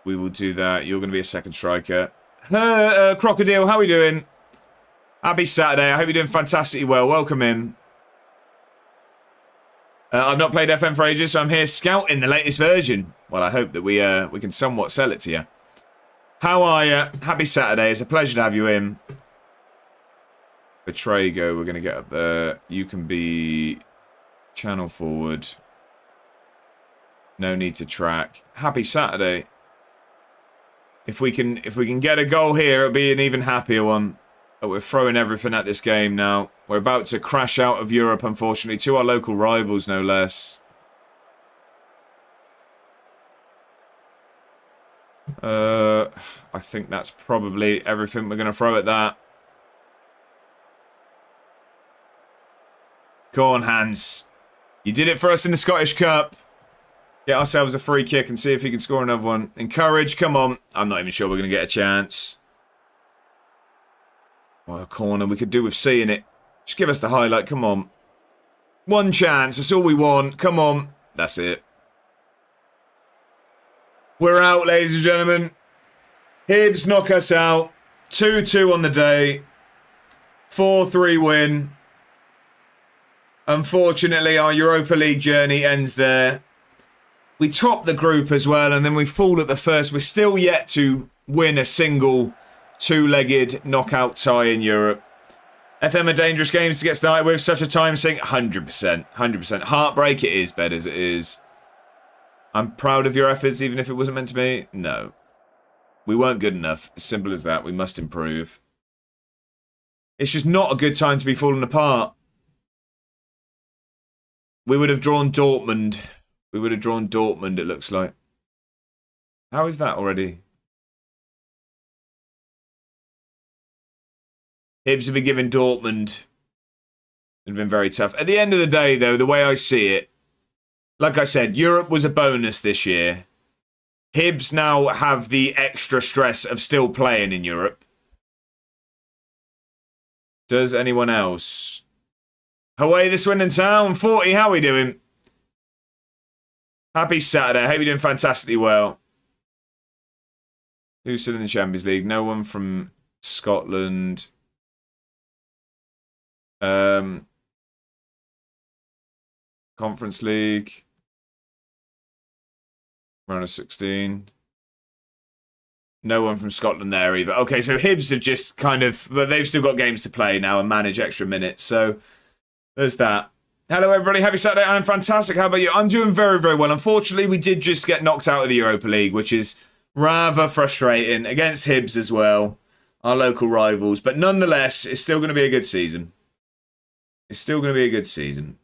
We will do that. You're going to be a second striker. Crocodile, how are we doing? Happy Saturday. I hope you're doing fantastically well. Welcome in. I've not played FM for ages, so I'm here scouting the latest version. Well, I hope that we can somewhat sell it to you. How are you? Happy Saturday. It's a pleasure to have you in. Betrago, we're going to get up there. You can be channel forward. No need to track. Happy Saturday. If we can get a goal here, it'll be an even happier one. But we're throwing everything at this game now. We're about to crash out of Europe, unfortunately, to our local rivals, no less. I think that's probably everything we're going to throw at that. Go on, Hans. You did it for us in the Scottish Cup. Get ourselves a free kick and see if he can score another one. Encourage, come on. I'm not even sure we're going to get a chance. Oh, a corner. We could do with seeing it. Just give us the highlight. Come on. One chance. That's all we want. Come on. That's it. We're out, ladies and gentlemen. Hibs knock us out. 2-2 on the day. 4-3 win. Unfortunately, our Europa League journey ends there. We top the group as well, and then we fall at the first. We're still yet to win a single two-legged knockout tie in Europe. FM are dangerous games to get started with. Such a time sink. 100%. 100%. Heartbreak it is, bed as it is. I'm proud of your efforts, even if it wasn't meant to be. No. We weren't good enough. As simple as that. We must improve. It's just not a good time to be falling apart. We would have drawn Dortmund. We would have drawn Dortmund, it looks like. How is that already? Hibs have been given Dortmund. It would have been very tough. At the end of the day, though, the way I see it, like I said, Europe was a bonus this year. Hibs now have the extra stress of still playing in Europe. Does anyone else? Away this win in town. 40, how are we doing? Happy Saturday. Hope you're doing fantastically well. Who's still in the Champions League? No one from Scotland. Conference League. Round of 16. No one from Scotland there either. Okay, so Hibs have just kind of... But they've still got games to play now and manage extra minutes. So there's that. Hello, everybody. Happy Saturday. I'm fantastic. How about you? I'm doing very, very well. Unfortunately, we did just get knocked out of the Europa League, which is rather frustrating. Against Hibs as well. Our local rivals. But nonetheless, it's still going to be a good season. It's still going to be a good season.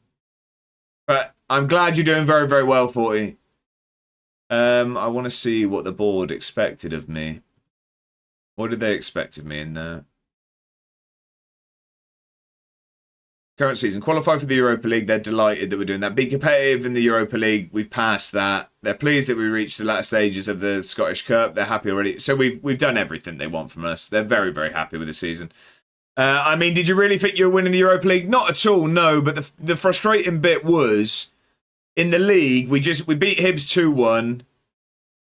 But I'm glad you're doing very, very well, 40. I want to see what the board expected of me. What did they expect of me in there? Current season. Qualify for the Europa League. They're delighted that we're doing that. Be competitive in the Europa League. We've passed that. They're pleased that we reached the latter stages of the Scottish Cup. They're happy already. So we've done everything they want from us. They're very, very happy with the season. I mean, did you really think you were winning the Europa League? Not at all, no. But the frustrating bit was, in the league, we beat Hibs 2-1.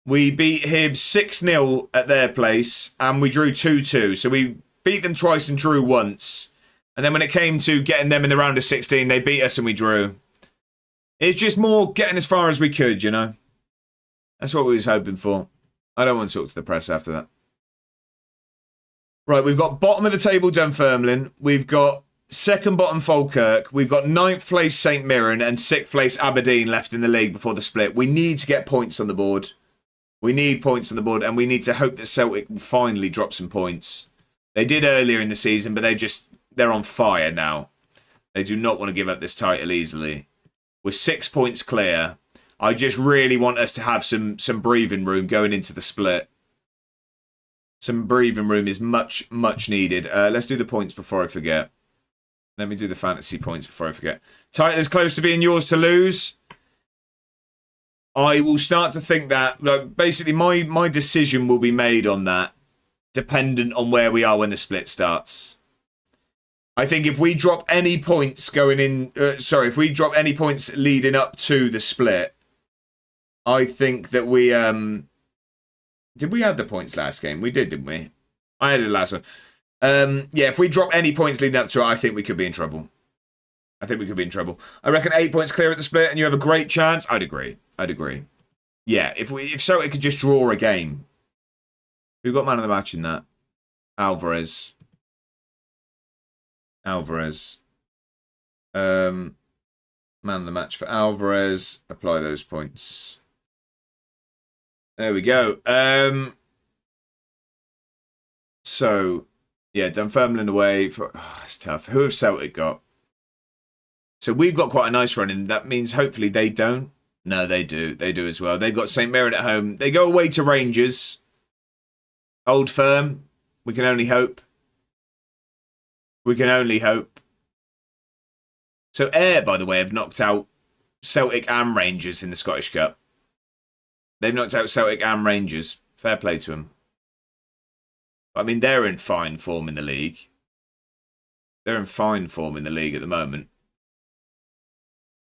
We beat Hibs 6-0 at their place. And we drew 2-2. So we beat them twice and drew once. And then when it came to getting them in the round of 16, they beat us and we drew. It's just more getting as far as we could, you know. That's what we was hoping for. I don't want to talk to the press after that. Right, we've got bottom of the table Dunfermline. We've got second bottom Falkirk. We've got 9th place St Mirren and 6th place Aberdeen left in the league before the split. We need to get points on the board. We need points on the board, and we need to hope that Celtic finally drop some points. They did earlier in the season, but they're on fire now. They do not want to give up this title easily. We're 6 points clear. I just really want us to have some breathing room going into the split. Some breathing room is much, much needed. Let's do the points before I forget. Let me do the fantasy points before I forget. Title is close to being yours to lose. I will start to think that, basically, my decision will be made on that, dependent on where we are when the split starts. I think if we drop any points if we drop any points leading up to the split, I think that we, did we add the points last game? We did, didn't we? I added the last one. Yeah, if we drop any points leading up to it, I think we could be in trouble. I reckon 8 points clear at the split and you have a great chance. I'd agree. Yeah, if so, it could just draw a game. Who got man of the match in that? Alvarez. Man of the match for Alvarez. Apply those points. There we go. So, yeah, Dunfermline away. It's tough. Who have Celtic got? So we've got quite a nice run in. That means hopefully they don't. No, they do. They do as well. They've got St Mirren at home. They go away to Rangers. Old Firm. We can only hope. So Ayr, by the way, have knocked out Celtic and Rangers in the Scottish Cup. They've knocked out Celtic and Rangers. Fair play to them. I mean, they're in fine form in the league. They're in fine form in the league at the moment.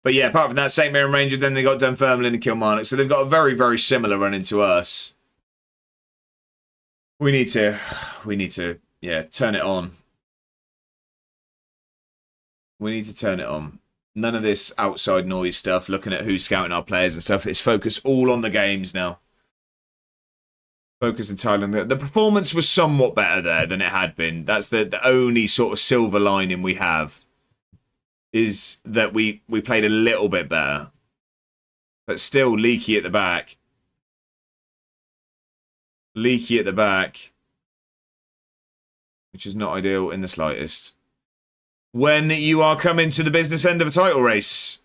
But yeah, apart from that, St Mirren Rangers, then they got Dunfermline and Kilmarnock. So they've got a very, very similar run into us. We need to, yeah, turn it on. We need to turn it on. None of this outside noise stuff, looking at who's scouting our players and stuff. It's focused all on the games now. Focus entirely on the performance was somewhat better there than it had been. That's the only sort of silver lining we have. Is that we played a little bit better. But still leaky at the back. Leaky at the back. Which is not ideal in the slightest. When you are coming to the business end of a title race.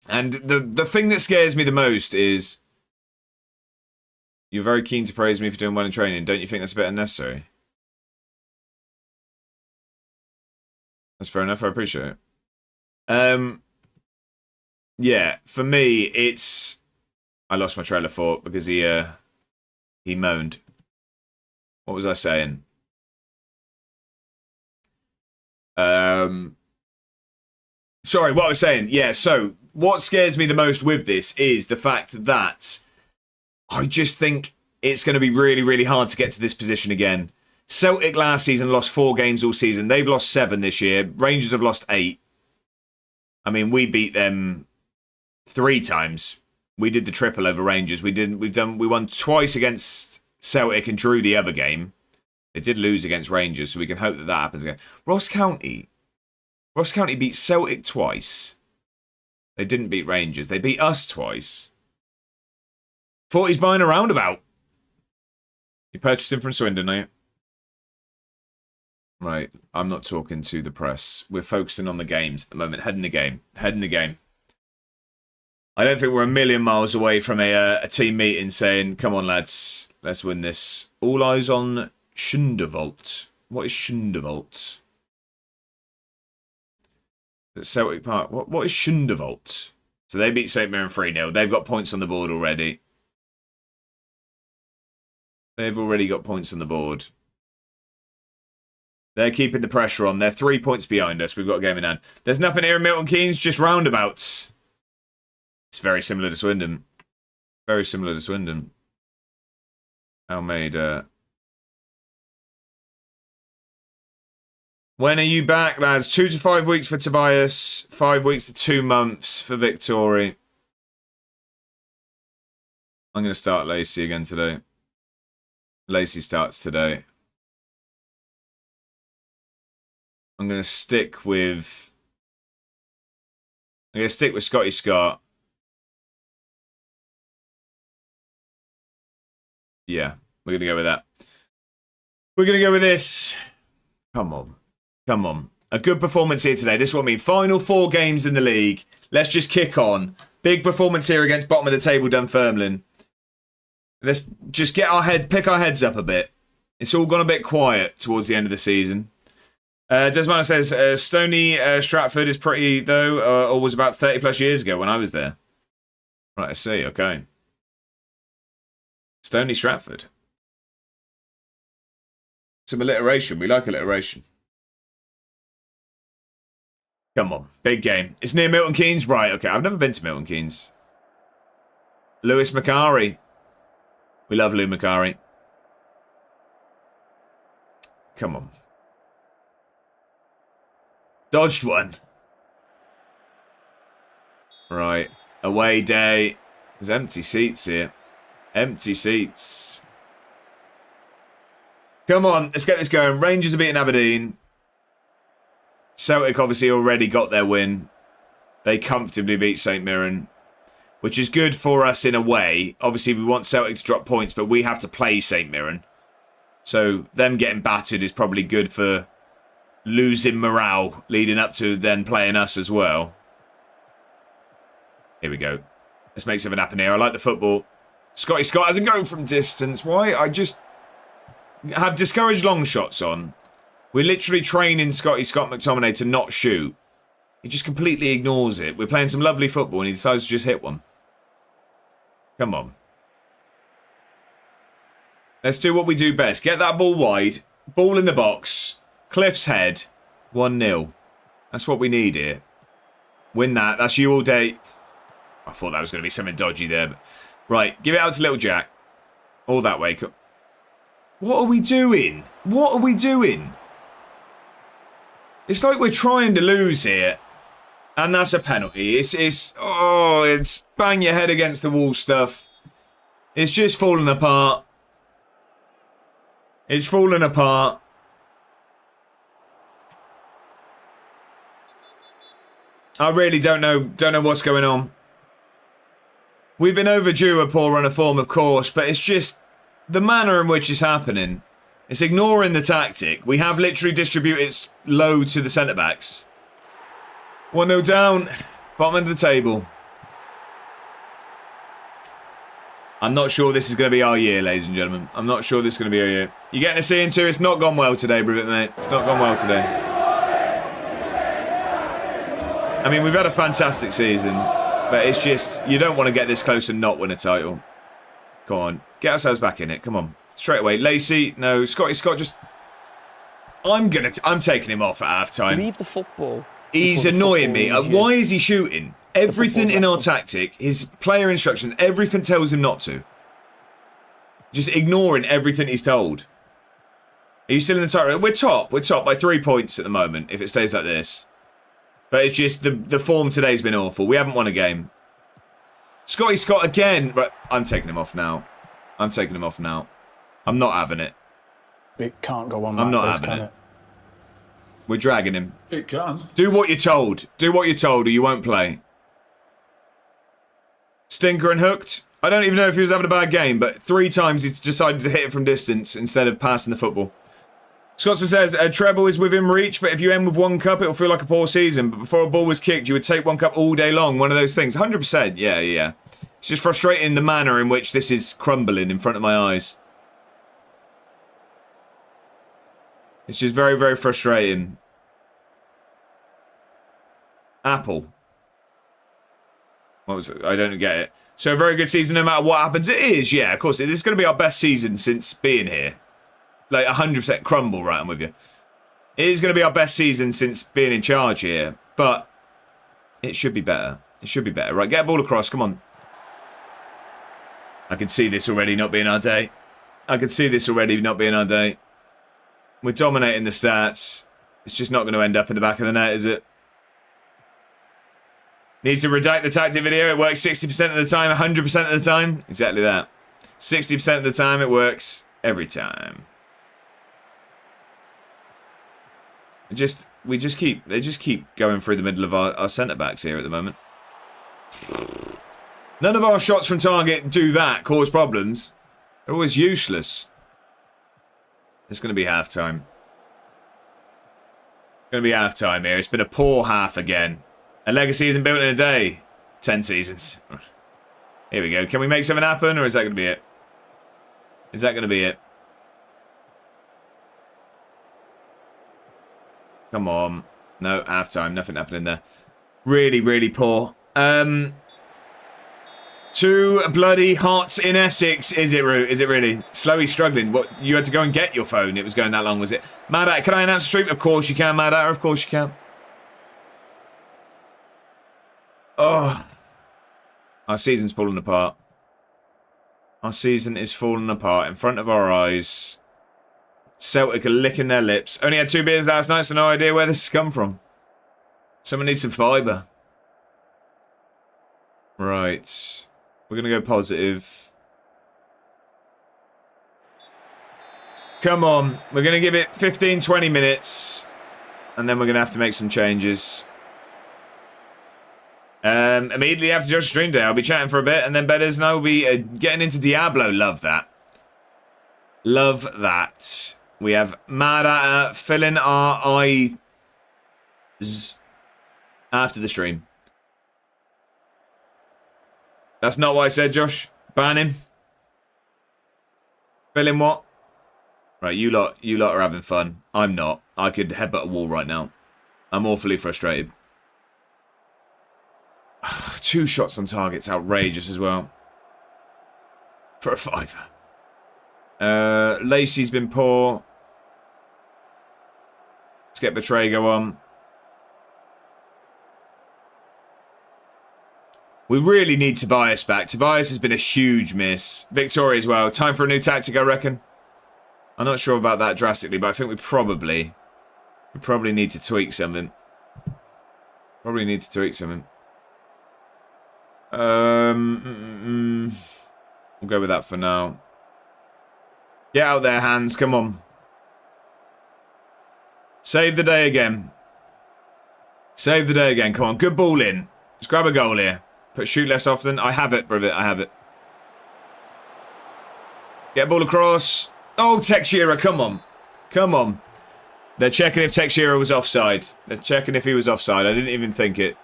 And the thing that scares me the most is you're very keen to praise me for doing well in training. Don't you think that's a bit unnecessary? That's fair enough. I appreciate it. Yeah, for me, it's... I lost my trailer thought because he moaned. What was I saying? Sorry, what I was saying. Yeah, so what scares me the most with this is the fact that I just think it's going to be really, really hard to get to this position again. Celtic last season lost 4 games all season. They've lost 7 this year. Rangers have lost 8. I mean, we beat them 3 times. We did the triple over Rangers. We won twice against Celtic and drew the other game. They did lose against Rangers, so we can hope that that happens again. Ross County beat Celtic twice. They didn't beat Rangers. They beat us twice. Thought he's buying a roundabout. You purchased him from Swindon, are you? Right, I'm not talking to the press. We're focusing on the games at the moment. Head in the game. Head in the game. I don't think we're a million miles away from a team meeting saying, come on, lads, let's win this. All eyes on Schundervolt. What is Schundervolt? At Celtic Park. What is Schundervolt? So they beat St Mirren 3-0. They've got points on the board already. They've already got points on the board. They're keeping the pressure on. They're 3 points behind us. We've got a game in hand. There's nothing here in Milton Keynes, just roundabouts. It's very similar to Swindon. Very similar to Swindon. Almeida. When are you back, lads? 2 to 5 weeks for Tobias. 5 weeks to 2 months for Victory. I'm going to start Lacey again today. Lacey starts today. I'm going to stick with Scotty Scott. Yeah, we're going to go with that. We're going to go with this. Come on. Come on. A good performance here today. This is what I mean. Final 4 games in the league. Let's just kick on. Big performance here against bottom of the table Dunfermline. Let's just pick our heads up a bit. It's all gone a bit quiet towards the end of the season. Desmond says, Stony Stratford is pretty, though, or was about 30 plus years ago when I was there. Right, I see, okay. Stony Stratford. Some alliteration. We like alliteration. Come on, big game. It's near Milton Keynes, right? Okay, I've never been to Milton Keynes. Lewis Macari. We love Lou Macari. Come on. Dodged one. Right. Away day. There's empty seats here. Empty seats. Come on, let's get this going. Rangers are beating Aberdeen. Celtic obviously already got their win. They comfortably beat St Mirren, which is good for us in a way. Obviously, we want Celtic to drop points, but we have to play St Mirren. So them getting battered is probably good for losing morale leading up to then playing us as well. Here we go. Let's make something happen here. I like the football. Scotty Scott hasn't gone from distance. Why? I just have discouraged long shots on. We're literally training Scotty Scott McTominay to not shoot. He just completely ignores it. We're playing some lovely football and he decides to just hit one. Come on. Let's do what we do best. Get that ball wide. Ball in the box. Cliff's head. 1-0. That's what we need here. Win that. That's you all day. I thought that was going to be something dodgy there. But... Right. Give it out to Little Jack. All that way. What are we doing? What are we doing? It's like we're trying to lose here. And that's a penalty. It's bang your head against the wall stuff. It's just falling apart. It's falling apart. I really don't know what's going on. We've been overdue a poor run of form, of course, but it's just the manner in which it's happening. It's ignoring the tactic. We have literally distributed low to the centre-backs. 1-0 down. Bottom end of the table. I'm not sure this is going to be our year, ladies and gentlemen. I'm not sure this is going to be our year. You're getting a C into. It's not gone well today, Brivet, mate. It's not gone well today. I mean, we've had a fantastic season, but it's just, you don't want to get this close and not win a title. Come on. Get ourselves back in it. Come on. Straight away. Lacey. No. Scott just... I'm taking him off at half-time. Leave the football. He's annoying me. Why is he shooting? Everything in our tactic, his player instruction, everything tells him not to. Just ignoring everything he's told. Are you still in the title? We're top. We're top by 3 points at the moment, if it stays like this. But it's just, the form today's been awful. We haven't won a game. Scott again. Right, I'm taking him off now. I'm taking him off now. I'm not having it. It can't go on. I'm not this, having can it. We're dragging him. It can. Do what you're told. Do what you're told or you won't play. Stinker and hooked. I don't even know if he was having a bad game, but 3 times he's decided to hit it from distance instead of passing the football. Scotsman says, a treble is within reach, but if you end with 1 cup, it'll feel like a poor season. But before a ball was kicked, you would take 1 cup all day long. One of those things. 100%. Yeah. It's just frustrating the manner in which this is crumbling in front of my eyes. It's just very, very frustrating. Apple. What was it? I don't get it. So a very good season no matter what happens. It is, yeah, of course. This is going to be our best season since being here. Like 100% crumble, right, I'm with you. It is going to be our best season since being in charge here. But it should be better. It should be better. Right, get a ball across. Come on. I can see this already not being our day. I can see this already not being our day. We're dominating the stats. It's just not going to end up in the back of the net, is it? Needs to redact the tactic video. It works 60% of the time, 100% of the time. Exactly that. 60% of the time, it works every time. They just keep going through the middle of our centre-backs here at the moment. None of our shots from target do that, cause problems. They're always useless. It's going to be half-time. Going to be half-time here. It's been a poor half again. A legacy isn't built in a day. 10 seasons. Here we go. Can we make something happen, or is that going to be it? Is that going to be it? Come on. No, half-time. Nothing happening there. Really, really poor. 2 bloody hots in Essex. Is it really? Slowly struggling. What? You had to go and get your phone. It was going that long, was it? Mad At, can I announce a stream? Of course you can, Mad At. Of course you can. Oh. Our season's falling apart. Our season is falling apart in front of our eyes. Celtic are licking their lips. Only had 2 beers last night, so no idea where this has come from. Someone needs some fibre. Right. We're going to go positive. Come on. We're going to give it 15, 20 minutes. And then we're going to have to make some changes. Immediately after Josh's stream day, I'll be chatting for a bit. And then Bedders and I will be getting into Diablo. Love that. Love that. We have Mad At filling our eyes after the stream. That's not what I said, Josh. Ban him. Fill in what? Right, you lot are having fun. I'm not. I could headbutt a wall right now. I'm awfully frustrated. 2 shots on target's outrageous as well. For a 5. Lacey's been poor. Let's get Betraygo on. We really need Tobias back. Tobias has been a huge miss. Victoria as well. Time for a new tactic, I reckon. I'm not sure about that drastically, but I think we probably need to tweak something. We'll go with that for now. Get out there, Hans. Come on. Save the day again. Come on. Good ball in. Let's grab a goal here. Shoot less often. I have it, Brivett. I have it. Get ball across. Oh, Teixeira. Come on. They're checking if Teixeira was offside. I didn't even think it.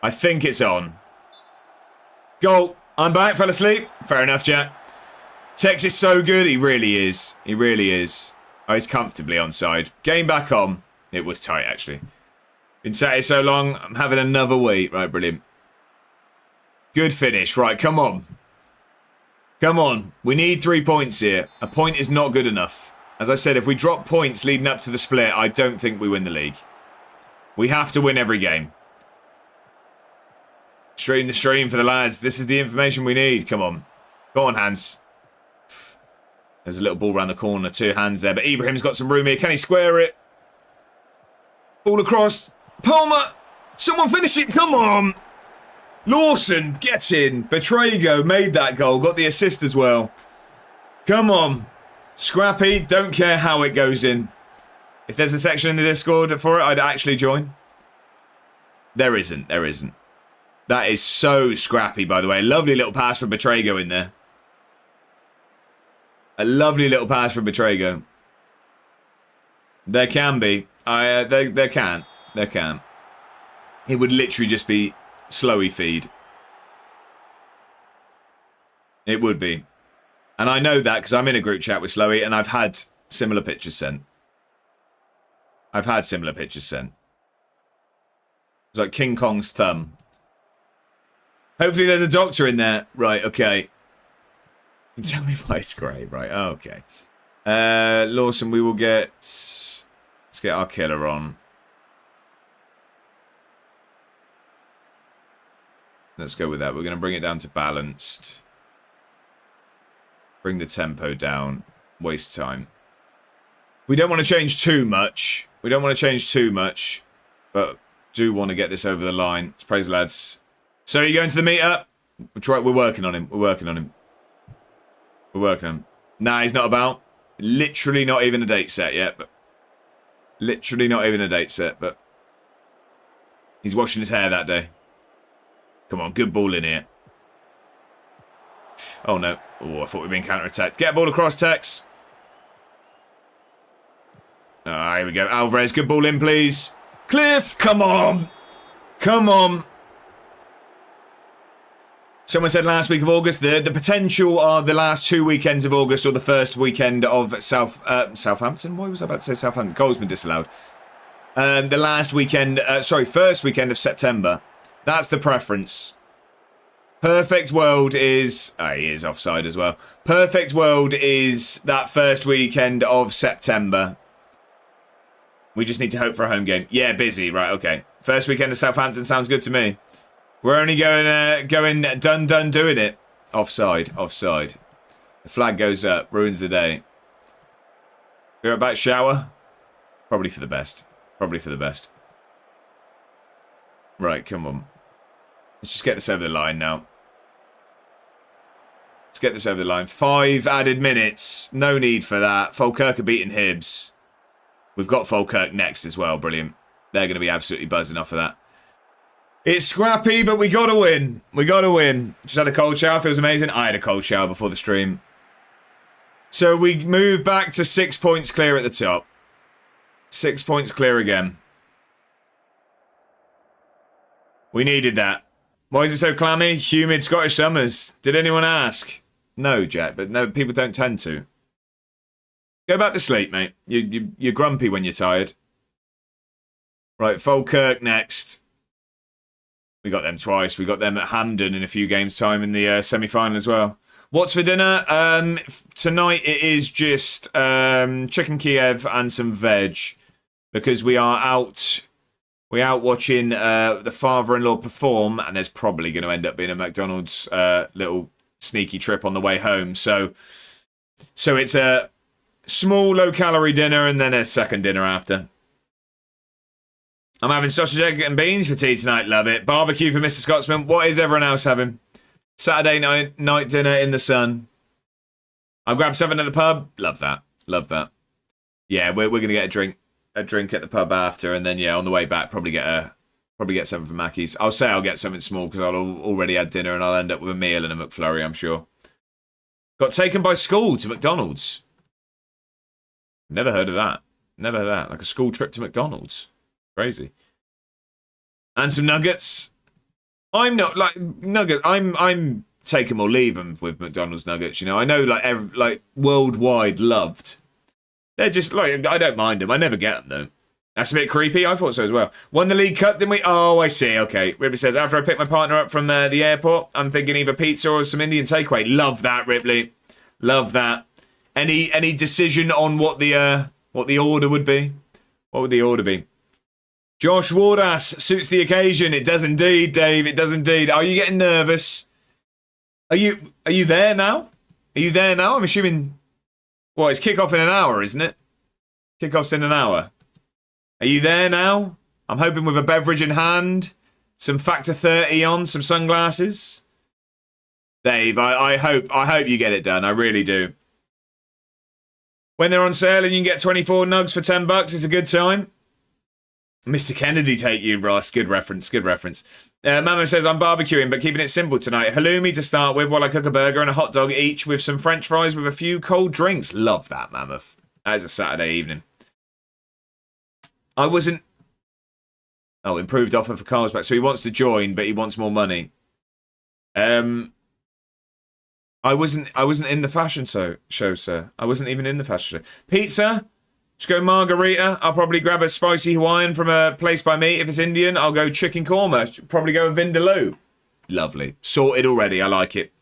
I think it's on. Goal. I'm back. Fell asleep. Fair enough, Jack. Tex is so good. He really is. Oh, he's comfortably onside. Game back on. It was tight, actually. Been sat here so long. I'm having another wait. Right, brilliant. Good finish. Right, come on. We need 3 points here. A point is not good enough. As I said, if we drop points leading up to the split, I don't think we win the league. We have to win every game. Stream the stream for the lads. This is the information we need. Come on. Go on, Hans. There's a little ball around the corner. 2 hands there. But Ibrahim's got some room here. Can he square it? Ball across. Palmer. Someone finish it. Come on. Lawson. Get in. Betraygo made that goal. Got the assist as well. Come on. Scrappy. Don't care how it goes in. If there's a section in the Discord for it, I'd actually join. There isn't. That is so scrappy, by the way. Lovely little pass from Betraygo in there. A lovely little pass from Betraygo. There can be. There can. It would literally just be slowy feed. It would be. And I know that because I'm in a group chat with Slowy and I've had similar pictures sent. It's like King Kong's thumb. Hopefully there's a doctor in there. Right, okay. Tell me why it's grey. Right, okay. Lawson, we will get... Let's get our killer on. Let's go with that. We're going to bring it down to balanced. Bring the tempo down. Waste time. We don't want to change too much. But do want to get this over the line. Let's praise the lads. So are you going to the meet-up? We're working on him. Nah, he's not about. Literally not even a date set yet. But he's washing his hair that day. Come on, good ball in here. Oh, no. Oh, I thought we'd been counter-attacked. Get a ball across, Tex. Oh, here we go. Alvarez, good ball in, please. Cliff, come on. Someone said last week of August, the potential are the last 2 weekends of August or the first weekend of Southampton. Why was I about to say Southampton? Goals been disallowed. The last weekend, first weekend of September. That's the preference. Perfect world is... Oh, he is offside as well. Perfect world is that first weekend of September. We just need to hope for a home game. Yeah, busy. Right, okay. First weekend of Southampton sounds good to me. We're only going done doing it. Offside. The flag goes up. Ruins the day. Be right back, shower. Probably for the best. Right, come on. Let's just get this over the line now. 5 added minutes. No need for that. Falkirk are beating Hibs. We've got Falkirk next as well. Brilliant. They're going to be absolutely buzzing off of that. It's scrappy, but we got to win. Just had a cold shower. Feels amazing. I had a cold shower before the stream. So we move back to 6 points clear at the top. 6 points clear again. We needed that. Why is it so clammy? Humid Scottish summers. Did anyone ask? No, Jack, but no, people don't tend to. Go back to sleep, mate. You're grumpy when you're tired. Right, Falkirk next. We got them twice. We got them at Hampden in a few games' time in the semi-final as well. What's for dinner? Tonight it is just chicken Kiev and some veg because we are out... We're out watching the father-in-law perform, and there's probably going to end up being a McDonald's little sneaky trip on the way home. So it's a small, low-calorie dinner and then a second dinner after. I'm having sausage, egg and beans for tea tonight. Love it. Barbecue for Mr. Scotsman. What is everyone else having? Saturday night dinner in the sun. I'll grab something at the pub. Love that. Love that. Yeah, we're going to get a drink at the pub after, and then, yeah, on the way back, probably get something from Mackey's. I'll say I'll get something small because I'll already had dinner and I'll end up with a meal and a McFlurry, I'm sure. Got taken by school to McDonald's. Never heard of that. Never heard of that. Like a school trip to McDonald's. Crazy. And some nuggets. I'm not like nuggets. I'm take 'em or leave 'em with McDonald's nuggets. You know, I know like worldwide loved. They're just like, I don't mind them. I never get them though. That's a bit creepy. I thought so as well. Won the League Cup, didn't we? Oh, I see. Okay. Ripley says, after I pick my partner up from the airport, I'm thinking either pizza or some Indian takeaway. Love that, Ripley. Love that. Any decision on what the order would be? What would the order be? Josh Wardass suits the occasion. It does indeed, Dave. It does indeed. Are you getting nervous? Are you there now? Are you there now? I'm assuming. Well, it's kickoff in an hour, isn't it? Kickoff's in an hour. Are you there now? I'm hoping with a beverage in hand, some Factor 30 on, some sunglasses. Dave, I hope you get it done. I really do. When they're on sale and you can get 24 nugs for $10, it's a good time. Mr. Kennedy take you, Ross. Good reference, good reference. Mamo says, I'm barbecuing, but keeping it simple tonight. Halloumi to start with while I cook a burger and a hot dog each with some French fries with a few cold drinks. Love that, Mammoth. That is a Saturday evening. I wasn't... Oh, improved offer for Carlsbad. So he wants to join, but he wants more money. I wasn't in the fashion show, sir. I wasn't even in the fashion show. Pizza? Just go margarita. I'll probably grab a spicy Hawaiian from a place by me. If it's Indian, I'll go chicken korma. Probably go vindaloo. Lovely. Sorted already. I like it.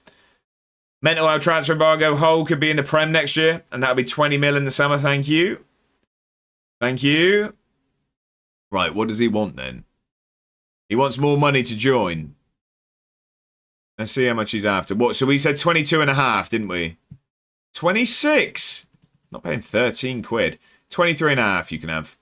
Mental health transfer embargo. Hull could be in the Prem next year, and that'll be 20 mil in the summer. Thank you. Thank you. Right, what does he want then? He wants more money to join. Let's see how much he's after. What? So we said 22.5, didn't we? 26. Not paying 13 quid. 23.5 you can have.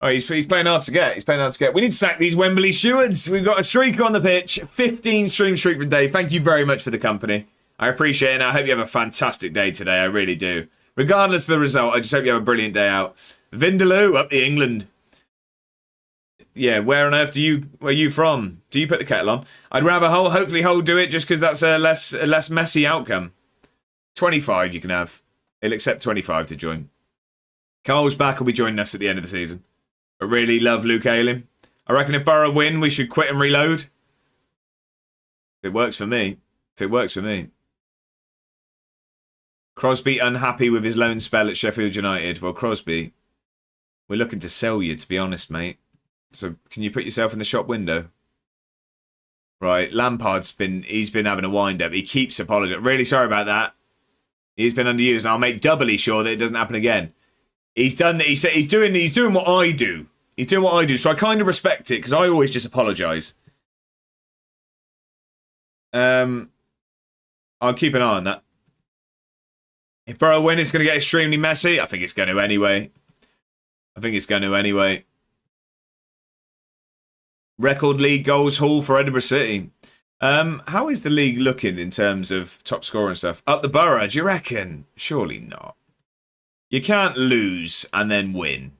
Oh, he's playing hard to get. He's playing hard to get. We need to sack these Wembley stewards. We've got a streaker on the pitch. 15 stream streak for Dave. Thank you very much for the company. I appreciate it, and I hope you have a fantastic day today. I really do. Regardless of the result, I just hope you have a brilliant day out. Vindaloo, up the England. Yeah, where on earth where are you from? Do you put the kettle on? I'd rather Hull. Hopefully Hull do it just because that's a less messy outcome. 25 you can have. He'll accept 25 to join. Carl's back will be joining us at the end of the season. I really love Luke Ayling. I reckon if Borough win, we should quit and reload. If it works for me. If it works for me. Crosby unhappy with his loan spell at Sheffield United. Well, Crosby, we're looking to sell you, to be honest, mate. So can you put yourself in the shop window? Right, Lampard's been having a wind up. He keeps apologizing. Really sorry about that. He's been underused, and I'll make doubly sure that it doesn't happen again. He's done that. He's doing what I do. He's doing what I do. So I kind of respect it because I always just apologise. I'll keep an eye on that. If Borough win, it's going to get extremely messy. I think it's going to anyway. Record league goals haul for Edinburgh City. How is the league looking in terms of top scorer and stuff? Up the Borough, do you reckon? Surely not. You can't lose and then win.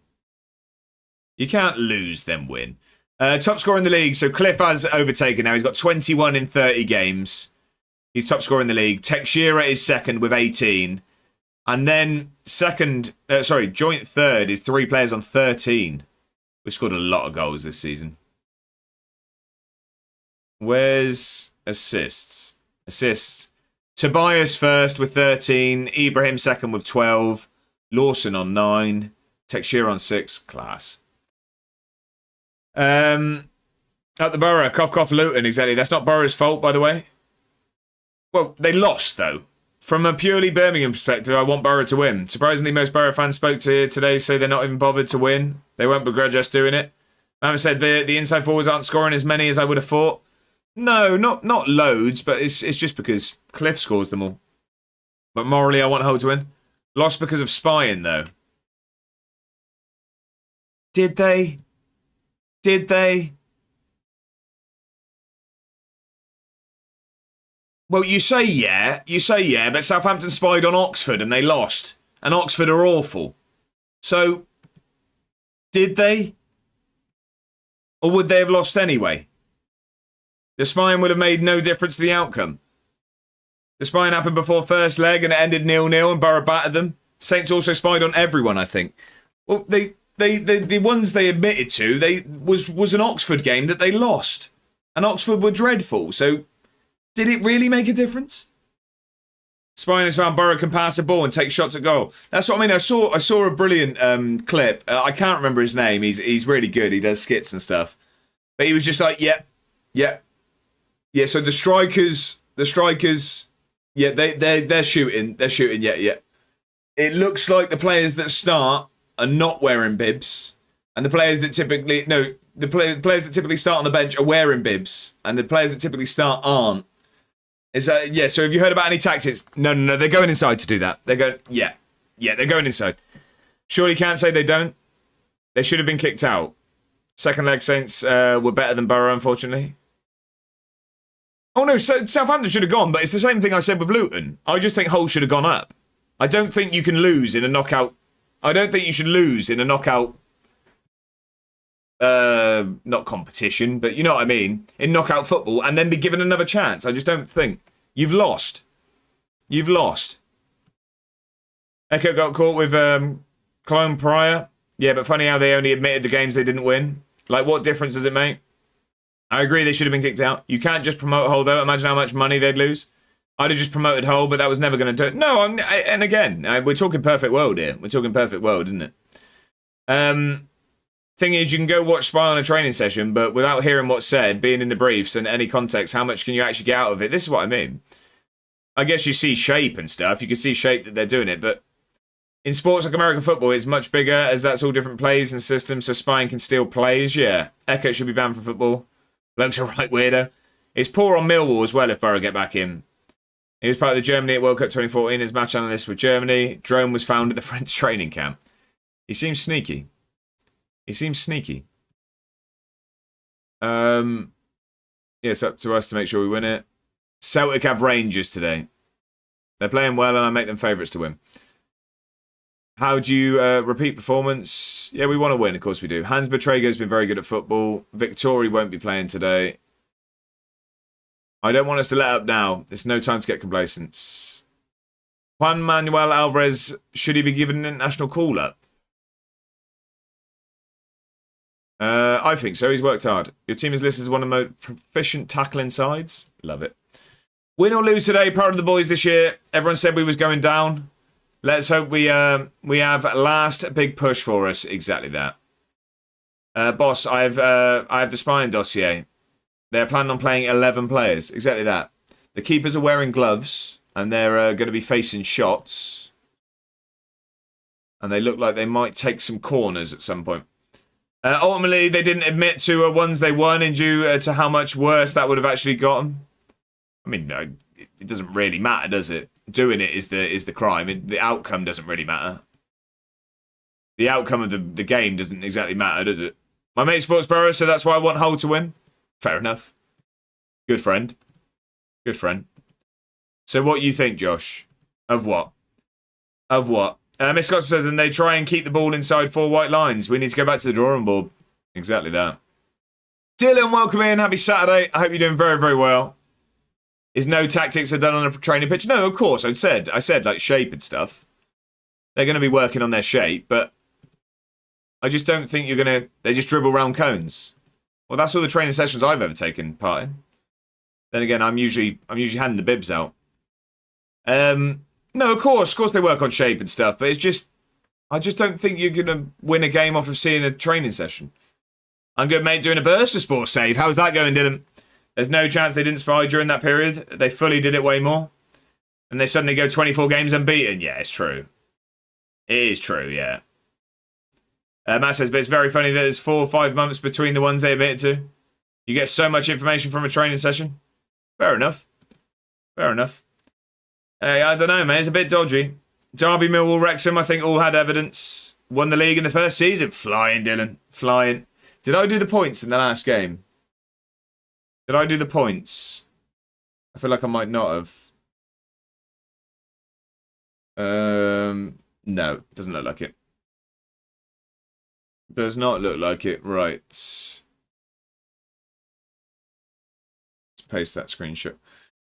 You can't lose, then win. Top scorer in the league. So Cliff has overtaken now. He's got 21 in 30 games. He's top scorer in the league. Teixeira is second with 18. And then joint third is 3 players on 13. We've scored a lot of goals this season. Where's assists? Tobias first with 13. Ibrahim second with 12. Lawson on 9. Teixeira on 6. Class. At the Borough. Cough, cough, Luton. Exactly. That's not Borough's fault, by the way. Well, they lost, though. From a purely Birmingham perspective, I want Borough to win. Surprisingly, most Borough fans spoke to here today say they're not even bothered to win. They won't begrudge us doing it. I said the inside forwards aren't scoring as many as I would have thought. No, not loads, but it's just because Cliff scores them all. But morally, I want Hull to win. Lost because of spying, though. Did they? Did they? Well, you say yeah, but Southampton spied on Oxford and they lost. And Oxford are awful. So, did they? Or would they have lost anyway? The spying would have made no difference to the outcome. The spying happened before first leg and it ended 0-0 and Borough battered them. Saints also spied on everyone, I think. Well, the ones they admitted to, was an Oxford game that they lost. And Oxford were dreadful, so did it really make a difference? Spying has found Borough can pass the ball and take shots at goal. That's what I mean. I saw a brilliant clip. I can't remember his name. He's really good. He does skits and stuff. But he was just like, yeah. So the strikers, yeah, they're shooting. Yeah. It looks like the players that start are not wearing bibs, and the players that typically the players that typically start on the bench are wearing bibs, and the players that typically start aren't. So have you heard about any tactics? No, they're going inside to do that. They're going, yeah, they're going inside. Surely can't say they don't. They should have been kicked out. Second leg Saints were better than Borough, unfortunately. Oh no, Southampton should have gone, but it's the same thing I said with Luton. I just think Hull should have gone up. I don't think you can lose in a knockout. I don't think you should lose in a knockout. Not competition, but you know what I mean, in knockout football, and then be given another chance. I just don't think. You've lost. Echo got caught with Clone Prior. Yeah, but funny how they only admitted the games they didn't win. Like, what difference does it make? I agree they should have been kicked out. You can't just promote Hull, though. Imagine how much money they'd lose. I'd have just promoted Hull, but that was never going to do it. No, and again, we're talking perfect world here. We're talking perfect world, isn't it? Thing is, you can go watch Spy on a training session, but without hearing what's said, being in the briefs and any context, how much can you actually get out of it? This is what I mean. I guess you see shape and stuff. You can see shape that they're doing it, but in sports like American football, it's much bigger, as that's all different plays and systems, so spying can steal plays. Yeah, Eckert should be banned from football. Looks a right weirdo. It's poor on Millwall as well if Borough get back in. He was part of the Germany at World Cup 2014 as match analyst with Germany. Drone was found at the French training camp. He seems sneaky. Yeah, it's up to us to make sure we win it. Celtic have Rangers today. They're playing well and I make them favourites to win. How do you repeat performance? Yeah, we want to win, of course we do. Hans Betrago's been very good at football. Victory won't be playing today. I don't want us to let up now. It's no time to get complacent. Juan Manuel Alvarez, should he be given an international call-up? I think so. He's worked hard. Your team is listed as one of the most proficient tackling sides. Love it. Win or lose today, proud of the boys this year. Everyone said we was going down. Let's hope we have last big push for us. Exactly that. Boss, I have the spying dossier. They're planning on playing 11 players. Exactly that. The keepers are wearing gloves and they're going to be facing shots. And they look like they might take some corners at some point. Ultimately, they didn't admit to ones they won in due to how much worse that would have actually gotten. I mean, no, it doesn't really matter, does it? Doing it is the crime. The outcome doesn't really matter. The outcome of the game doesn't exactly matter, does it? My mate supports Borough, so that's why I want Hull to win. Fair enough. Good friend. So what you think, Josh? Of what? Miss Scott says, and they try and keep the ball inside 4 white lines. We need to go back to the drawing board. Exactly that. Dylan, welcome in. Happy Saturday. I hope you're doing very, very well. Is no tactics are done on a training pitch? No, of course. I said like shape and stuff. They're going to be working on their shape, but I just don't think they just dribble round cones. Well, that's all the training sessions I've ever taken part in. Then again, I'm usually handing the bibs out. No, of course they work on shape and stuff, but I just don't think you're going to win a game off of seeing a training session. I'm good, mate, doing a burst of sport save. How's that going, Dylan? There's no chance they didn't spy during that period. They fully did it way more. And they suddenly go 24 games unbeaten. Yeah, it's true. It is true, yeah. Matt says, but it's very funny that there's 4 or 5 months between the ones they admitted to. You get so much information from a training session. Fair enough. Hey, I don't know, man. It's a bit dodgy. Derby, Millwall, Wrexham, I think all had evidence. Won the league in the first season. Flying, Dylan. Flying. Did I do the points in the last game? Did I do the points? I feel like I might not have. No, doesn't look like it. Does not look like it. Right. Let's paste that screenshot.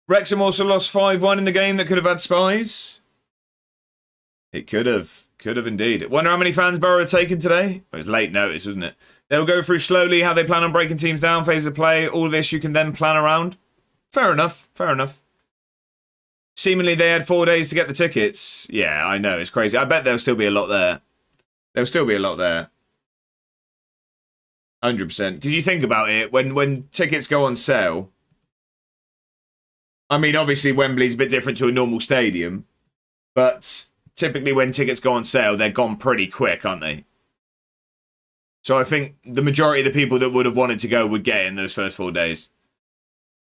Wrexham also lost 5-1 in the game that could have had spies. It could have. Could have indeed. Wonder how many fans Borough had taken today? It was late notice, wasn't it? They'll go through slowly how they plan on breaking teams down, phase of play. All this you can then plan around. Fair enough. Fair enough. Seemingly they had 4 days to get the tickets. Yeah, I know. It's crazy. I bet there'll still be a lot there. There'll still be a lot there. 100%. Because you think about it, when tickets go on sale... I mean, obviously Wembley's a bit different to a normal stadium. But typically when tickets go on sale, they're gone pretty quick, aren't they? So I think the majority of the people that would have wanted to go would get in those first 4 days.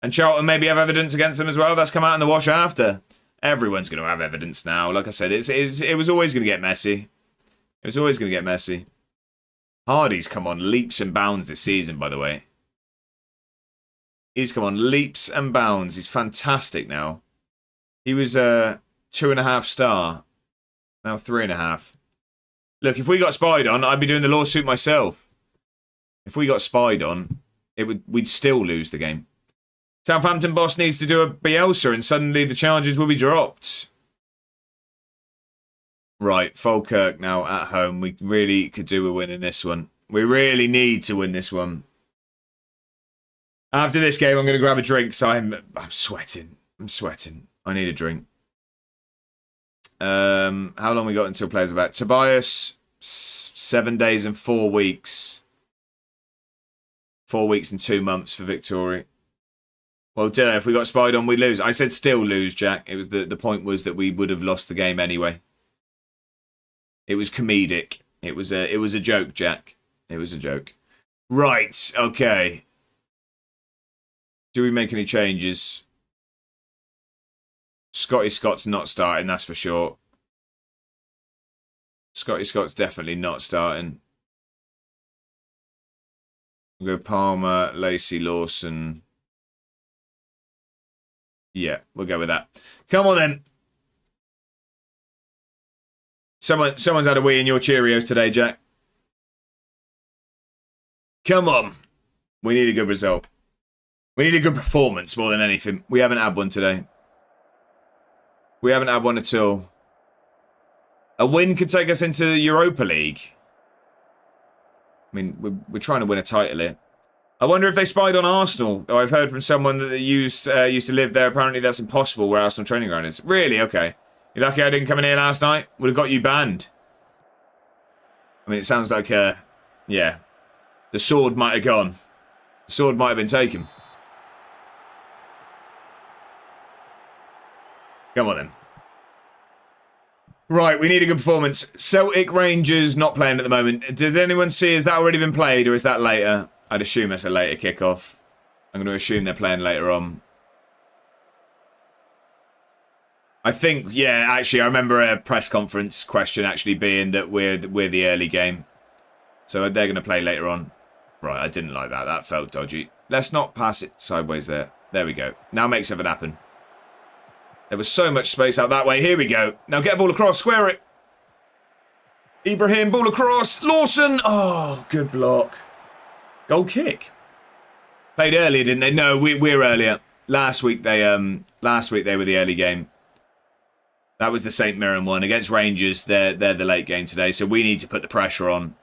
And Charlton maybe have evidence against them as well. That's come out in the wash after. Everyone's going to have evidence now. Like I said, it was always going to get messy. It was always going to get messy. Hardy's come on leaps and bounds this season, by the way. He's come on leaps and bounds. He's fantastic now. He was a 2.5 star. Now 3.5. Look, if we got spied on, I'd be doing the lawsuit myself. If we got spied on, we'd still lose the game. Southampton boss needs to do a Bielsa and suddenly the charges will be dropped. Right, Falkirk now at home. We really could do a win in this one. We really need to win this one. After this game, I'm going to grab a drink, so I'm sweating. I'm sweating. I need a drink. How long we got until players are back? Tobias, 7 days and 4 weeks. 4 weeks and 2 months for Victoria. Well, duh, if we got spied on, we'd lose. I said still lose, Jack. It was the point was that we would have lost the game anyway. It was comedic. It was a joke, Jack. It was a joke. Right, okay. Do we make any changes? Scotty Scott's not starting, that's for sure. Scotty Scott's definitely not starting. We'll go Palmer, Lacey, Lawson. Yeah, we'll go with that. Come on then. Someone's had a wee in your Cheerios today, Jack. Come on. We need a good result. We need a good performance more than anything. We haven't had one today. We haven't had one at all. A win could take us into the Europa League. I mean, we're trying to win a title here. I wonder if they spied on Arsenal. Oh, I've heard from someone that they used to live there. Apparently that's impossible where Arsenal training ground is. Really? Okay. You're lucky I didn't come in here last night. Would have got you banned. I mean, it sounds like, yeah. The sword might have gone. The sword might have been taken. Come on then. Right, we need a good performance. Celtic Rangers not playing at the moment. Does anyone see, has that already been played or is that later? I'd assume it's a later kickoff. I'm going to assume they're playing later on. I think, yeah, actually, I remember a press conference question actually being that we're the early game. So they're going to play later on. Right, I didn't like that. That felt dodgy. Let's not pass it sideways there. There we go. Now make something happen. There was so much space out that way. Here we go. Now get a ball across. Square it. Ibrahim, ball across. Lawson. Oh, good block. Goal kick. Played earlier, didn't they? No, we're earlier. Last week they were the early game. That was the St Mirren one against Rangers. They're the late game today, so we need to put the pressure on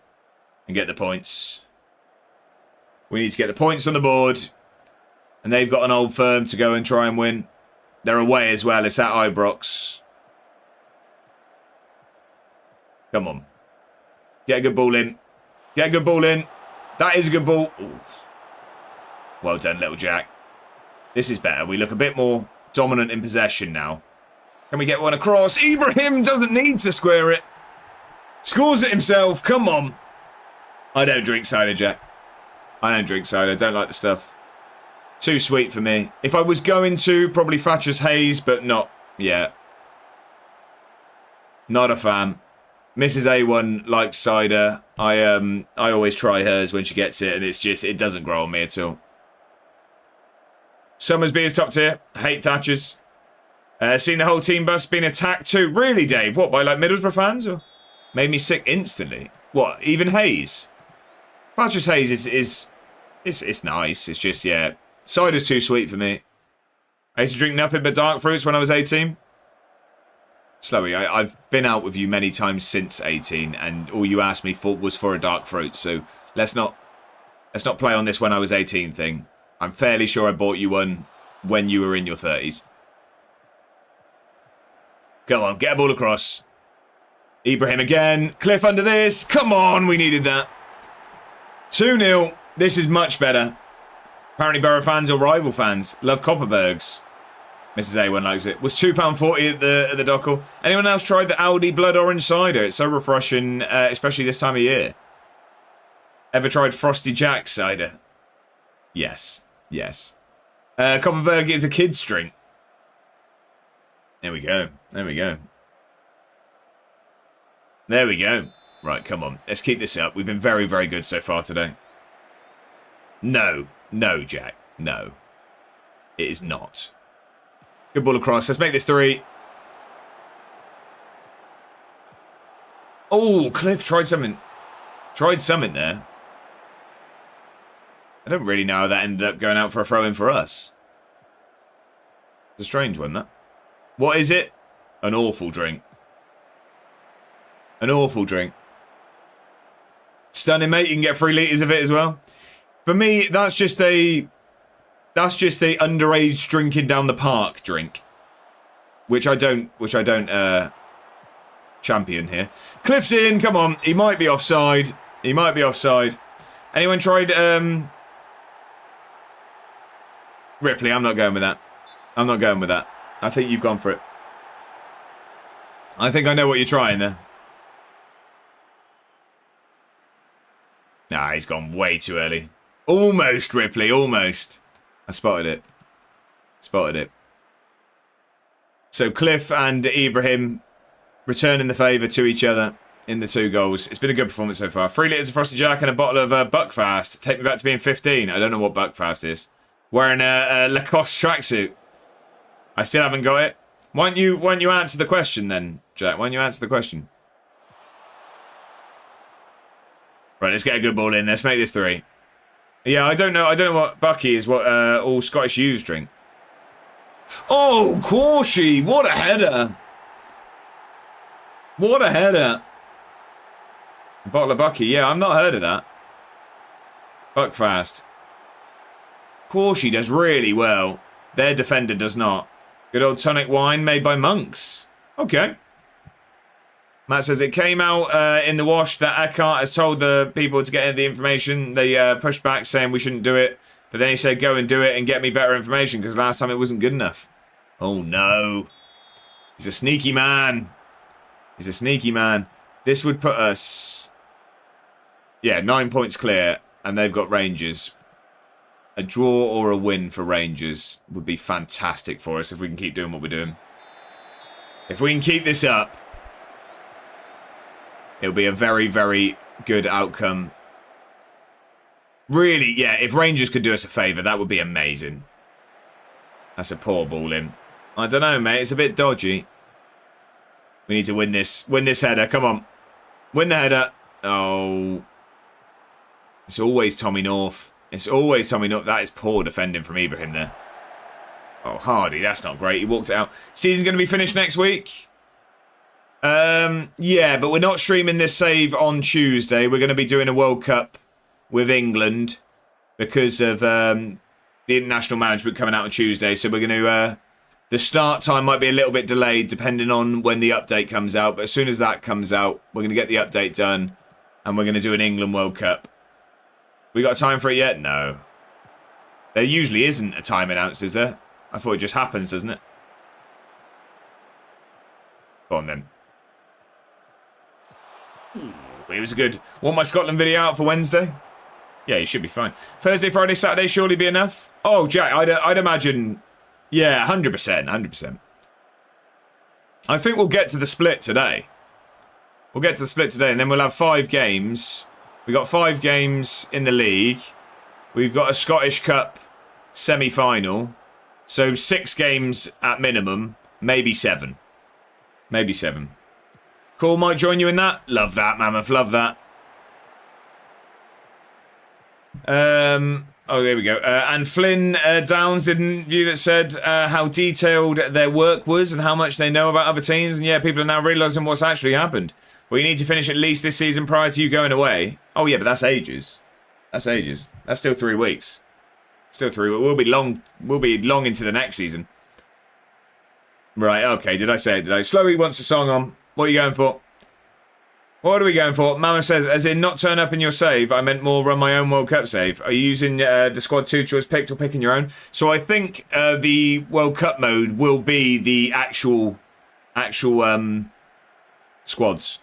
and get the points. We need to get the points on the board, and they've got an Old Firm to go and try and win. They're away as well. It's at Ibrox. Come on, get a good ball in. Get a good ball in. That is a good ball. Ooh. Well done, little Jack. This is better. We look a bit more dominant in possession now. Can we get one across? Ibrahim doesn't need to square it. Scores it himself. Come on. I don't drink cider, Jack. I don't drink cider. I don't like the stuff. Too sweet for me. If I was going to, probably Thatcher's Haze, but not. Yeah, Not a fan. Mrs. A1 likes cider. I always try hers when she gets it, and it doesn't grow on me at all. Summersby is top tier. Hate Thatcher's. Seen the whole team bus being attacked too. Really, Dave? What, by like Middlesbrough fans? Or made me sick instantly? What, even Hayes? Thatcher's Hayes it's nice. It's just, yeah. Cider's too sweet for me. I used to drink nothing but dark fruits when I was 18. Slowy, I've been out with you many times since 18, and all you asked me for was for a dark fruit, so let's not play on this when I was 18 thing. I'm fairly sure I bought you one when you were in your 30s. Come on, get a ball across. Ibrahim again. Cliff under this. Come on, we needed that. 2-0. This is much better. Apparently Borough fans or rival fans love Copperbergs. Mrs. A1 likes it. Was £2.40 at the Dockle. Anyone else tried the Aldi Blood Orange Cider? It's so refreshing, especially this time of year. Ever tried Frosty Jack's cider? Yes. Yes. Copperberg is a kid's drink. There we go. There we go. There we go. Right, come on. Let's keep this up. We've been very, very good so far today. No. No, Jack. No. It is not. Good ball across. Let's make this 3. Oh, Cliff tried something. Tried something there. I don't really know how that ended up going out for a throw-in for us. It's a strange one, that. What is it? An awful drink. An awful drink. Stunning, mate. You can get 3 litres of it as well. For me, that's just a underage drinking down the park drink, which I don't champion here. Cliff's in. Come on, he might be offside. He might be offside. Anyone tried Ripley? I'm not going with that. I'm not going with that. I think you've gone for it. I think I know what you're trying there. Nah, he's gone way too early. Almost, Ripley, almost. I spotted it. Spotted it. So Cliff and Ibrahim returning the favour to each other in the 2 goals. It's been a good performance so far. 3 litres of Frosty Jack and a bottle of Buckfast. Take me back to being 15. I don't know what Buckfast is. Wearing a Lacoste tracksuit. I still haven't got it. Why don't you answer the question then, Jack? Why don't you answer the question? Right, let's get a good ball in. Let's make this 3. Yeah, I don't know what Bucky is. What all Scottish youths drink. Oh, Corshi! What a header! What a header! A bottle of Bucky. Yeah, I've not heard of that. Buckfast. Corshi does really well. Their defender does not. Good old tonic wine made by monks. Okay. Matt says it came out in the wash that Eckhart has told the people to get the information. They pushed back saying we shouldn't do it. But then he said go and do it and get me better information because last time it wasn't good enough. Oh no. He's a sneaky man. He's a sneaky man. This would put us... Yeah, 9 points clear. And they've got Rangers. A draw or a win for Rangers would be fantastic for us if we can keep doing what we're doing. If we can keep this up, it'll be a very, very good outcome. Really, yeah, if Rangers could do us a favour, that would be amazing. That's a poor ball in. I don't know, mate. It's a bit dodgy. We need to win this. Win this header. Come on. Win the header. Oh. It's always Tommy North. It's always Tommy North. That is poor defending from Ibrahim there. Oh, Hardy. That's not great. He walked it out. Season's going to be finished next week. Yeah, but we're not streaming this save on Tuesday. We're going to be doing a World Cup with England because of the international management coming out on Tuesday. So we're going to... the start time might be a little bit delayed depending on when the update comes out. But as soon as that comes out, we're going to get the update done. And we're going to do an England World Cup. We got time for it yet? No. There usually isn't a time announced, is there? I thought it just happens, doesn't it? Go on then. It was a good... Want my Scotland video out for Wednesday? Yeah, you should be fine. Thursday, Friday, Saturday surely be enough? Oh, Jack, I'd imagine... Yeah, 100%, 100%. I think we'll get to the split today. We'll get to the split today, and then we'll have 5 games. We've got 5 games in the league. We've got a Scottish Cup semi-final. So 6 games at minimum. Maybe 7. Maybe 7. Cool, might join you in that. Love that, Mammoth. Love that. Oh, there we go. And Flynn Downs did an interview that said how detailed their work was and how much they know about other teams. And yeah, people are now realising what's actually happened. Well, you need to finish at least this season prior to you going away. Oh, yeah, but that's ages. That's ages. That's still 3 weeks. Still 3 weeks. We'll be long into the next season. Right, okay. Did I say it? Did I? Slowy wants a song on. What are you going for? What are we going for? Mama says, as in not turn up in your save. I meant more run my own World Cup save. Are you using the squad 2 choice picked or picking your own? So I think the World Cup mode will be the actual squads.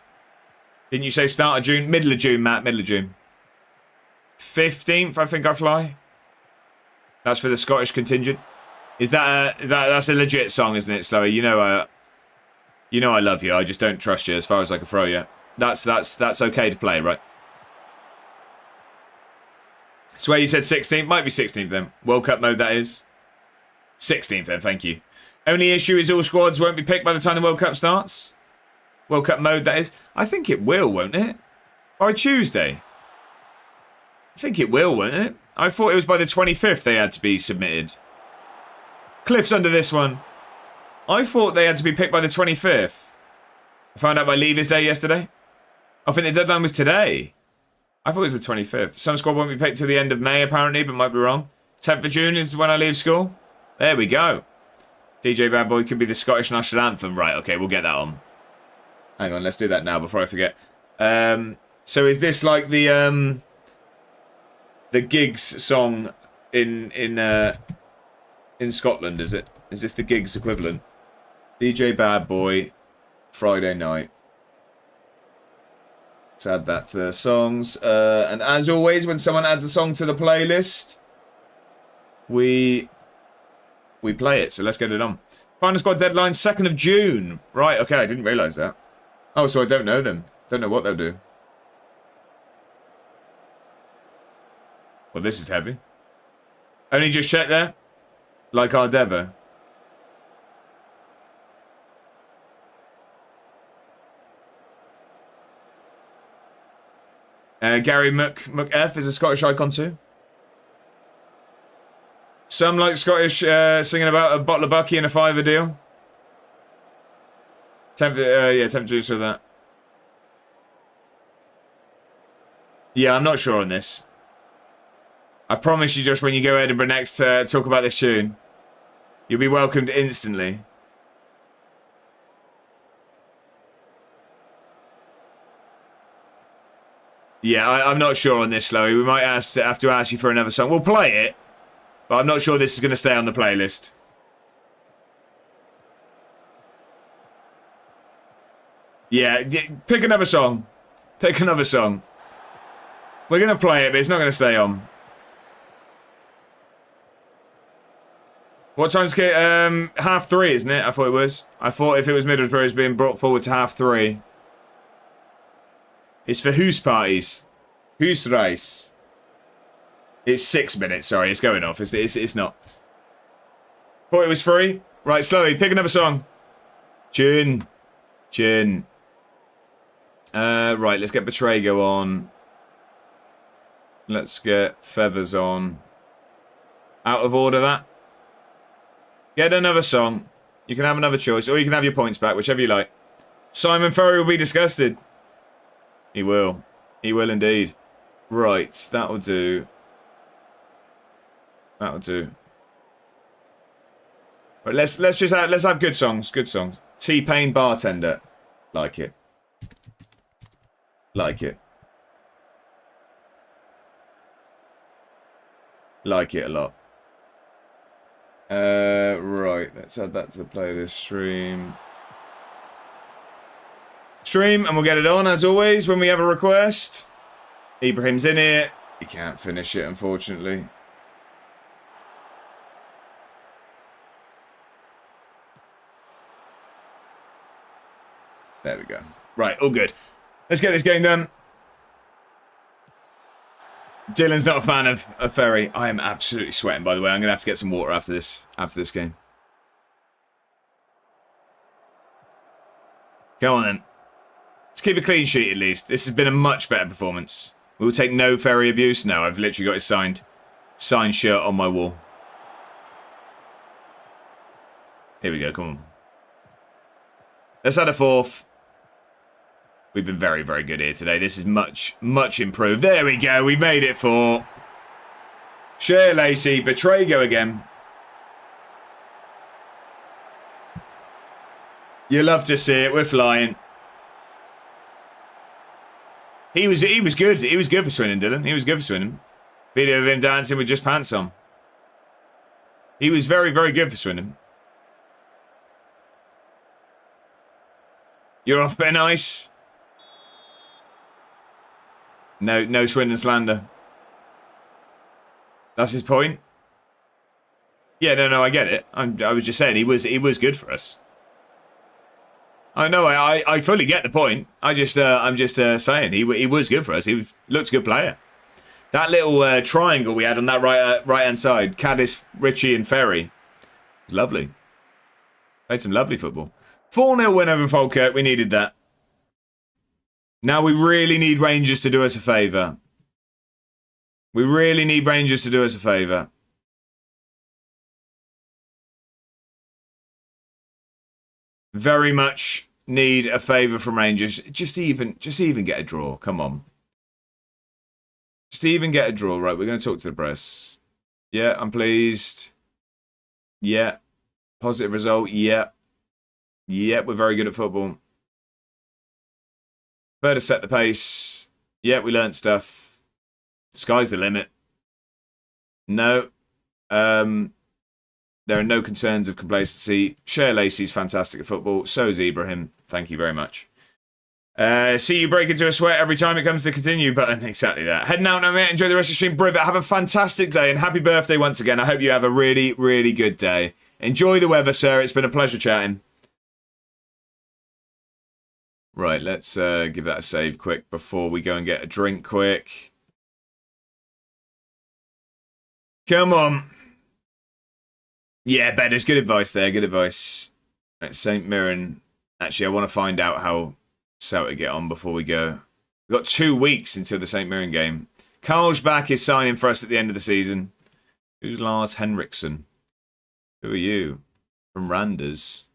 Didn't you say start of June? Middle of June, Matt. Middle of June. 15th, I think I fly. That's for the Scottish contingent. Is that's a legit song, isn't it, Slowy? You know I love you. I just don't trust you as far as I can throw you. That's okay to play, right? Swear you said 16th. Might be 16th then. World Cup mode, that is. 16th then, thank you. Only issue is all squads won't be picked by the time the World Cup starts. World Cup mode, that is. I think it will, won't it? By Tuesday. I think it will, won't it? I thought it was by the 25th they had to be submitted. Cliff's under this one. I thought they had to be picked by the 25th. I found out by Leavers Day yesterday. I think the deadline was today. I thought it was the 25th. Some squad won't be picked till the end of May, apparently, but might be wrong. 10th of June is when I leave school. There we go. DJ Bad Boy could be the Scottish National Anthem. Right, okay, we'll get that on. Hang on, let's do that now before I forget. So is this like the Gigs song in Scotland, is it? Is this the Gigs equivalent? DJ Bad Boy, Friday night. Let's add that to the songs. And as always, when someone adds a song to the playlist, we play it. So let's get it on. Final squad deadline, 2nd of June. Right, okay, I didn't realise that. Oh, so I don't know them. Don't know what they'll do. Well, this is heavy. Only just check there. Like our Devo. Gary McF is a Scottish icon too. Some like Scottish singing about a bottle of Bucky and a $5 deal. Tempted to do that. Yeah, I'm not sure on this. I promise you, just when you go Edinburgh next to talk about this tune, you'll be welcomed instantly. Yeah, I'm not sure on this, Slowy. We might have to ask you for another song. We'll play it, but I'm not sure this is going to stay on the playlist. Yeah, pick another song. Pick another song. We're going to play it, but it's not going to stay on. What time's it? 3:30, isn't it? I thought it was. I thought if it was Middlesbrough, it was being brought forward to 3:30. It's for hoose parties. Hoose rice. It's 6 minutes, sorry. It's going off. It's not. Thought it was 3. Right, slowly. Pick another song. Tune. Right, let's get Betrago on. Let's get Feathers on. Out of order, that. Get another song. You can have another choice, or you can have your points back, whichever you like. Simon Ferry will be disgusted. He will. He will indeed. Right, that'll do. That'll do. Right, let's have good songs. Good songs. T-Pain Bartender. Like it. Like it. Like it a lot. Right, let's add that to the playlist. Stream, and we'll get it on, as always, when we have a request. Ibrahim's in it. He can't finish it, unfortunately. There we go. Right, all good. Let's get this game done. Dylan's not a fan of Ferry. I am absolutely sweating, by the way. I'm going to have to get some water after this game. Go on, then. Let's keep a clean sheet, at least. This has been a much better performance. We will take no Ferry abuse. No, I've literally got his signed shirt on my wall. Here we go, come on. Let's add a fourth. We've been very, very good here today. This is much, much improved. There we go. We made it for Shea Lacey. Betraygo again. You love to see it. We're flying. He was good. He was good for Swindon, Dylan. He was good for Swindon. Video of him dancing with just pants on. He was very, very good for Swindon. You're off, Ben Ice. No Swindon slander. That's his point. Yeah, no, I get it. I was just saying he was good for us. I know, I fully get the point. I'm just saying he was good for us. He looked a good player. That little triangle we had on that right hand side, Caddis, Ritchie, and Ferry, lovely. Played some lovely football. 4-0 win over Falkirk. We needed that. Now we really need Rangers to do us a favour. We really need Rangers to do us a favour. Very much need a favour from Rangers. Just even get a draw. Come on. Just even get a draw. Right, we're going to talk to the press. Yeah, I'm pleased. Yeah. Positive result. Yeah. Yeah, we're very good at football. Better set the pace. Yeah, we learnt stuff. Sky's the limit. No. There are no concerns of complacency. Shea Lacey's fantastic at football. So is Ibrahim. Thank you very much. See you break into a sweat every time it comes to continue button. Exactly that. Heading out now, mate. Enjoy the rest of the stream. Brivet, have a fantastic day and happy birthday once again. I hope you have a really, really good day. Enjoy the weather, sir. It's been a pleasure chatting. Right, let's give that a save quick before we go and get a drink quick. Come on. Yeah, Bedder's good advice there. Good advice. Right, St. Mirren. Actually, I want to find out how Celtic get on before we go. We've got 2 weeks until the St. Mirren game. Carlsbach is signing for us at the end of the season. Who's Lars Henriksen? Who are you? From Randers.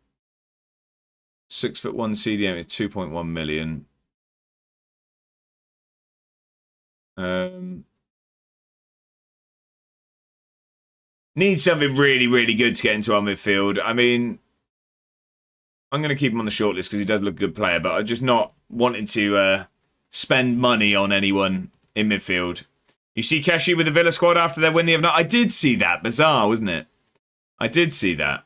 6'1" CDM is 2.1 million. Need something really, really good to get into our midfield. I mean, I'm going to keep him on the shortlist because he does look a good player, but I'm just not wanting to spend money on anyone in midfield. You see Keshi with the Villa squad after their win the other night? I did see that. Bizarre, wasn't it? I did see that.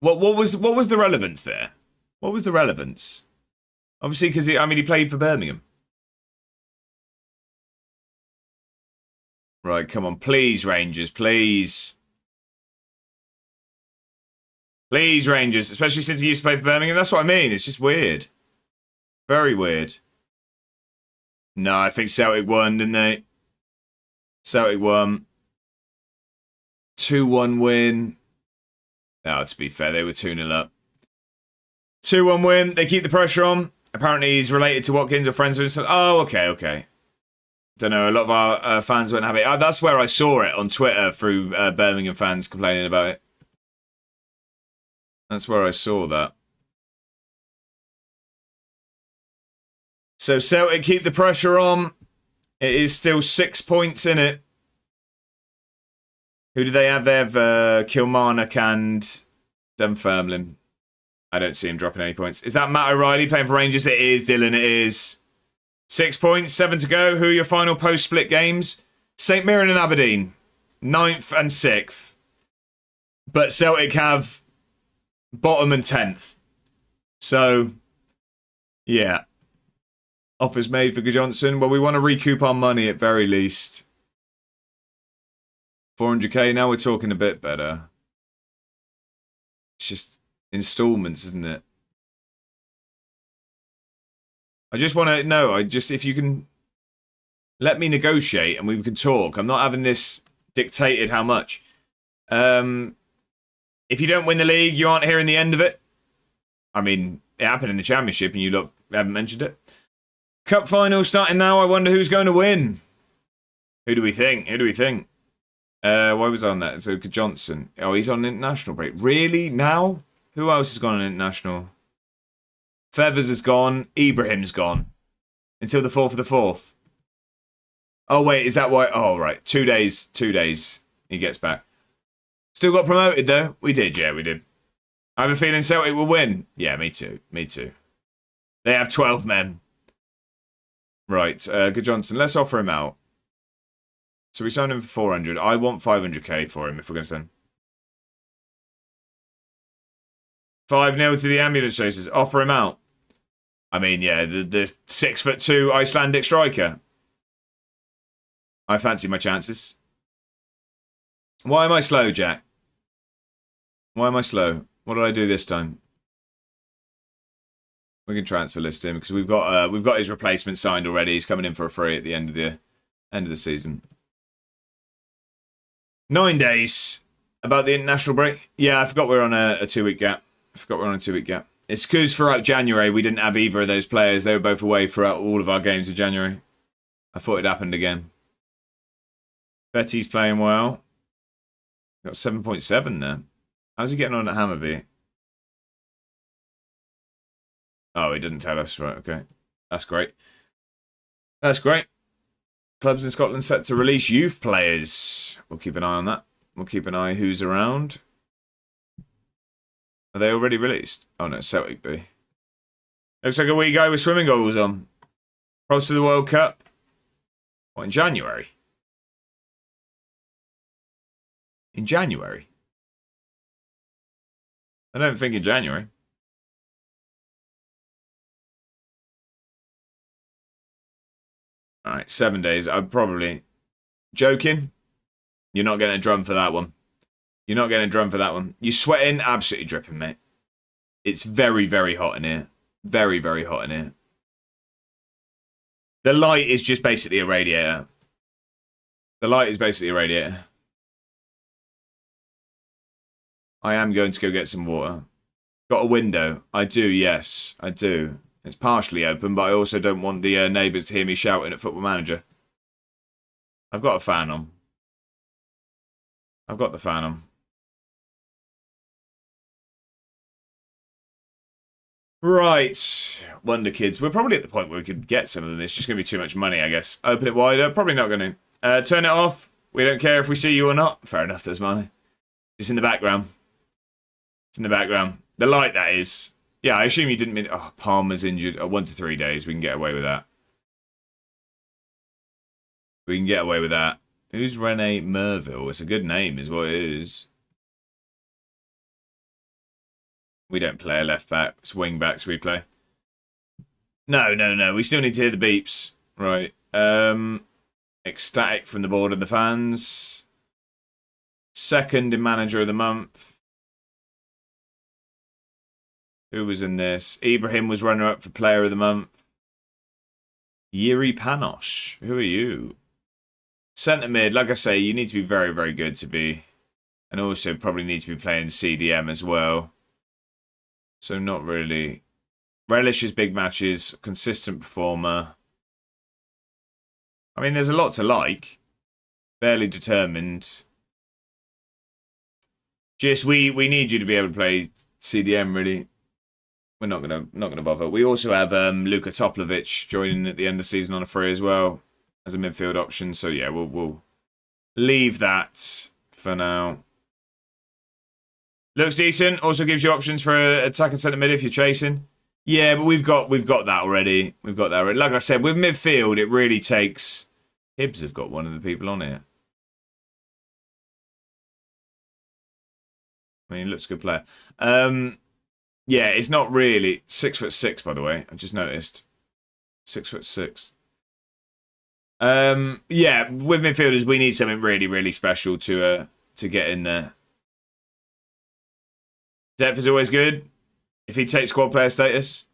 What was the relevance there? What was the relevance? Obviously, because he played for Birmingham. Right, come on, please, Rangers, please. Please, Rangers, especially since he used to play for Birmingham. That's what I mean. It's just weird. Very weird. No, I think Celtic won, didn't they? Celtic won. 2-1 win. No, to be fair, they were 2-0 up. 2-1 win. They keep the pressure on. Apparently, he's related to Watkins or friends with him. Oh, okay. Don't know. A lot of our fans weren't happy. That's where I saw it on Twitter through Birmingham fans complaining about it. That's where I saw that. So Celtic keep the pressure on. It is still 6 points in it. Who do they have? They have Kilmarnock and Dunfermline. I don't see him dropping any points. Is that Matt O'Reilly playing for Rangers? It is, Dylan. It is. 6 points, 7 to go. Who are your final post-split games? St Mirren and Aberdeen. 9th and 6th. But Celtic have bottom and 10th. So, yeah. Offers made for Johnson. Well, we want to recoup our money at very least. 400k, now we're talking a bit better. It's just installments, isn't it? I just want to know. If you can let me negotiate and we can talk. I'm not having this dictated how much. If you don't win the league, you aren't hearing the end of it. I mean, it happened in the Championship and you haven't mentioned it. Cup final starting now. I wonder who's going to win. Who do we think? Why was I on that? So Johnson. Oh, he's on an international break. Really? Now? Who else has gone on international? Feathers has gone. Ibrahim's gone. Until the 4th of the 4th. Oh, wait. Is that why? Oh, right. 2 days. 2 days. He gets back. Still got promoted, though. We did. Yeah, we did. I have a feeling Celtic will win. Yeah, me too. They have 12 men. Right. Good Johnson. Let's offer him out. So we signed him for 400. I want 500k for him if we're going to send. 5-0 to the ambulance chasers. Offer him out. I mean, yeah, the 6'2" Icelandic striker. I fancy my chances. Why am I slow, Jack? Why am I slow? What did I do this time? We can transfer list him because we've got his replacement signed already. He's coming in for a free at the end of the season. 9 days. About the international break. Yeah, I forgot we're on a 2-week gap. It's because throughout January we didn't have either of those players. They were both away throughout all of our games of January. I thought it happened again. Betty's playing well. Got 7.7 there. How's he getting on at Hammarby? Oh, he doesn't tell us. Right, okay. That's great. Clubs in Scotland set to release youth players. We'll keep an eye on that. We'll keep an eye who's around. Are they already released? Oh no, Celtic B. Looks like a wee guy with swimming goggles on. Pros to the World Cup. What, in January? In January? I don't think in January. Alright, 7 days. I'm probably joking. You're not getting a drum for that one. You sweating? Absolutely dripping, mate. It's very, very hot in here. Very, very hot in here. The light is just basically a radiator. I am going to go get some water. Got a window? I do, yes. I do. It's partially open, but I also don't want the neighbours to hear me shouting at Football Manager. I've got a fan on. Right. Wonder Kids. We're probably at the point where we could get some of them. It's just going to be too much money, I guess. Open it wider. Probably not going to. Turn it off. We don't care if we see you or not. Fair enough, there's money. It's in the background. The light, that is. Yeah, I assume you didn't mean... Oh, Palmer's injured. 1 to 3 days. We can get away with that. Who's Rene Merville? It's a good name, is what it is. We don't play a left back. It's wing backs we play. No. We still need to hear the beeps. Right. Ecstatic from the board of the fans. Second in manager of the month. Who was in this? Ibrahim was runner-up for player of the month. Yuri Panosh. Who are you? Centre mid, like I say, you need to be very, very good to be. And also probably need to be playing CDM as well. So not really. Relishes big matches. Consistent performer. I mean, there's a lot to like. Fairly determined. Just we need you to be able to play CDM, really. We're not gonna bother. We also have Luka Toplovic joining at the end of the season on a free as well as a midfield option. So yeah, we'll leave that for now. Looks decent. Also gives you options for attack and centre mid if you're chasing. Yeah, but we've got that already. Like I said, with midfield, it really takes. Hibs have got one of the people on here. I mean, he looks a good player. Yeah, it's not really 6'6", by the way. I just noticed 6'6". Yeah, with midfielders, we need something really, really special to get in there. Depth is always good. If he takes squad player status,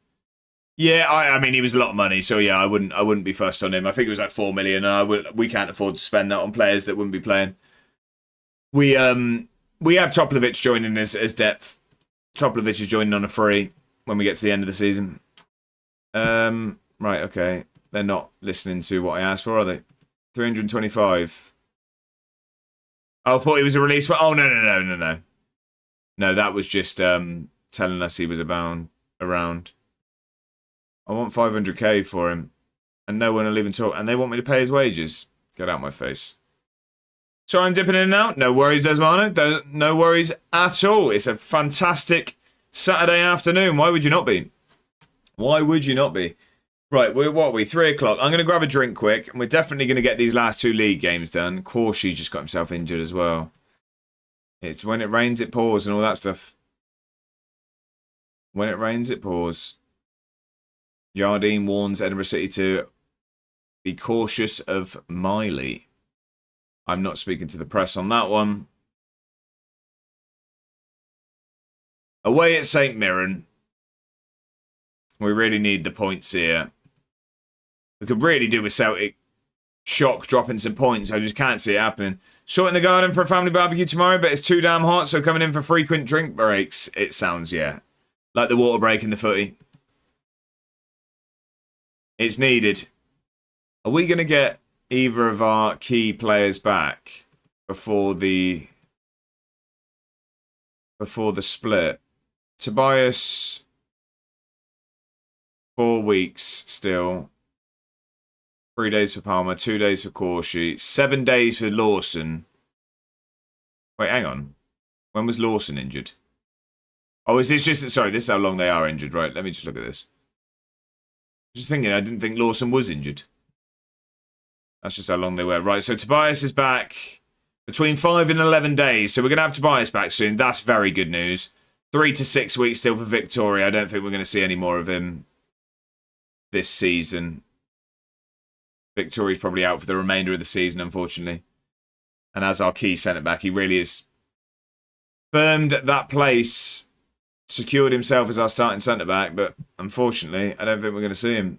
Yeah, I mean, he was a lot of money, so yeah, I wouldn't be fussed on him. I think it was like 4 million, and we can't afford to spend that on players that wouldn't be playing. We have Toplivic joining as depth. Toplivic is joining on a free when we get to the end of the season. Right, okay. They're not listening to what I asked for, are they? 325. Oh, I thought he was a release. Oh, no. No, that was just telling us he was around. I want 500k for him. And no one will even talk. And they want me to pay his wages. Get out my face. So I'm dipping in and out. No worries, Desmano. No worries at all. It's a fantastic Saturday afternoon. Why would you not be? Why would you not be? Right, what are we? 3 o'clock. I'm going to grab a drink quick. And we're definitely going to get these last 2 league games done. Corsi just got himself injured as well. It's when it rains, it pours and all that stuff. When it rains, it pours. Jardine warns Edinburgh City to be cautious of Miley. I'm not speaking to the press on that one. Away at St Mirren. We really need the points here. We could really do with Celtic shock dropping some points. I just can't see it happening. Short in the garden for a family barbecue tomorrow, but it's too damn hot, so coming in for frequent drink breaks. It sounds, yeah. Like the water break in the footy. It's needed. Are we going to get either of our key players back before the split? Tobias, 4 weeks still. 3 days for Palmer, 2 days for Corsi, 7 days for Lawson. Wait, hang on. When was Lawson injured? Oh, is this just... Sorry, this is how long they are injured, right? Let me just look at this. Just thinking, I didn't think Lawson was injured. That's just how long they were. Right, so Tobias is back between 5 and 11 days. So we're going to have Tobias back soon. That's very good news. 3 to 6 weeks still for Victoria. I don't think we're going to see any more of him this season. Victoria's probably out for the remainder of the season, unfortunately. And as our key centre-back, he really has firmed that place, secured himself as our starting centre-back, but unfortunately, I don't think we're going to see him.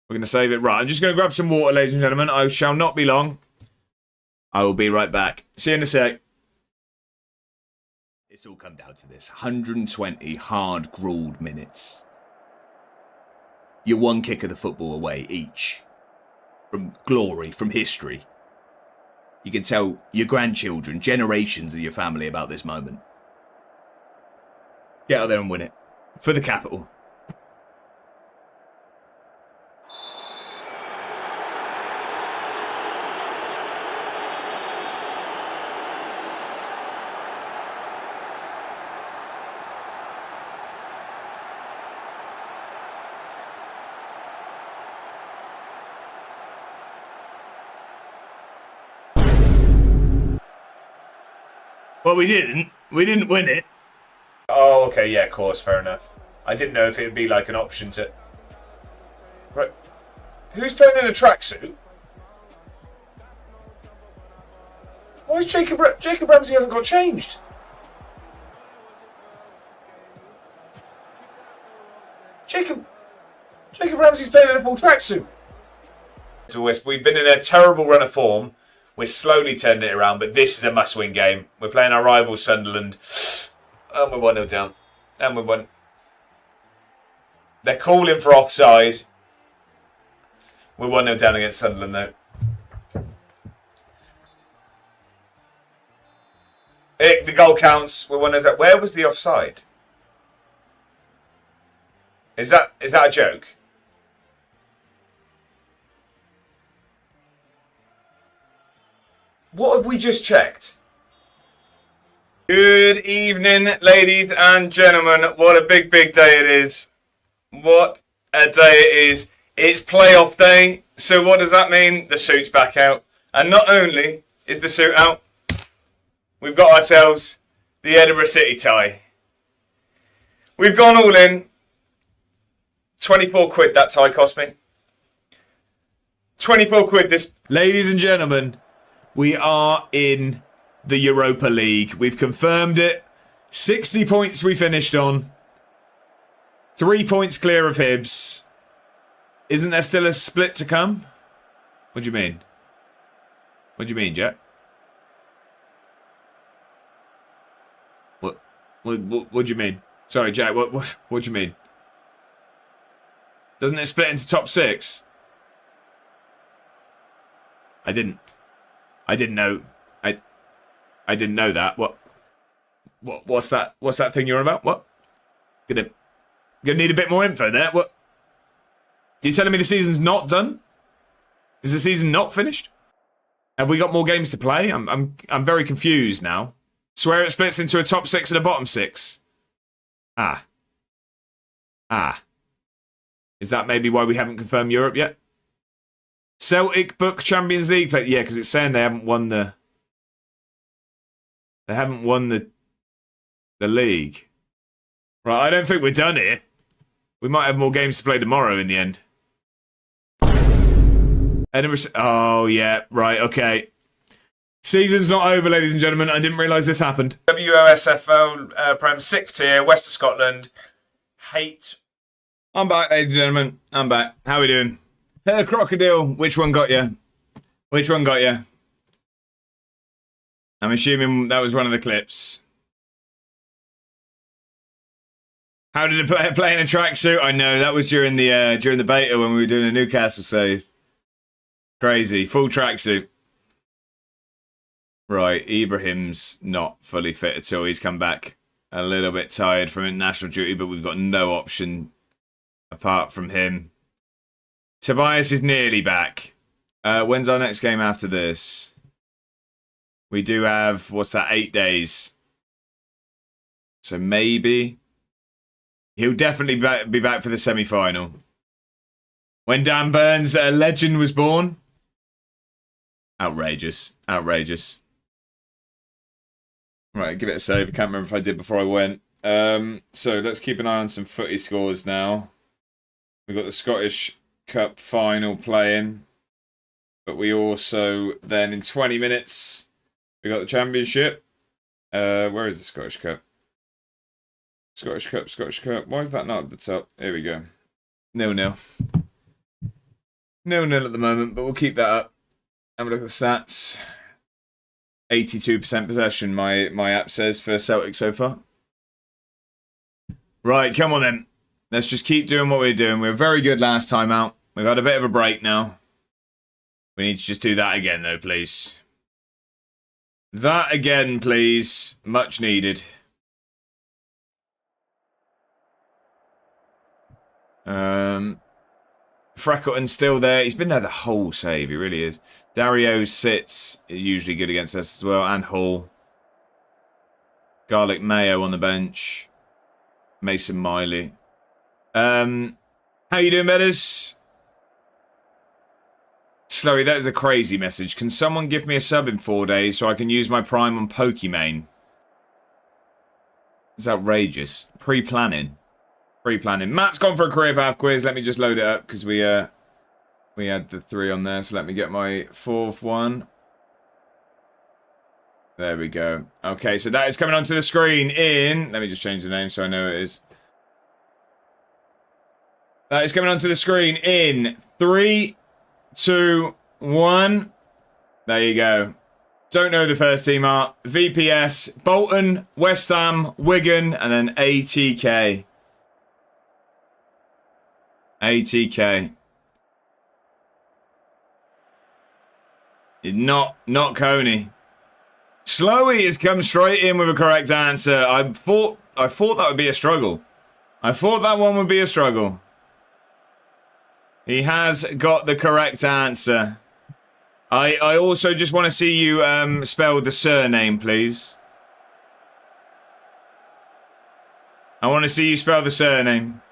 We're going to save it. Right, I'm just going to grab some water, ladies and gentlemen. I shall not be long. I will be right back. See you in a sec. It's all come down to this. 120 hard-grueled minutes. You're one kick of the football away each. From glory, from history. You can tell your grandchildren, generations of your family about this moment. Get out there and win it. For the capital. Well, we didn't. We didn't win it. Oh, okay, yeah, of course, fair enough. I didn't know if it would be like an option to... Right. Who's playing in a tracksuit? Why is Jacob Ramsey hasn't got changed? Jacob Ramsey's playing in a full tracksuit. We've been in a terrible run of form. We're slowly turning it around, but this is a must-win game. We're playing our rival Sunderland, and we're 1-0 down. And we're 1. They're calling for offside. We're 1-0 down against Sunderland, though. The goal counts. We're 1-0 down. Where was the offside? Is that a joke? What have we just checked? Good evening, ladies and gentlemen. What a big, big day it is. What a day it is. It's playoff day. So what does that mean? The suit's back out. And not only is the suit out, we've got ourselves the Edinburgh City tie. We've gone all in. 24 quid that tie cost me. 24 quid this... Ladies and gentlemen... We are in the Europa League. We've confirmed it. 60 points we finished on. 3 points clear of Hibs. Isn't there still a split to come? What do you mean? What do you mean, Jack? What do you mean? Sorry, Jack, what do you mean? Doesn't it split into top 6? I didn't know. I didn't know that. What's that? What's that thing you're on about? What? Gonna need a bit more info there. What? You telling me the season's not done? Is the season not finished? Have we got more games to play? I'm very confused now. Swear it splits into a top 6 and a bottom 6. Ah. Is that maybe why we haven't confirmed Europe yet? Celtic book Champions League play. Yeah, because it's saying they haven't won the. They haven't won the league. Right, I don't think we're done here. We might have more games to play tomorrow in the end. Edinburgh. Oh yeah, right. Okay. Season's not over, ladies and gentlemen. I didn't realise this happened. WOSFL Prem 6th tier, West of Scotland. Hate. I'm back, ladies and gentlemen. I'm back. How are we doing? Crocodile. Which one got you? Which one got you? I'm assuming that was one of the clips. How did a player play in a tracksuit? I know that was during the beta when we were doing a Newcastle save. Crazy, full tracksuit. Right, Ibrahim's not fully fit at all. He's come back a little bit tired from international duty, but we've got no option apart from him. Tobias is nearly back. When's our next game after this? We do have, what's that, 8 days. So maybe he'll definitely be back for the semi-final. When Dan Burns, a legend, was born. Outrageous. Outrageous. Right, give it a save. I can't remember if I did before I went. So let's keep an eye on some footy scores now. We've got the Scottish Cup final playing. But we also, then in 20 minutes, we got the Championship. Where is the Scottish Cup? Scottish Cup. Why is that not at the top? Here we go. 0-0. 0-0 at the moment, but we'll keep that up. Have a look at the stats. 82% possession, my app says, for Celtic so far. Right, come on then. Let's just keep doing what we're doing. We were very good last time out. We've had a bit of a break now. We need to just do that again, though, please. That again, please. Much needed. Freckleton's still there. He's been there the whole save. He really is. Dario sits. Usually good against us as well. And Hall. Garlic Mayo on the bench. Mason Miley. How you doing, Betters? Slowy, that is a crazy message. Can someone give me a sub in 4 days so I can use my Prime on Pokimane? It's outrageous. Pre-planning. Matt's gone for a career path quiz. Let me just load it up because we had the 3 on there. So let me get my 4th one. There we go. Okay, so that is coming onto the screen in... Let me just change the name so I know it is. That is coming onto the screen in 3, 2, 1. There you go. Don't know who the first team are. VPS, Bolton, West Ham, Wigan, and then ATK. ATK. Is not Coney. Slowy has come straight in with a correct answer. I thought that would be a struggle. I thought that one would be a struggle. He has got the correct answer. I also just want to see you spell the surname, please. I want to see you spell the surname.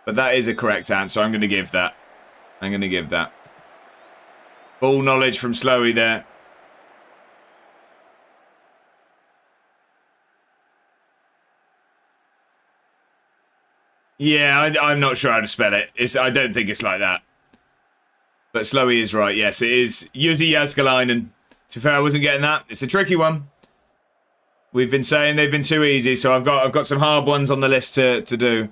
But that is a correct answer. I'm going to give that. Ball knowledge from Slowy there. Yeah, I'm not sure how to spell it. I don't think it's like that. But Slowy is right. Yes, it is Jussi Jääskeläinen. To be fair, I wasn't getting that. It's a tricky one. We've been saying they've been too easy, so I've got some hard ones on the list to do.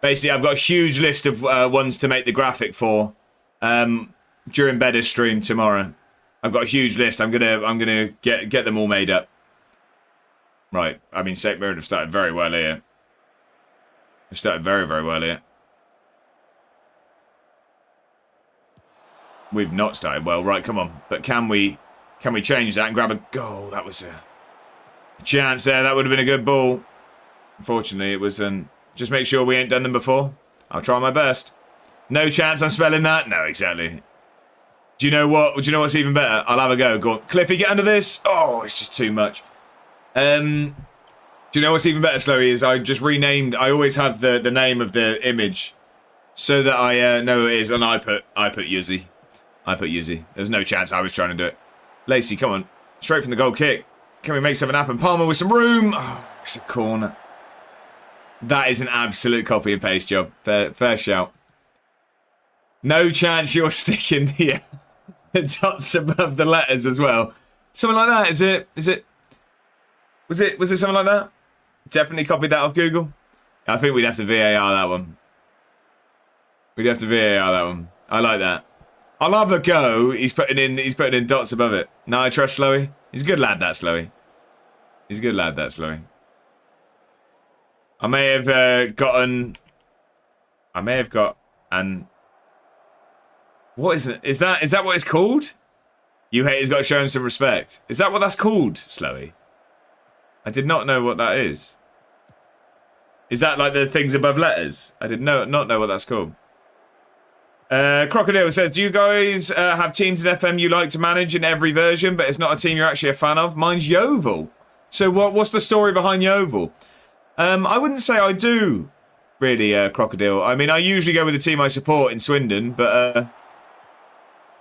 Basically, I've got a huge list of ones to make the graphic for during Bedder's stream tomorrow. I've got a huge list. I'm gonna get them all made up. Right. I mean, St. Mirren have started very well here. They've started very, very well here. We've not started well. Right, come on. But can we change that and grab a goal? That was a chance there. That would have been a good ball. Unfortunately, it was just make sure we ain't done them before. I'll try my best. No chance I'm spelling that? No, exactly. Do you know what? Do you know what's even better? I'll have a go. Go on. Cliffy, get under this. Oh, it's just too much. Do you know what's even better, Slowy, is I just renamed... I always have the name of the image so that I know who it is, and I put Yuzzy. I put Yuzzy. There was no chance I was trying to do it. Lacey, come on. Straight from the goal kick. Can we make something happen? Palmer with some room. Oh, it's a corner. That is an absolute copy and paste job. Fair shout. No chance you're sticking the dots above the letters as well. Something like that, is it? Was it something like that? Definitely copied that off Google. I think we'd have to VAR that one. We'd have to VAR that one. I like that. I'll have a go. He's putting in dots above it. No, I trust Slowy. He's a good lad, that Slowy. He's a good lad, that Slowy. I may have got an. What is it? Is that what it's called? You haters got to show him some respect. Is that what that's called, Slowy? I did not know what that is. Is that like the things above letters? I did not know what that's called. Crocodile says, do you guys have teams in FM you like to manage in every version, but it's not a team you're actually a fan of? Mine's Yeovil. So what's the story behind Yeovil? I wouldn't say I do, really, Crocodile. I mean, I usually go with the team I support in Swindon, but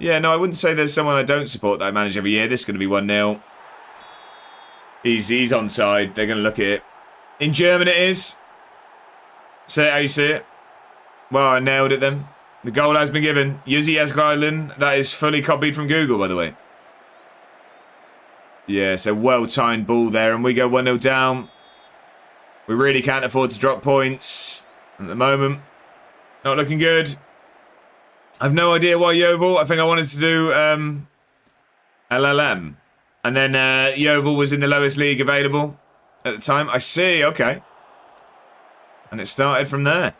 yeah, no, I wouldn't say there's someone I don't support that I manage every year. This is going to be 1-0. He's onside. They're going to look at it. In German it is. Say it how you see it. Well, I nailed it then. The goal has been given. Yuzzy Esgeilen. That is fully copied from Google, by the way. Yeah, so well-timed ball there. And we go 1-0 down. We really can't afford to drop points at the moment. Not looking good. I've no idea why Yeovil. I think I wanted to do LLM. And then Yeovil was in the lowest league available at the time. I see, okay. And it started from there.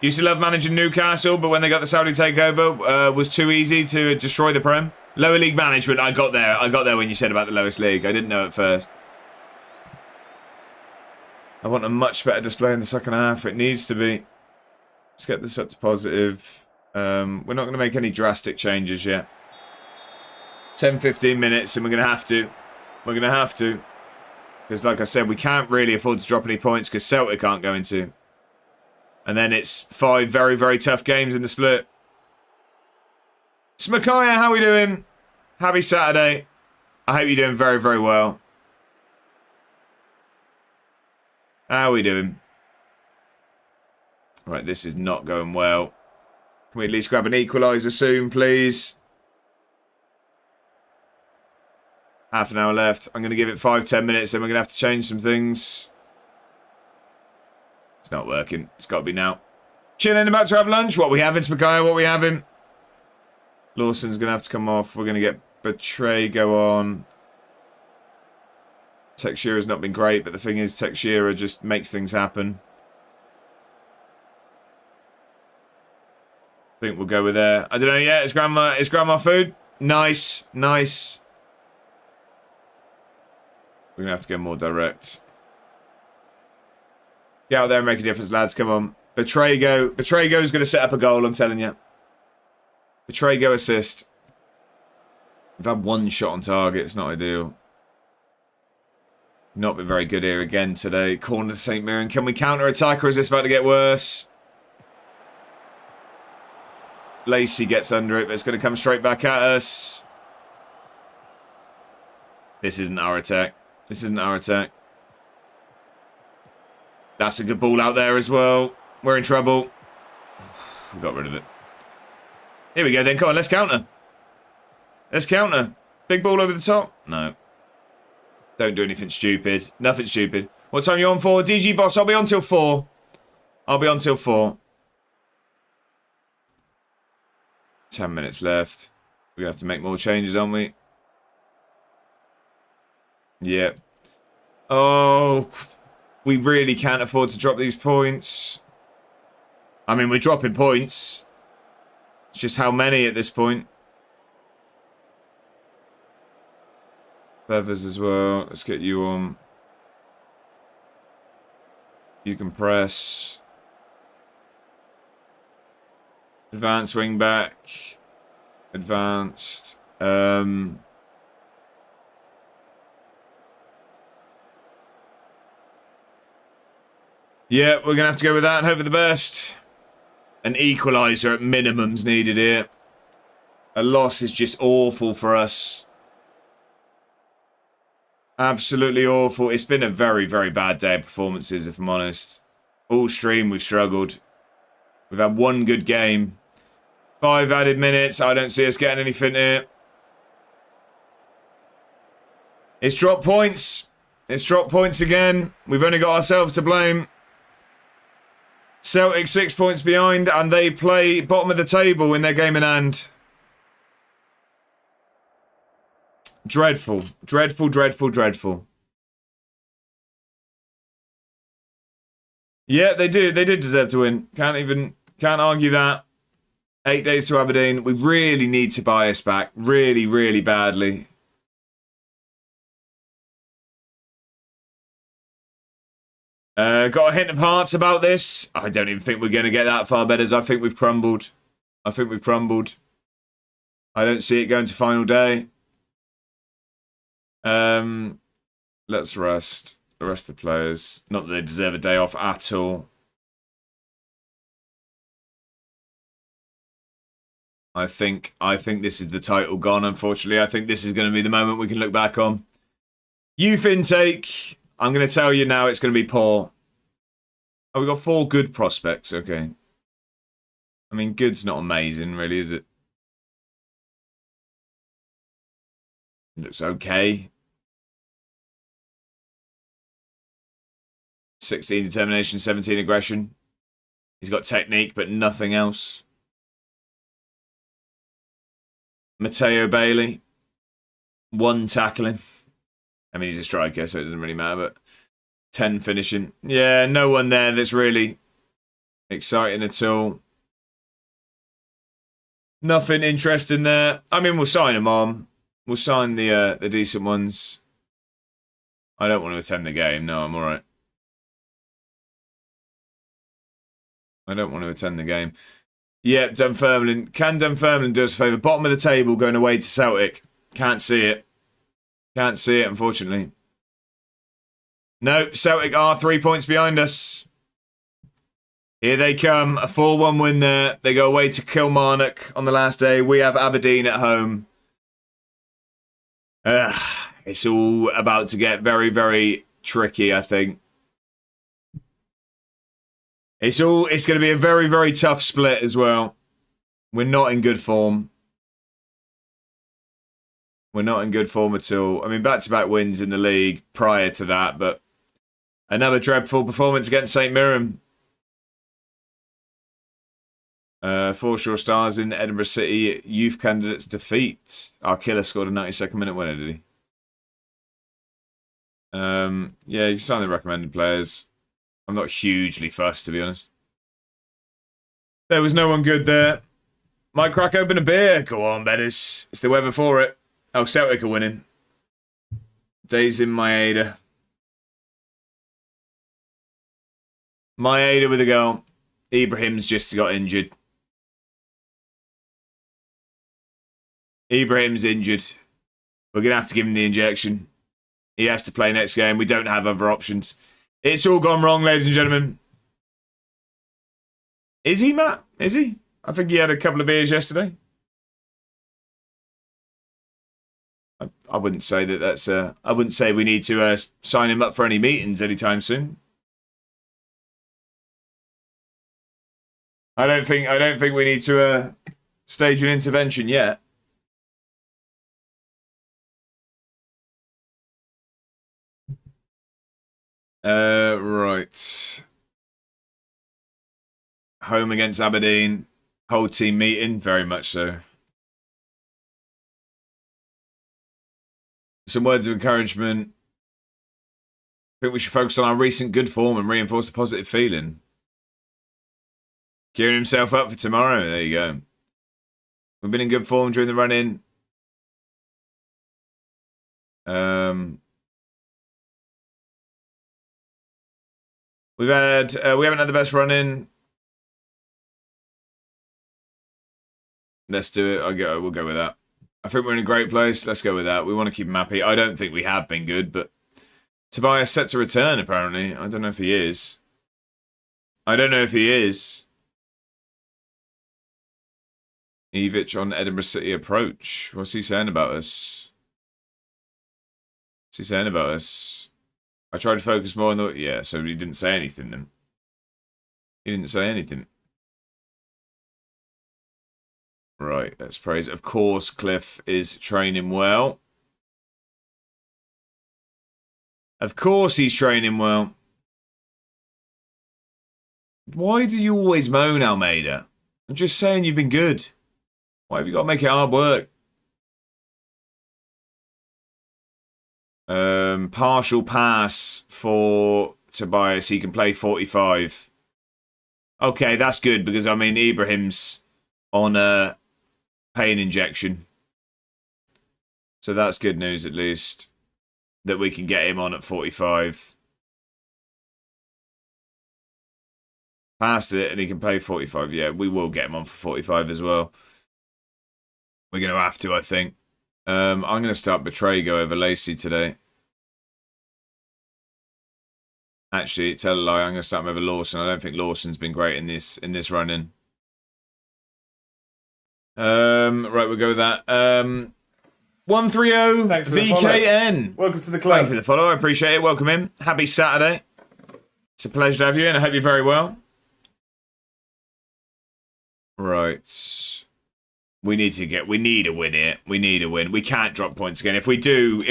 Used to love managing Newcastle, but when they got the Saudi takeover, was too easy to destroy the Prem. Lower league management, I got there. I got there when you said about the lowest league. I didn't know at first. I want a much better display in the second half. It needs to be. Let's get this up to positive. We're not going to make any drastic changes yet. 10-15 minutes and we're going to have to. We're going to have to. Because like I said, we can't really afford to drop any points because Celtic can't go into. And then it's 5 very, very tough games in the split. Smakaya, how are we doing? Happy Saturday. I hope you're doing very, very well. How are we doing? Right, this is not going well. Can we at least grab an equaliser soon, please? Half an hour left. I'm going to give it 5-10 minutes, then we're going to have to change some things. It's not working. It's got to be now. Chilling, about to have lunch. What we having, Smakaya? What we having? Lawson's going to have to come off. We're going to get Betray go on. Texeira's not been great, but the thing is, Texeira just makes things happen. I think we'll go with there. I don't know yet. Is grandma food? Nice, nice. We're gonna have to get more direct. Get out there and make a difference, lads. Come on. Betraygo's gonna set up a goal, I'm telling you. Betraygo assist. We've had one shot on target. It's not ideal. Not been very good here again today. Corner to St. Mirren. Can we counter-attack or is this about to get worse? Lacey gets under it, but it's going to come straight back at us. This isn't our attack. This isn't our attack. That's a good ball out there as well. We're in trouble. We got rid of it. Here we go then. Come on, let's counter. Let's counter. Big ball over the top. No. Don't do anything stupid. Nothing stupid. What time are you on for? DG Boss, I'll be on till 4. I'll be on till 4. 10 minutes left. We have to make more changes, aren't we? Yeah. Oh, we really can't afford to drop these points. I mean, we're dropping points. It's just how many at this point. Feathers as well. Let's get you on. You can press. Advanced wing back. Advanced. Yeah, we're going to have to go with that and hope for the best. An equaliser at minimum's needed here. A loss is just awful for us. Absolutely awful. It's been a very, very bad day of performances, if I'm honest. All stream, we've struggled. We've had one good game. 5 added minutes. I don't see us getting anything here. It's dropped points. It's dropped points again. We've only got ourselves to blame. Celtic 6 points behind, and they play bottom of the table in their game in hand. Dreadful. Dreadful, dreadful, dreadful. Yeah, they do. They did deserve to win. Can't argue that. 8 days to Aberdeen. We really need to buy us back. Really, really badly. Got a hint of hearts about this. I don't even think we're going to get that far, Bedders. I think we've crumbled. I don't see it going to final day. Let's rest. The rest of the players. Not that they deserve a day off at all. I think this is the title gone, unfortunately. I think this is going to be the moment we can look back on. Youth intake. I'm going to tell you now it's going to be poor. Oh, we've got 4 good prospects. Okay. I mean, good's not amazing, really, is it? It looks okay. 16 determination, 17 aggression. He's got technique, but nothing else. Matteo Bailey. 1 tackling. I mean, he's a striker, so it doesn't really matter, but 10 finishing. Yeah, no one there that's really exciting at all. Nothing interesting there. I mean, we'll sign them on. We'll sign the decent ones. I don't want to attend the game. No, I'm all right. I don't want to attend the game. Yeah, Dunfermline. Can Dunfermline do us a favour? Bottom of the table going away to Celtic. Can't see it. Can't see it, unfortunately. No, Celtic are 3 points behind us. Here they come. A 4-1 win there. They go away to Kilmarnock on the last day. We have Aberdeen at home. It's all about to get very, very tricky, I think. It's going to be a very, very tough split as well. We're not in good form. We're not in good form at all. I mean, back-to-back wins in the league prior to that, but another dreadful performance against St Mirren. 4 stars in Edinburgh City. Youth candidates defeat. Our killer scored a 92nd minute winner, did he? Yeah, you sign the recommended players. I'm not hugely fussed, to be honest. There was no one good there. Might crack open a beer. Go on, Bedders. It's the weather for it. Oh, Celtic are winning. Days in Maeda. Maeda with a goal. Ibrahim's just got injured. Ibrahim's injured. We're going to have to give him the injection. He has to play next game. We don't have other options. It's all gone wrong, ladies and gentlemen. Is he, Matt? Is he? I think he had a couple of beers yesterday. I wouldn't say that that's... I wouldn't say we need to sign him up for any meetings anytime soon. I don't think we need to stage an intervention yet. Right. Home against Aberdeen. Whole team meeting, very much so. Some words of encouragement. I think we should focus on our recent good form and reinforce the positive feeling. Gearing himself up for tomorrow. There you go. We've been in good form during the run-in. We haven't had the best run-in. Let's do it. We'll go with that. I think we're in a great place. Let's go with that. We want to keep him happy. I don't think we have been good, but Tobias set to return, apparently. I don't know if he is. Ivic on Edinburgh City approach. What's he saying about us? I tried to focus more on the... Yeah, so he didn't say anything then. He didn't say anything. Right, let's praise. Of course, Cliff is training well. Of course he's training well. Why do you always moan, Almeida? I'm just saying you've been good. Why have you got to make it hard work? Partial pass for Tobias. He can play 45. Okay, that's good because, I mean, Ibrahim's on a pain injection. So that's good news, at least, that we can get him on at 45. Past it and he can play 45. Yeah, we will get him on for 45 as well. We're going to have to, I think. I'm going to start Betraygo over Lacey today. Actually, tell a lie, I'm going to start him over Lawson. I don't think Lawson's been great in this run-in. Right, we'll go with that. 130 VKN. Welcome to the club. Thank you for the follow. I appreciate it. Welcome in. Happy Saturday. It's a pleasure to have you in. I hope you're very well. Right. We need to win it. We need a win. We can't drop points again. If we do,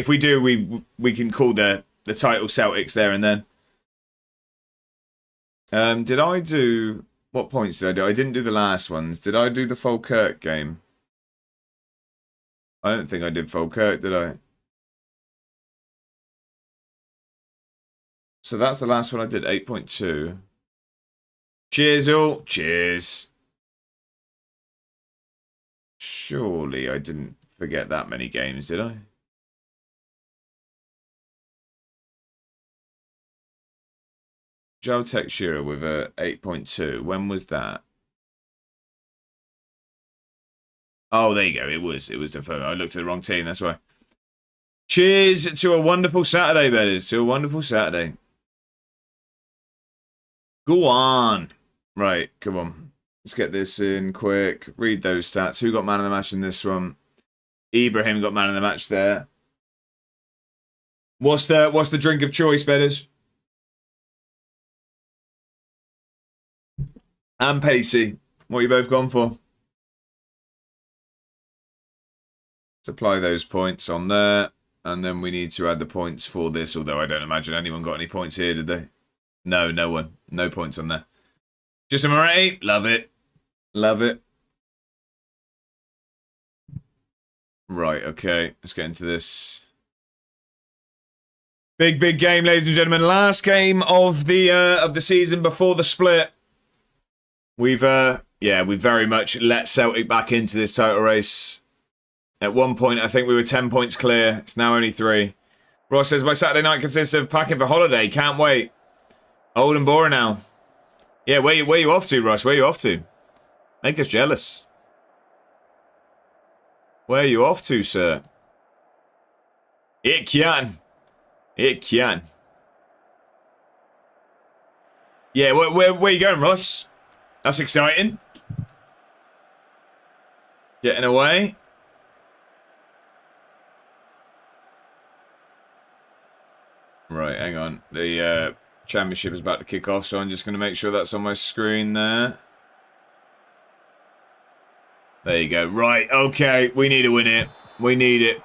we can call the title Celtics there and then. Did I do... What points did I do? I didn't do the last ones. Did I do the Falkirk game? I don't think I did Falkirk, did I? So that's the last one I did, 8.2. Cheers all. Cheers. Surely I didn't forget that many games, did I? Joe Texura with a 8.2. When was that? Oh, there you go. It was the first. I looked at the wrong team, that's why. Cheers to a wonderful Saturday, betters. To a wonderful Saturday. Go on. Right, come on. Let's get this in quick. Read those stats. Who got man of the match in this one? Ibrahim got man of the match there. What's the drink of choice, betters? And Pacey. What are you both gone for? Supply those points on there. And then we need to add the points for this. Although I don't imagine anyone got any points here, did they? No, no one. No points on there. Just a Moretti. Love it. Love it. Right, okay. Let's get into this. Big game, ladies and gentlemen. Last game of the season before the split. We've very much let Celtic back into this title race. At one point, I think we were 10 points clear. It's now only 3. Ross says, my Saturday night consists of packing for holiday. Can't wait. Old and boring now. Yeah, where you off to, Ross? Where you off to? Make us jealous. Where are you off to, sir? It can. It can. Yeah, where you going, Ross? That's exciting. Getting away. Right, hang on. The championship is about to kick off, so I'm just going to make sure that's on my screen there. There you go. Right, okay. We need to win it. We need it.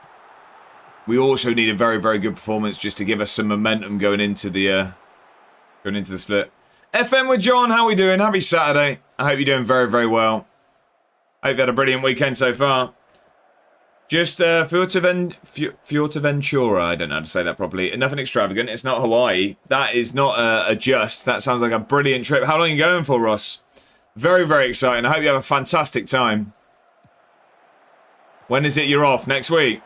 We also need a very, very good performance just to give us some momentum going into the split. FM with John, how are we doing? Happy Saturday. I hope you're doing very, very well. I hope you had a brilliant weekend so far. Just Fuerteventura, I don't know how to say that properly. Nothing extravagant, it's not Hawaii. That is not a just. That sounds like a brilliant trip. How long are you going for, Ross? Very, very exciting. I hope you have a fantastic time. When is it you're off? Next week?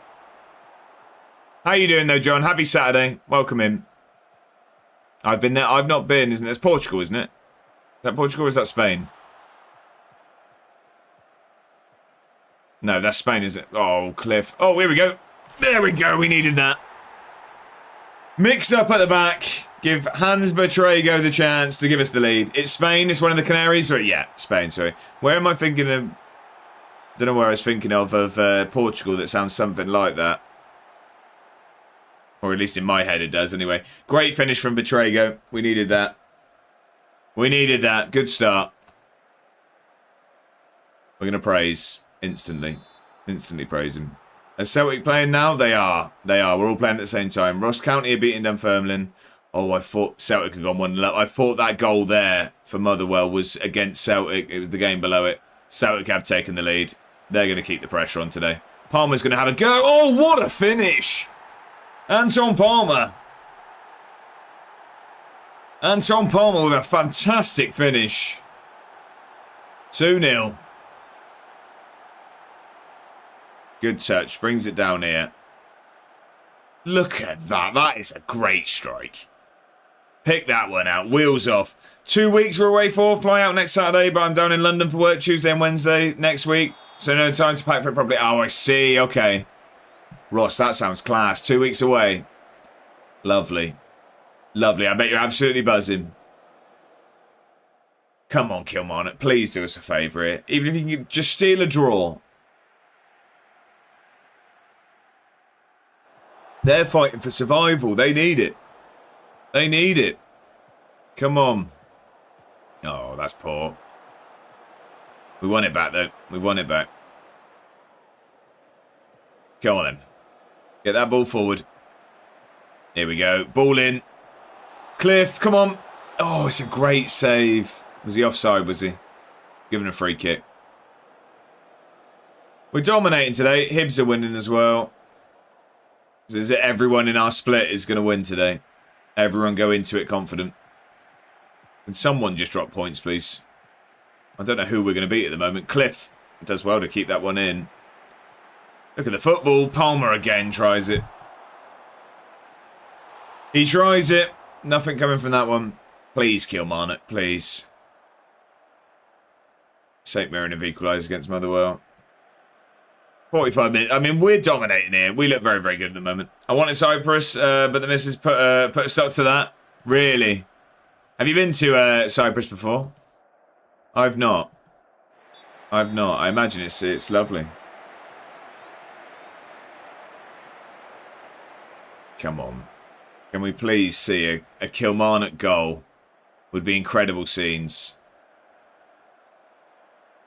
How you doing though, John? Happy Saturday. Welcome in. I've been there. I've not been. Isn't it? It's Portugal, isn't it? Is that Portugal or is that Spain? No, that's Spain, isn't it? Oh, Cliff. Oh, here we go. There we go. We needed that. Mix up at the back. Give Hans Betrego the chance to give us the lead. It's Spain. It's one of the Canaries. Or, yeah, Spain, sorry. Where am I thinking of? Don't know where I was thinking of Portugal that sounds something like that. Or at least in my head it does, anyway. Great finish from Betrego. We needed that. We needed that. Good start. We're going to praise instantly. Instantly praise him. Are Celtic playing now? They are. They are. We're all playing at the same time. Ross County are beating Dunfermline. Oh, I thought Celtic had gone 1-0. I thought that goal there for Motherwell was against Celtic. It was the game below it. Celtic have taken the lead. They're going to keep the pressure on today. Palmer's going to have a go. Oh, what a finish! Anton Palmer. Anton Palmer with a fantastic finish. 2-0. Good touch. Brings it down here. Look at that. That is a great strike. Pick that one out. Wheels off. 2 weeks we're away for. Fly out next Saturday, but I'm down in London for work Tuesday and Wednesday next week. So no time to pack for it properly. Oh, I see. Okay. Ross, that sounds class. 2 weeks away. Lovely. Lovely. I bet you're absolutely buzzing. Come on, Kilmarnock. Please do us a favour here. Even if you can just steal a draw. They're fighting for survival. They need it. They need it. Come on. Oh, that's poor. We won it back, though. We won it back. Go on, then. Get that ball forward. Here we go. Ball in. Cliff, come on. Oh, it's a great save. Was he offside, was he? Given a free kick. We're dominating today. Hibs are winning as well. So is it everyone in our split is going to win today? Everyone go into it confident. Can someone just drop points, please? I don't know who we're going to beat at the moment. Cliff does well to keep that one in. Look at the football. Palmer again tries it. He tries it. Nothing coming from that one. Please, Kilmarnock, please. St Mirren have equalised against Motherwell. 45 minutes. I mean, we're dominating here. We look very, very good at the moment. I wanted Cyprus, but the missus put a stop to that. Really? Have you been to Cyprus before? I've not. I've not. I imagine it's lovely. Come on. Can we please see a Kilmarnock goal? Would be incredible scenes.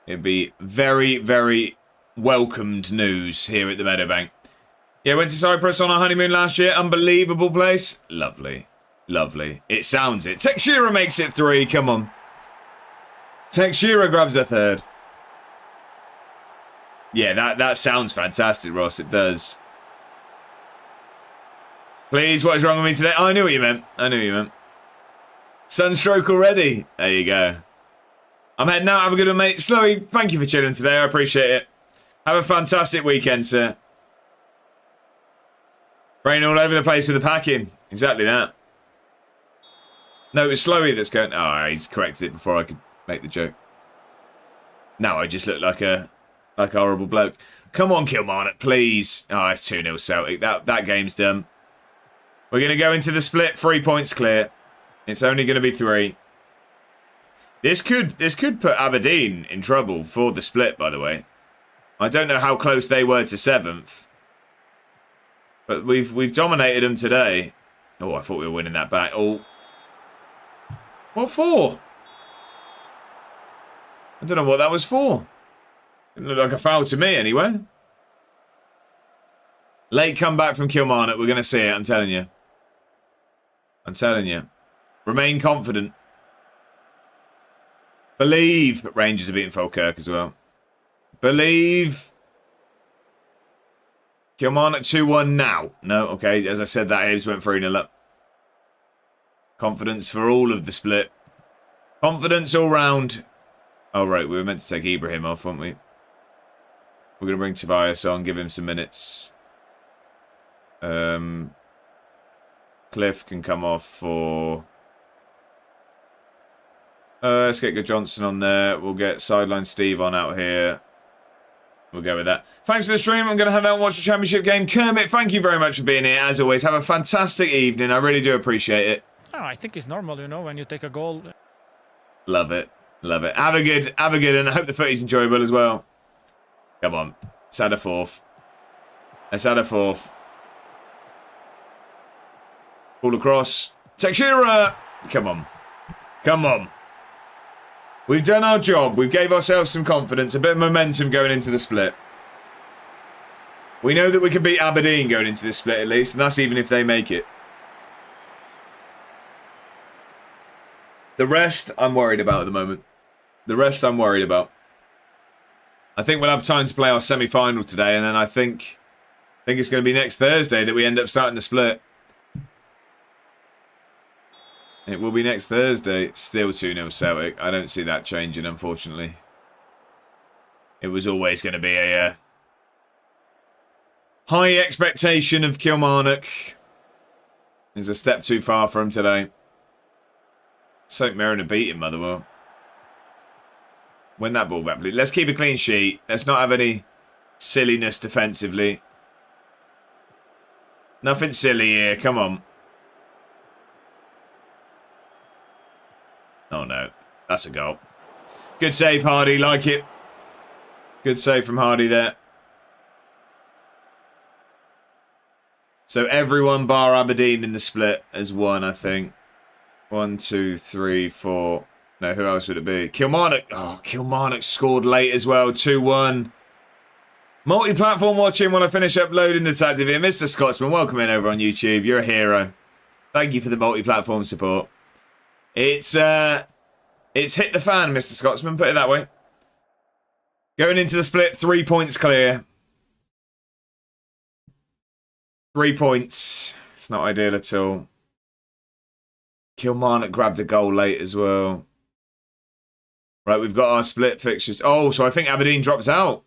It'd be very, very welcomed news here at the Meadowbank. Yeah, went to Cyprus on our honeymoon last year. Unbelievable place. Lovely. Lovely. It sounds it. Teixeira makes it 3. Come on. Teixeira grabs a 3rd. Yeah, that sounds fantastic, Ross. It does. Please, what is wrong with me today? Oh, I knew what you meant. I knew what you meant. Sunstroke already. There you go. I'm heading out. Have a good one, mate. Slowy, thank you for chilling today. I appreciate it. Have a fantastic weekend, sir. Rain all over the place with the packing. Exactly that. No, it was Slowy that's going... Oh, he's corrected it before I could make the joke. Now I just look like a horrible bloke. Come on, Kilmarnock, please. Oh, it's 2-0 Celtic. That game's done. We're going to go into the split. 3 points clear. It's only going to be 3. This could put Aberdeen in trouble for the split, by the way. I don't know how close they were to 7th. But we've dominated them today. Oh, I thought we were winning that back. Oh. What for? I don't know what that was for. It looked like a foul to me, anyway. Late comeback from Kilmarnock. We're going to see it, I'm telling you. I'm telling you. Remain confident. Believe Rangers are beating Falkirk as well. Believe. Kilmarnock 2-1 now. No, okay. As I said, that Hibs went 3-0 up. Confidence for all of the split. Confidence all round. Oh, right. We were meant to take Ibrahim off, weren't we? We're going to bring Tobias on, give him some minutes. Cliff can come off for... let's get Good Johnson on there. We'll get Sideline Steve on out here. We'll go with that. Thanks for the stream. I'm going to head out and watch the Championship game. Kermit, thank you very much for being here. As always, have a fantastic evening. I really do appreciate it. Oh, I think it's normal, you know, when you take a goal. Love it. Love it. Have a good, and I hope the footy's enjoyable as well. Come on. Let's add a fourth. Let's add a fourth. Ball across. Textura! Come on. Come on. We've done our job. We gave ourselves some confidence, a bit of momentum going into the split. We know that we can beat Aberdeen going into this split at least, and that's even if they make it. The rest, I'm worried about at the moment. The rest, I'm worried about. I think we'll have time to play our semi-final today, and then I think it's going to be next Thursday that we end up starting the split. It will be next Thursday. Still 2-0 Celtic. I don't see that changing, unfortunately. It was always going to be a high expectation of Kilmarnock. It's a step too far for him today. St Mirren are beating Motherwell. Win that ball back, please. Let's keep a clean sheet. Let's not have any silliness defensively. Nothing silly here. Come on. Oh, no. That's a goal. Good save, Hardy. Like it. Good save from Hardy there. So everyone bar Aberdeen in the split has won, I think. 1, 2, 3, 4. No, who else would it be? Kilmarnock. Oh, Kilmarnock scored late as well. 2-1. Multi-platform watching while I finish uploading the tag video. Mr. Scotsman, welcome in over on YouTube. You're a hero. Thank you for the multi-platform support. It's hit the fan, Mr. Scotsman. Put it that way. Going into the split, 3 points clear. 3 points. It's not ideal at all. Kilmarnock grabbed a goal late as well. Right, we've got our split fixtures. Oh, so I think Aberdeen drops out.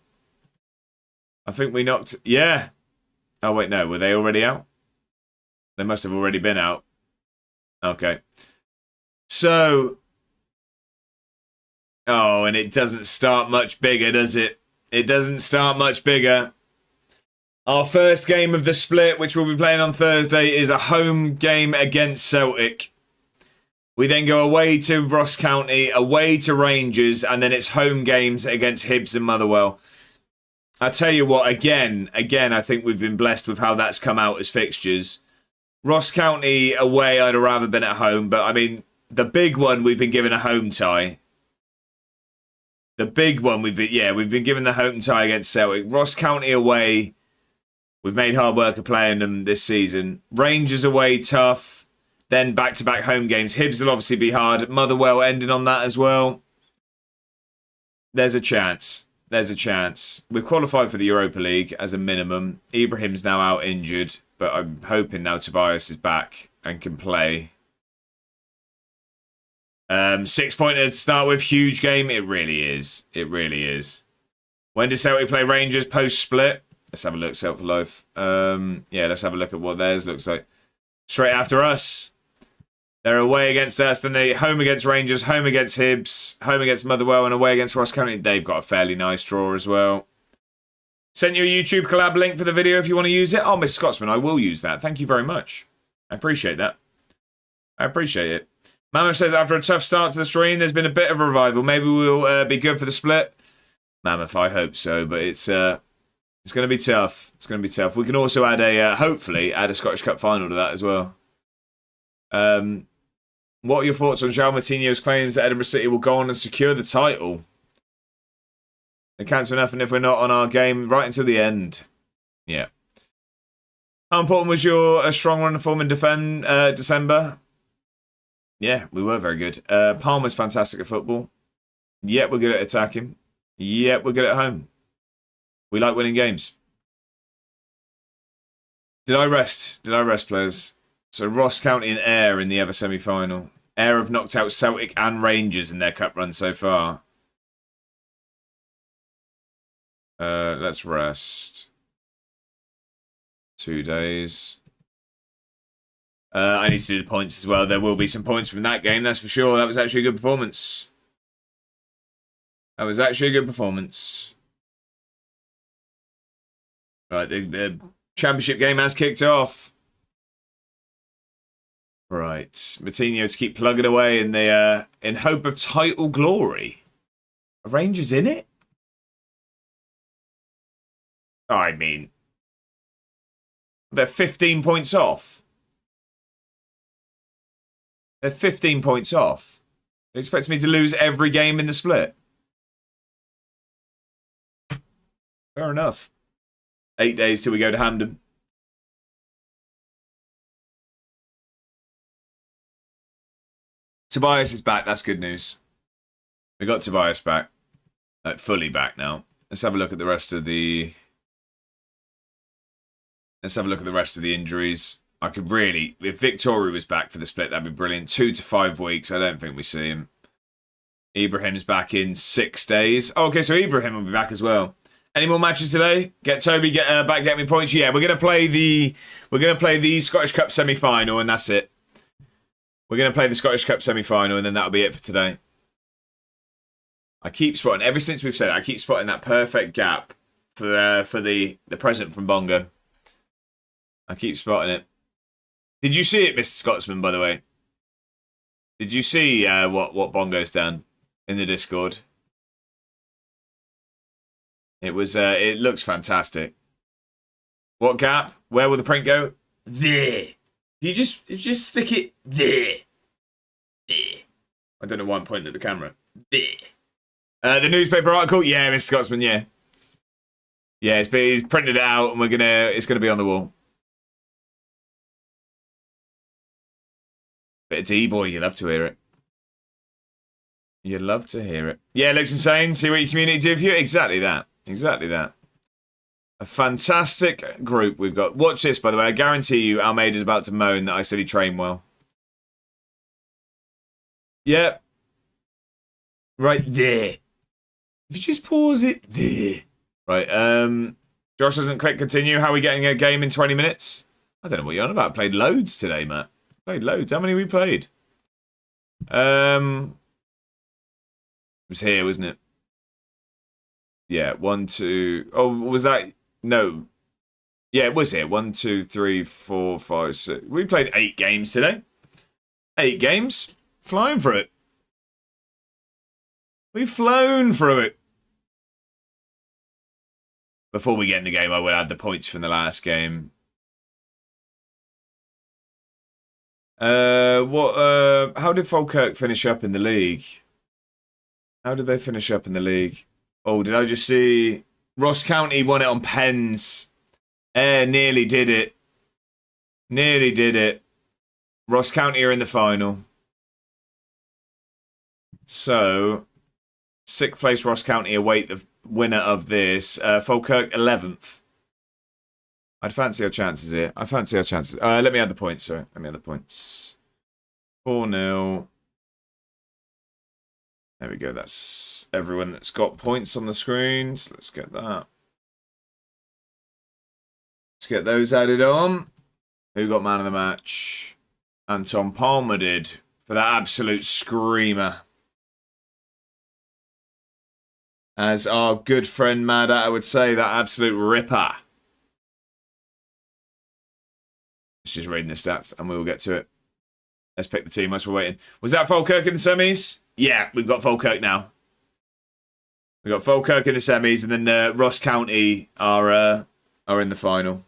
I think we knocked... Yeah. Oh, wait, no. Were they already out? They must have already been out. Okay. So... Oh, and it doesn't start much bigger, does it? It doesn't start much bigger. Our first game of the split, which we'll be playing on Thursday, is a home game against Celtic. We then go away to Ross County, away to Rangers, and then it's home games against Hibs and Motherwell. I tell you what, again, I think we've been blessed with how that's come out as fixtures. Ross County away, I'd have rather been at home, but I mean, the big one, we've been given a home tie. The big one, we've been given the home tie against Celtic. Ross County away, we've made hard work of playing them this season. Rangers away, tough. Then back-to-back home games. Hibs will obviously be hard. Motherwell ending on that as well. There's a chance. There's a chance. We're qualified for the Europa League as a minimum. Ibrahim's now out injured, but I'm hoping now Tobias is back and can play. 6 pointers to start with. Huge game. It really is. It really is. When does Celtic play Rangers post-split? Let's have a look. Celtic for life. Yeah, let's have a look at what theirs looks like. Straight after us. They're away against us, then they home against Rangers, home against Hibs, home against Motherwell, and away against Ross County. They've got a fairly nice draw as well. Sent you a YouTube collab link for the video if you want to use it. Oh, Miss Scotsman, I will use that. Thank you very much. I appreciate that. I appreciate it. Mammoth says, after a tough start to the stream, there's been a bit of a revival. Maybe we'll be good for the split. Mammoth, I hope so, but it's going to be tough. It's going to be tough. We can also add hopefully, add a Scottish Cup final to that as well. What are your thoughts on João Moutinho's claims that Edinburgh City will go on and secure the title? It counts for nothing if we're not on our game right until the end. Yeah. How important was your strong run of form in December? Yeah, we were very good. Palmer's fantastic at football. Yep, we're good at attacking. Yep, we're good at home. We like winning games. Did I rest? Did I rest, players? So Ross County and Ayr in the other semi-final. Ayr have knocked out Celtic and Rangers in their cup run so far. Let's rest. 2 days. I need to do the points as well. There will be some points from that game, that's for sure. That was actually a good performance. That was actually a good performance. Right, the Championship game has kicked off. Right, Moutinho to keep plugging away in the in hope of title glory. Are Rangers in it? I mean, they're 15 points off. They're 15 points off. They expect me to lose every game in the split. Fair enough. 8 days till we go to Hampden. Tobias is back. That's good news. We got Tobias back. Like, fully back now. Let's have a look at the rest of the... Let's have a look at the rest of the injuries. I could really... If Victoria was back for the split, that'd be brilliant. 2 to 5 weeks. I don't think we see him. Ibrahim's back in 6 days. Oh, okay, so Ibrahim will be back as well. Any more matches today? Get Toby back, get me points. Yeah, we're gonna play the Scottish Cup semi-final, and that's it. We're gonna play the Scottish Cup semi-final, and then that'll be it for today. I keep spotting, ever since we've said it, I keep spotting that perfect gap for the present from Bongo. I keep spotting it. Did you see it, Mr. Scotsman? By the way, did you see what Bongo's done in the Discord? It was. It looks fantastic. What gap? Where will the print go? There. You just stick it there. There. I don't know why I'm pointing at the camera. There. The newspaper article. Yeah, Mr. Scotsman. Yeah. Yeah, he's printed it out, and it's gonna be on the wall. Bit of D-boy. You love to hear it. You love to hear it. Yeah, it looks insane. See what your community do for you. Exactly that. Exactly that. A fantastic group we've got. Watch this, by the way. I guarantee you Almeida's about to moan that I said he trained well. Yep. Right there. If you just pause it there. Right, Josh doesn't click continue. How are we getting a game in 20 minutes? I don't know what you're on about. Played loads today, Matt. Played loads. How many we played? It was here, wasn't it? Yeah, 1, 2... Oh, was that... No. Yeah, it was here. 1, 2, 3, 4, 5, 6... We played 8 games today. 8 games. Flying for it. We've flown through it. Before we get in the game, I will add the points from the last game. How did Falkirk finish up in the league? How did they finish up in the league? Oh, did I just see... Ross County won it on pens. Nearly did it. Nearly did it. Ross County are in the final. So, 6th place Ross County await the winner of this. Falkirk 11th. I'd fancy our chances here. I fancy our chances. Let me add the points, sorry. Let me add the points. 4-0. There we go. That's everyone that's got points on the screens. Let's get that. Let's get those added on. Who got man of the match? Anton Palmer did for that absolute screamer. As our good friend Mad Atta would say, that absolute ripper. Let's just read the stats and we will get to it. Let's pick the team whilst we're waiting. Was that Falkirk in the semis? Yeah, we've got Falkirk now. We've got Falkirk in the semis, and then Ross County are in the final.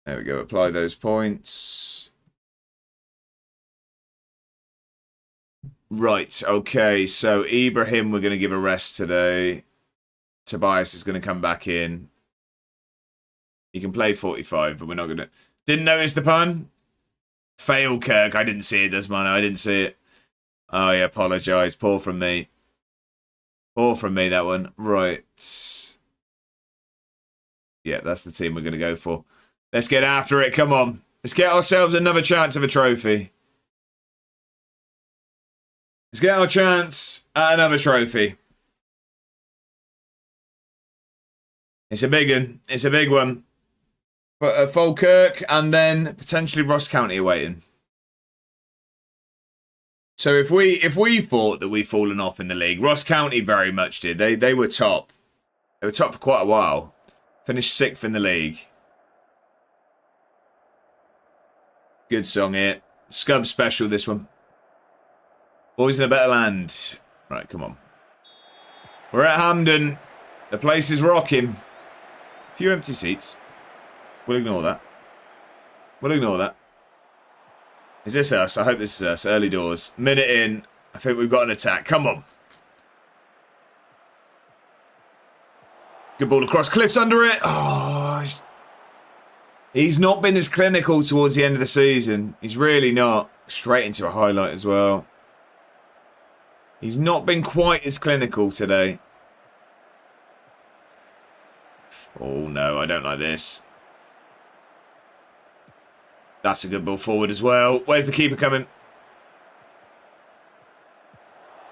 There we go. Apply those points. Right. Okay. So Ibrahim, we're going to give a rest today. Tobias is going to come back in. He can play 45, but we're not going to... Didn't notice the pun? Fail, Kirk. I didn't see it, Desmano. I didn't see it. I apologise. Poor from me. Poor from me, that one. Right. Yeah, that's the team we're going to go for. Let's get after it. Come on. Let's get ourselves another chance of a trophy. Let's get our chance at another trophy. It's a big one. It's a big one. But Falkirk and then potentially Ross County awaiting. So if we thought that we've fallen off in the league, Ross County very much did. They were top. They were top for quite a while. Finished 6th in the league. Good song here. Scub special, this one. Boys in a better land. Right, come on. We're at Hampden. The place is rocking. A few empty seats. We'll ignore that. We'll ignore that. Is this us? I hope this is us. Early doors. Minute in. I think we've got an attack. Come on. Good ball across. Cliff's under it. Oh, he's not been as clinical towards the end of the season. He's really not. Straight into a highlight as well. He's not been quite as clinical today. Oh, no. I don't like this. That's a good ball forward as well. Where's the keeper coming?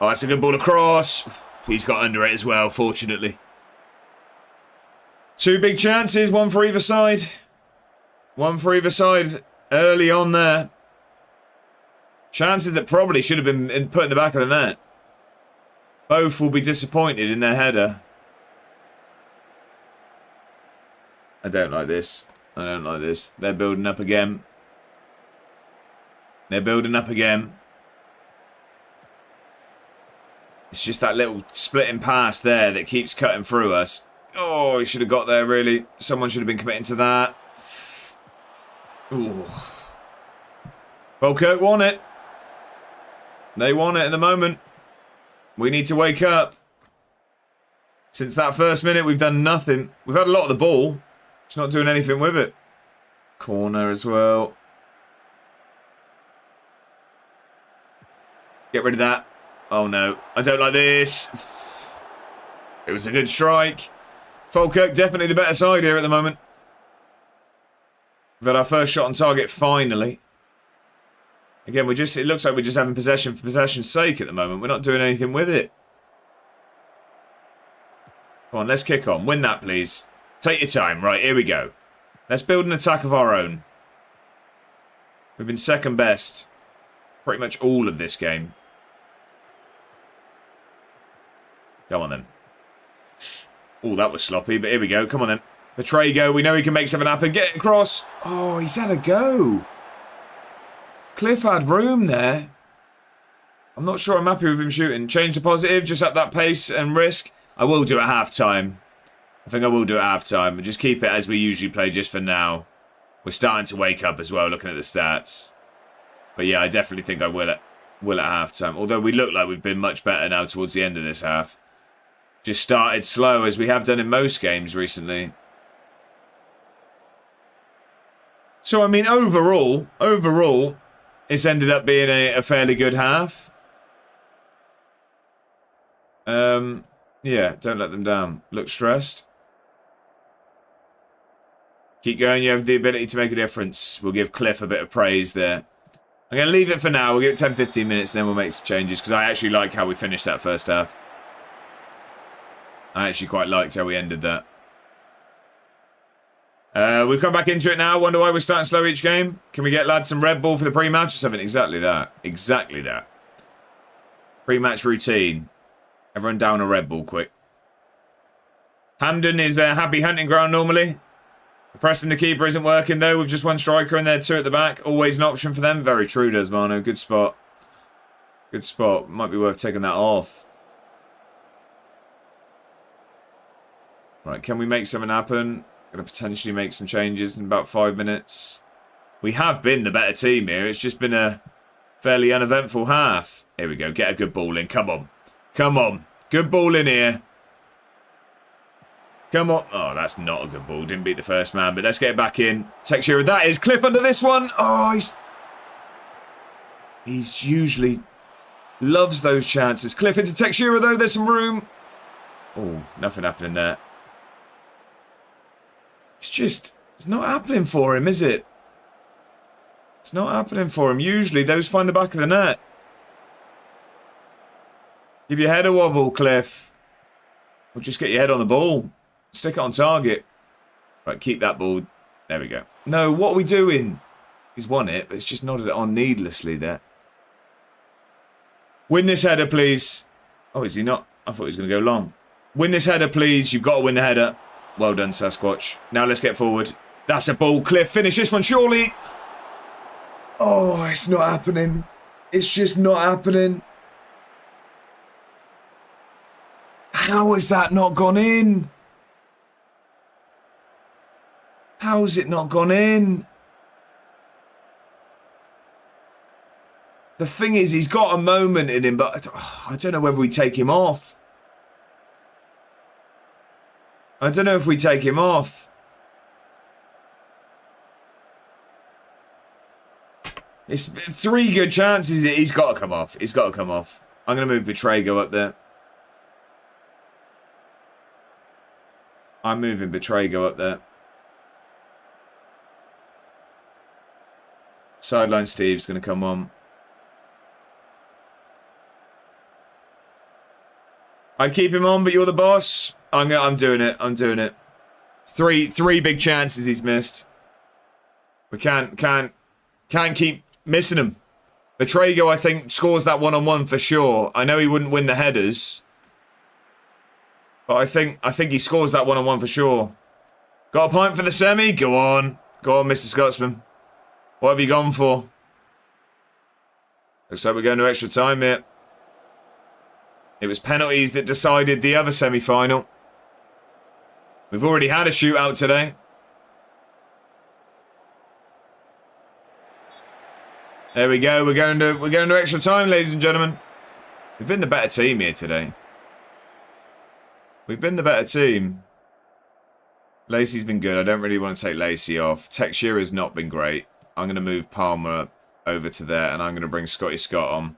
Oh, that's a good ball across. He's got under it as well, fortunately. 2 big chances, one for either side. One for either side early on there. Chances that probably should have been put in the back of the net. Both will be disappointed in their header. I don't like this. I don't like this. They're building up again. They're building up again. It's just that little splitting pass there that keeps cutting through us. Oh, he should have got there, really. Someone should have been committing to that. Ooh. Falkirk won it. They won it at the moment. We need to wake up. Since that first minute, we've done nothing. We've had a lot of the ball. Just not doing anything with it. Corner as well. Get rid of that. Oh, no. I don't like this. It was a good strike. Falkirk definitely the better side here at the moment. We've had our first shot on target finally. Again, it looks like we're just having possession for possession's sake at the moment. We're not doing anything with it. Come on, let's kick on. Win that, please. Take your time. Right, here we go. Let's build an attack of our own. We've been second best pretty much all of this game. Go on then. Oh, that was sloppy, but here we go. Come on then. Petrego, we know he can make something happen. Get it across. Oh, he's had a go. Cliff had room there. I'm not sure I'm happy with him shooting. Change to positive, just at that pace and risk. I will do it at half-time. I think I will do it at half-time. But just keep it as we usually play just for now. We're starting to wake up as well, looking at the stats. But yeah, I definitely think I will at half-time. Although we look like we've been much better now towards the end of this half. Just started slow, as we have done in most games recently. So, I mean, overall, it's ended up being a fairly good half. Yeah, don't let them down. Look stressed. Keep going, you have the ability to make a difference. We'll give Cliff a bit of praise there. I'm going to leave it for now. We'll give it 10-15 minutes, then we'll make some changes, because I actually like how we finished that first half. I actually quite liked how we ended that. We've come back into it now. Wonder why we're starting slow each game. Can we get lads some Red Bull for the pre-match or something? Exactly that. Exactly that. Pre-match routine. Everyone down a Red Bull quick. Hampden is a happy hunting ground normally. Pressing the keeper isn't working though with just one striker and there 2 at the back. Always an option for them. Very true, Desmano. Good spot. Good spot. Might be worth taking that off. Right, can we make something happen? Going to potentially make some changes in about 5 minutes. We have been the better team here. It's just been a fairly uneventful half. Here we go. Get a good ball in. Come on. Come on. Good ball in here. Come on. Oh, that's not a good ball. Didn't beat the first man, but let's get it back in. Take sure of that is Cliff under this one. Oh, he's usually Loves those chances. Cliff into Textura though. There's some room. Oh, nothing happening there. It's not happening for him, is it? It's not happening for him. Usually those find the back of the net. Give your head a wobble, Cliff. Or just get your head on the ball. Stick it on target. Right, keep that ball. There we go. No, what are we doing? He's won it, but it's just nodded it on needlessly there. Win this header, please. Oh, is he not? I thought he was going to go long. Win this header, please. You've got to win the header. Well done, Sasquatch. Now let's get forward. That's a ball. Cliff, finish this one, surely. Oh, it's not happening. It's just not happening. How has that not gone in? How has it not gone in? The thing is, he's got a moment in him, but I don't know whether we take him off. I don't know if we take him off. It's 3 good chances. He's got to come off. He's got to come off. I'm going to move Betraygo up there. I'm moving Betraygo up there. Sideline Steve's going to come on. I'd keep him on, but you're the boss. I'm doing it. I'm doing it. Three big chances he's missed. We can't keep missing him. Betraygo, I think, scores that one-on-one for sure. I know he wouldn't win the headers, but I think he scores that one-on-one for sure. Got a point for the semi? Go on, Mr. Scotsman. What have you gone for? Looks like we're going to extra time here. It was penalties that decided the other semi-final. We've already had a shootout today. There we go. We're going to extra time, ladies and gentlemen. We've been the better team here today. We've been the better team. Lacey's been good. I don't really want to take Lacey off. Textura's not been great. I'm going to move Palmer over to there, and I'm going to bring Scotty Scott on.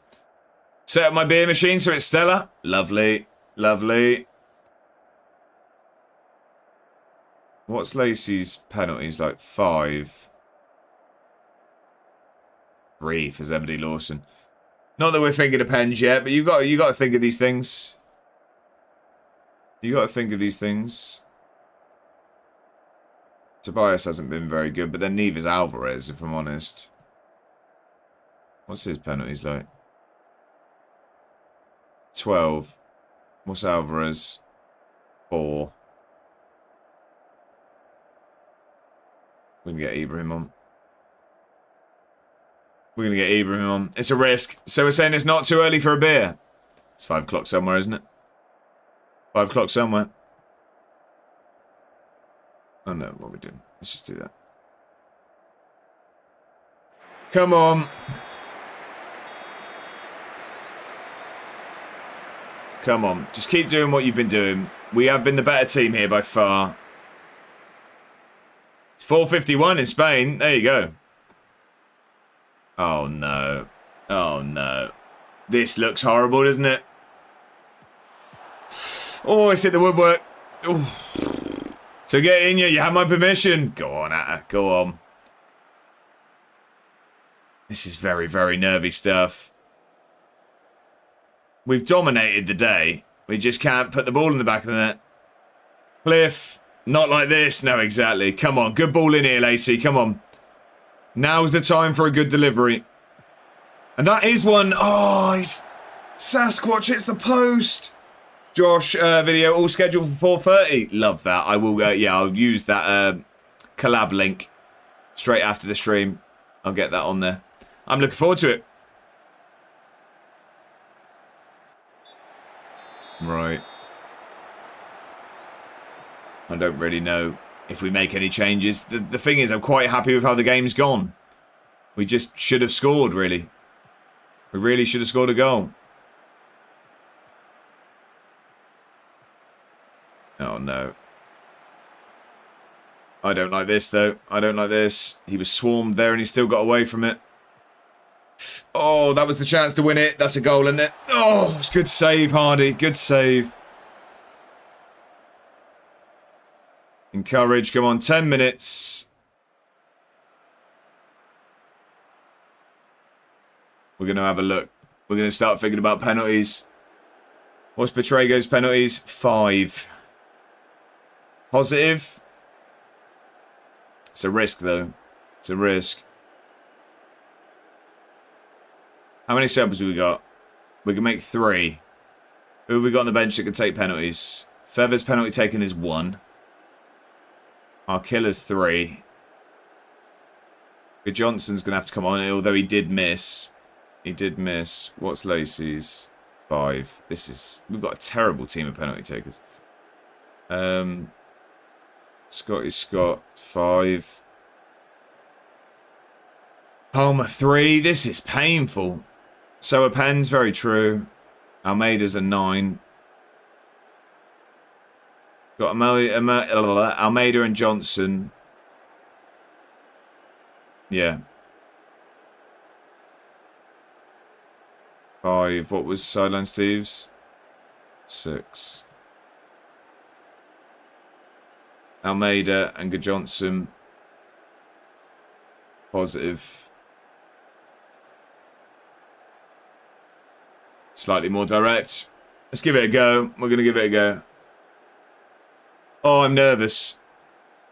Set up my beer machine so it's Stella. Lovely. Lovely. What's Lacey's penalties like? 5. 3 for Zebedee Lawson. Not that we're thinking of pens yet, but you got to think of these things. You got to think of these things. Tobias hasn't been very good, but then neither's Alvarez, if I'm honest. What's his penalties like? 12. What's Alvarez? 4. We can get Ibrahim on. We're going to get Ibrahim on. It's a risk. So we're saying it's not too early for a beer. It's 5 o'clock somewhere, isn't it? 5 o'clock somewhere. Oh no, what are we doing? Let's just do that. Come on. Come on. Just keep doing what you've been doing. We have been the better team here by far. It's 4:51 in Spain. There you go. Oh no. Oh no. This looks horrible, doesn't it? Oh, it's hit the woodwork. Ooh. So get in, you have my permission. Go on, Atta. Go on. This is very, very nervy stuff. We've dominated the day. We just can't put the ball in the back of the net. Cliff, not like this. No, exactly. Come on, good ball in here, Lacey. Come on. Now's the time for a good delivery. And that is one. Oh, Sasquatch hits the post. Josh, video all scheduled for 4:30. Love that. I will. Yeah, I'll use that collab link straight after the stream. I'll get that on there. I'm looking forward to it. Right. I don't really know if we make any changes. The thing is, I'm quite happy with how the game's gone. We just should have scored, really. We really should have scored a goal. Oh, no. I don't like this, though. I don't like this. He was swarmed there and he still got away from it. Oh, that was the chance to win it. That's a goal, isn't it? Oh, it's good save, Hardy. Good save. Encourage. Come on, 10 minutes. We're going to have a look. We're going to start thinking about penalties. What's Petrago's penalties? 5. Positive. It's a risk, though. It's a risk. How many subs have we got? We can make 3. Who have we got on the bench that can take penalties? Feather's penalty taken is 1. Our killer's 3. Good Johnson's going to have to come on, although he did miss. He did miss. What's Lacey's? 5. We've got a terrible team of penalty takers. Scott, 5. Palmer, 3. This is painful. So a Penn's very true. Almeida's a 9. Got Almeida and Johnson. Yeah. 5. What was Sideline Steve's? 6. Almeida and Good Johnson. Positive. Slightly more direct. Let's give it a go. We're going to give it a go. Oh, I'm nervous.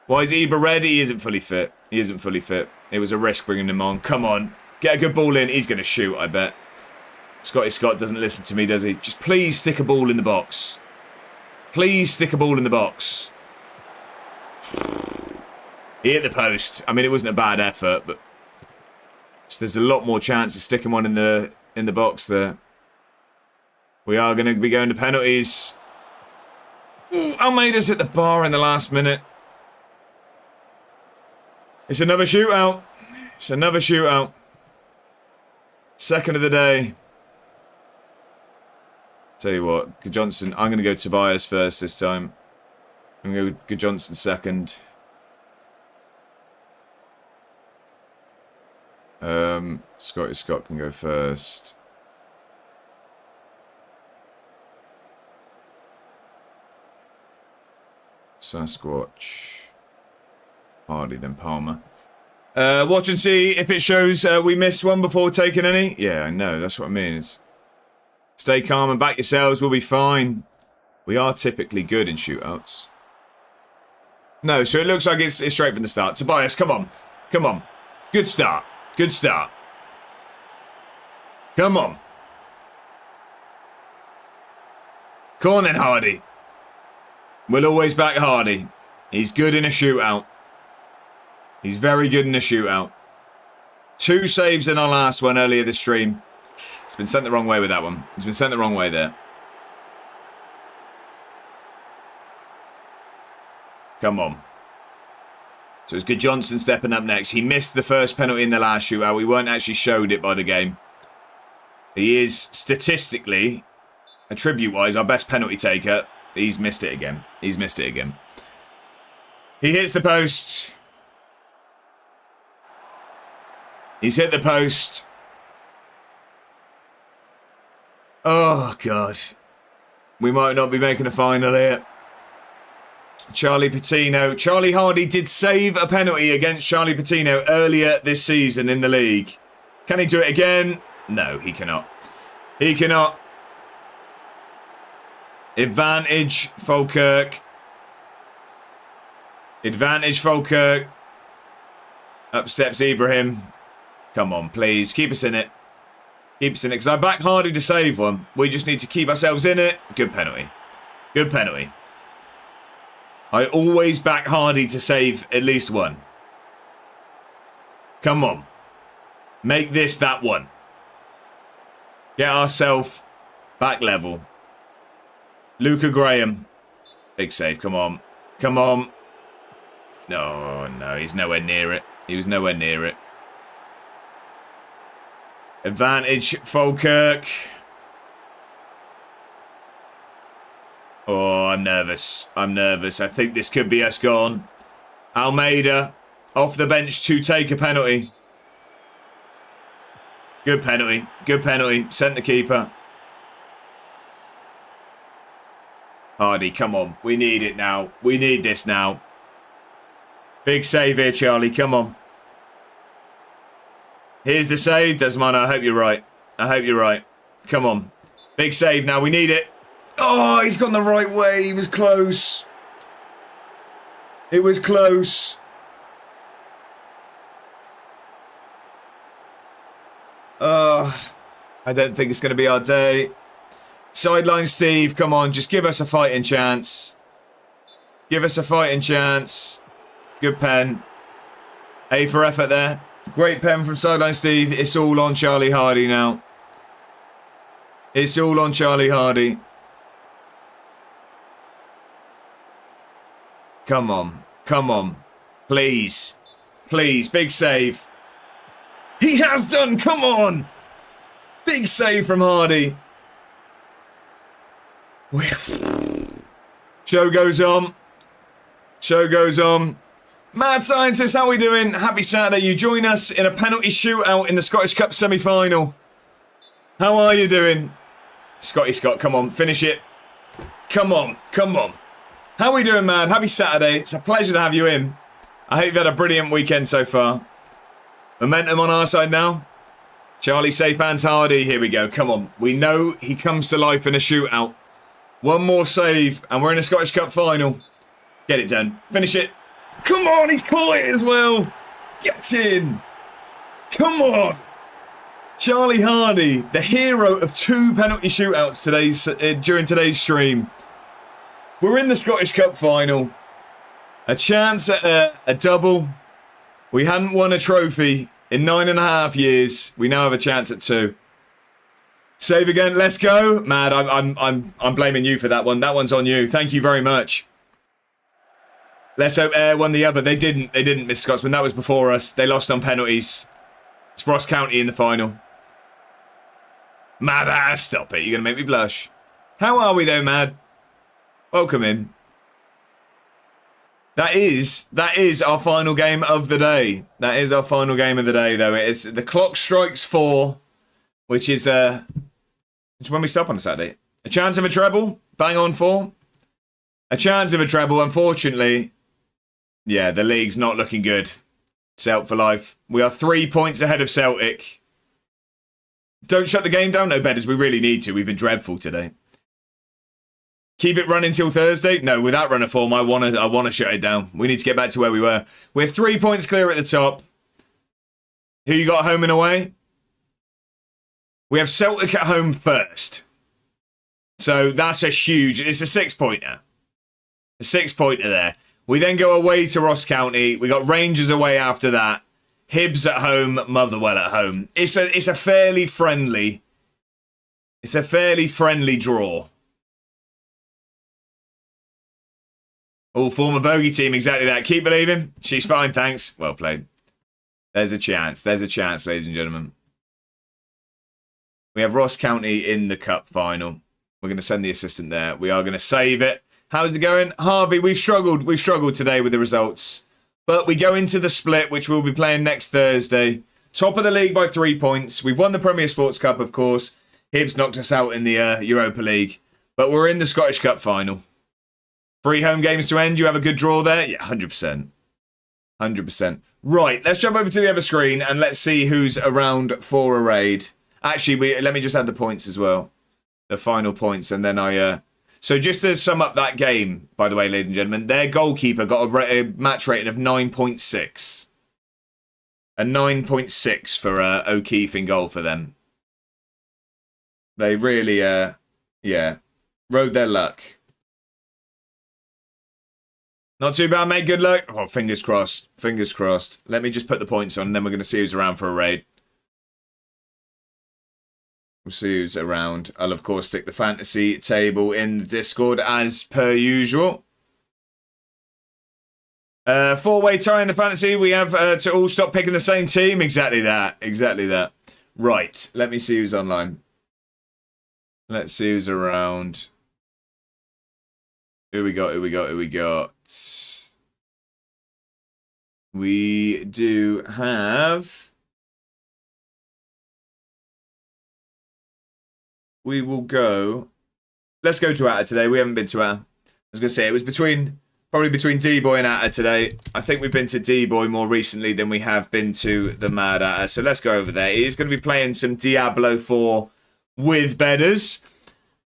Why is Eber red? He isn't fully fit. He isn't fully fit. It was a risk bringing him on. Come on. Get a good ball in. He's going to shoot, I bet. Scotty Scott doesn't listen to me, does he? Just please stick a ball in the box. Please stick a ball in the box. He hit the post. I mean, it wasn't a bad effort, but there's a lot more chance of sticking one in the box there. We are going to be going to penalties. Ooh, Almeida's hit the bar in the last minute. It's another shootout. It's another shootout. Second of the day. Tell you what, Good Johnson. I'm going to go Tobias first this time. I'm going to go Good Johnson second. Scotty Scott can go first. Sasquatch. Hardy, then Palmer. Watch and see if it shows we missed one before taking any. Yeah, I know. That's what I mean. Stay calm and back yourselves. We'll be fine. We are typically good in shootouts. No, so it looks like it's straight from the start. Tobias, come on. Come on. Good start. Good start. Come on. Come on then, Hardy. We'll always back Hardy. He's good in a shootout. He's very good in a shootout. 2 saves in our last one earlier this stream. It's been sent the wrong way with that one. It's been sent the wrong way there. Come on. So it's Good Johnson stepping up next. He missed the first penalty in the last shootout. We weren't actually showed it by the game. He is statistically, attribute-wise, our best penalty taker. He's missed it again. He's missed it again. He hits the post. He's hit the post. Oh, God. We might not be making a final here. Charlie Patino. Charlie Hardy did save a penalty against Charlie Patino earlier this season in the league. Can he do it again? No, he cannot. He cannot. Advantage, Falkirk. Advantage, Falkirk. Up steps Ibrahim. Come on, please. Keep us in it. Keep us in it. Because I back Hardy to save one. We just need to keep ourselves in it. Good penalty. Good penalty. I always back Hardy to save at least one. Come on. Make this that one. Get ourselves back level. Luca Graham. Big save. Come on. Come on. Oh, no. He's nowhere near it. He was nowhere near it. Advantage, Falkirk. Oh, I'm nervous. I'm nervous. I think this could be us gone. Almeida off the bench to take a penalty. Good penalty. Good penalty. Sent the keeper. Hardy, come on. We need it now. We need this now. Big save here, Charlie. Come on. Here's the save. Desmond, I hope you're right. I hope you're right. Come on. Big save now. We need it. Oh, he's gone the right way. He was close. It was close. I don't think it's going to be our day. Sideline Steve, come on. Just give us a fighting chance. Give us a fighting chance. Good pen. A for effort there. Great pen from Sideline Steve. It's all on Charlie Hardy now. It's all on Charlie Hardy. Come on. Come on. Please. Please. Big save. He has done. Come on. Big save from Hardy. Show goes on. Show goes on. Mad Scientist, how are we doing? Happy Saturday. You join us in a penalty shootout in the Scottish Cup semi-final. How are you doing? Scotty Scott, come on. Finish it. Come on. Come on. How are we doing, Mad? Happy Saturday. It's a pleasure to have you in. I hope you've had a brilliant weekend so far. Momentum on our side now. Charlie safe hands Hardy. Here we go. Come on. We know he comes to life in a shootout. One more save and we're in a Scottish Cup final. Get it done. Finish it. Come on. He's caught it as well. Get in. Come on. Charlie Hardy, the hero of 2 penalty shootouts during today's stream. We're in the Scottish Cup final. A chance at a double. We hadn't won a trophy in 9.5 years. We now have a chance at 2. Save again. Let's go, Mad. I'm blaming you for that one. That one's on you. Thank you very much. Let's hope Ayr won the other. They didn't. They didn't, Mr. Scotsman. That was before us. They lost on penalties. It's Ross County in the final. Mad, stop it. You're gonna make me blush. How are we though, Mad? Welcome in. That is our final game of the day. That is our final game of the day, though. It is the clock strikes 4, which is when we stop on a Saturday. A chance of a treble, bang on 4. A chance of a treble, unfortunately. Yeah, the league's not looking good. Celt for life. We are 3 points ahead of Celtic. Don't shut the game down, no betters. We really need to. We've been dreadful today. Keep it running till Thursday? No, with that run of form, I want to shut it down. We need to get back to where we were. We're 3 points clear at the top. Who you got home and away? We have Celtic at home first. So that's a huge... It's a 6-pointer. A 6-pointer there. We then go away to Ross County. We got Rangers away after that. Hibs at home, Motherwell at home. It's a fairly friendly... It's a fairly friendly draw. Oh, former bogey team, exactly that. Keep believing. She's fine, thanks. Well played. There's a chance. There's a chance, ladies and gentlemen. We have Ross County in the cup final. We're going to send the assistant there. We are going to save it. How's it going? Harvey, we've struggled. We've struggled today with the results. But we go into the split, which we'll be playing next Thursday. Top of the league by 3 points. We've won the Premier Sports Cup, of course. Hibs knocked us out in the Europa League. But we're in the Scottish Cup final. 3 home games to end. You have a good draw there? Yeah, 100%. 100%. Right, let's jump over to the other screen and let's see who's around for a raid. Actually, let me just add the points as well. The final points, and then So just to sum up that game, by the way, ladies and gentlemen, their goalkeeper got a match rating of 9.6. A 9.6 for O'Keefe in goal for them. They really, yeah, rode their luck. Not too bad, mate. Good luck. Oh, fingers crossed. Fingers crossed. Let me just put the points on, and then we're going to see who's around for a raid. We'll see who's around. I'll, of course, stick the fantasy table in the Discord as per usual. 4-way tie in the fantasy. We have to all stop picking the same team. Exactly that. Exactly that. Right. Let me see who's online. Let's see who's around. Who we got? Who we got? Who we got? We do have we will go. Let's go to Atta today. We haven't been to Atta. I was going to say it was probably between D-Boy and Atta today. I think we've been to D-Boy more recently than we have been to the Mad Atta. So let's go over there. He's going to be playing some Diablo 4 with bedders.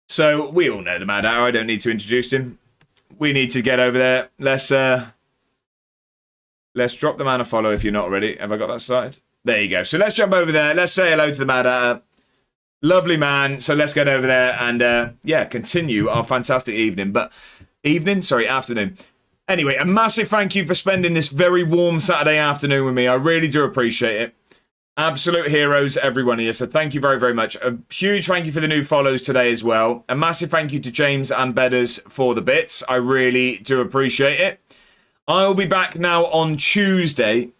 So we all know the Mad Atta. I don't need to introduce him. We need to get over there. Let's drop the man a follow if you're not already. Have I got that started? There you go. So let's jump over there. Let's say hello to the Mad Atta. Lovely man. So let's get over there and, continue our fantastic evening. Afternoon. Anyway, a massive thank you for spending this very warm Saturday afternoon with me. I really do appreciate it. Absolute heroes, everyone here. So thank you very, very much. A huge thank you for the new follows today as well. A massive thank you to James and Bedders for the bits. I really do appreciate it. I will be back now on Tuesday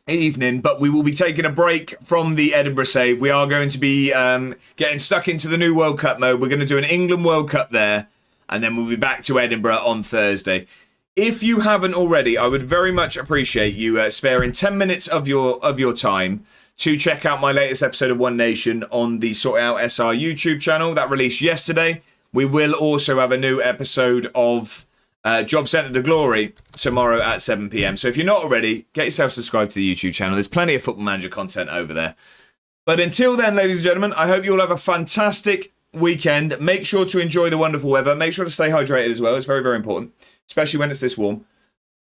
evening, but we will be taking a break from the Edinburgh save. We are going to be getting stuck into the new World Cup mode. We're going to do an England World Cup there, and then we'll be back to Edinburgh on Thursday. If you haven't already, I would very much appreciate you sparing 10 minutes of your time to check out my latest episode of One Nation on the Sort Out SR YouTube channel that released yesterday. We will also have a new episode of Job Centre to Glory tomorrow at 7 p.m. So if you're not already, get yourself subscribed to the YouTube channel. There's plenty of Football Manager content over there. But until then, ladies and gentlemen, I hope you all have a fantastic weekend. Make sure to enjoy the wonderful weather. Make sure to stay hydrated as well. It's very, very important, especially when it's this warm.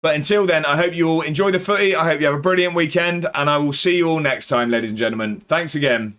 But until then, I hope you all enjoy the footy. I hope you have a brilliant weekend, and I will see you all next time, ladies and gentlemen. Thanks again.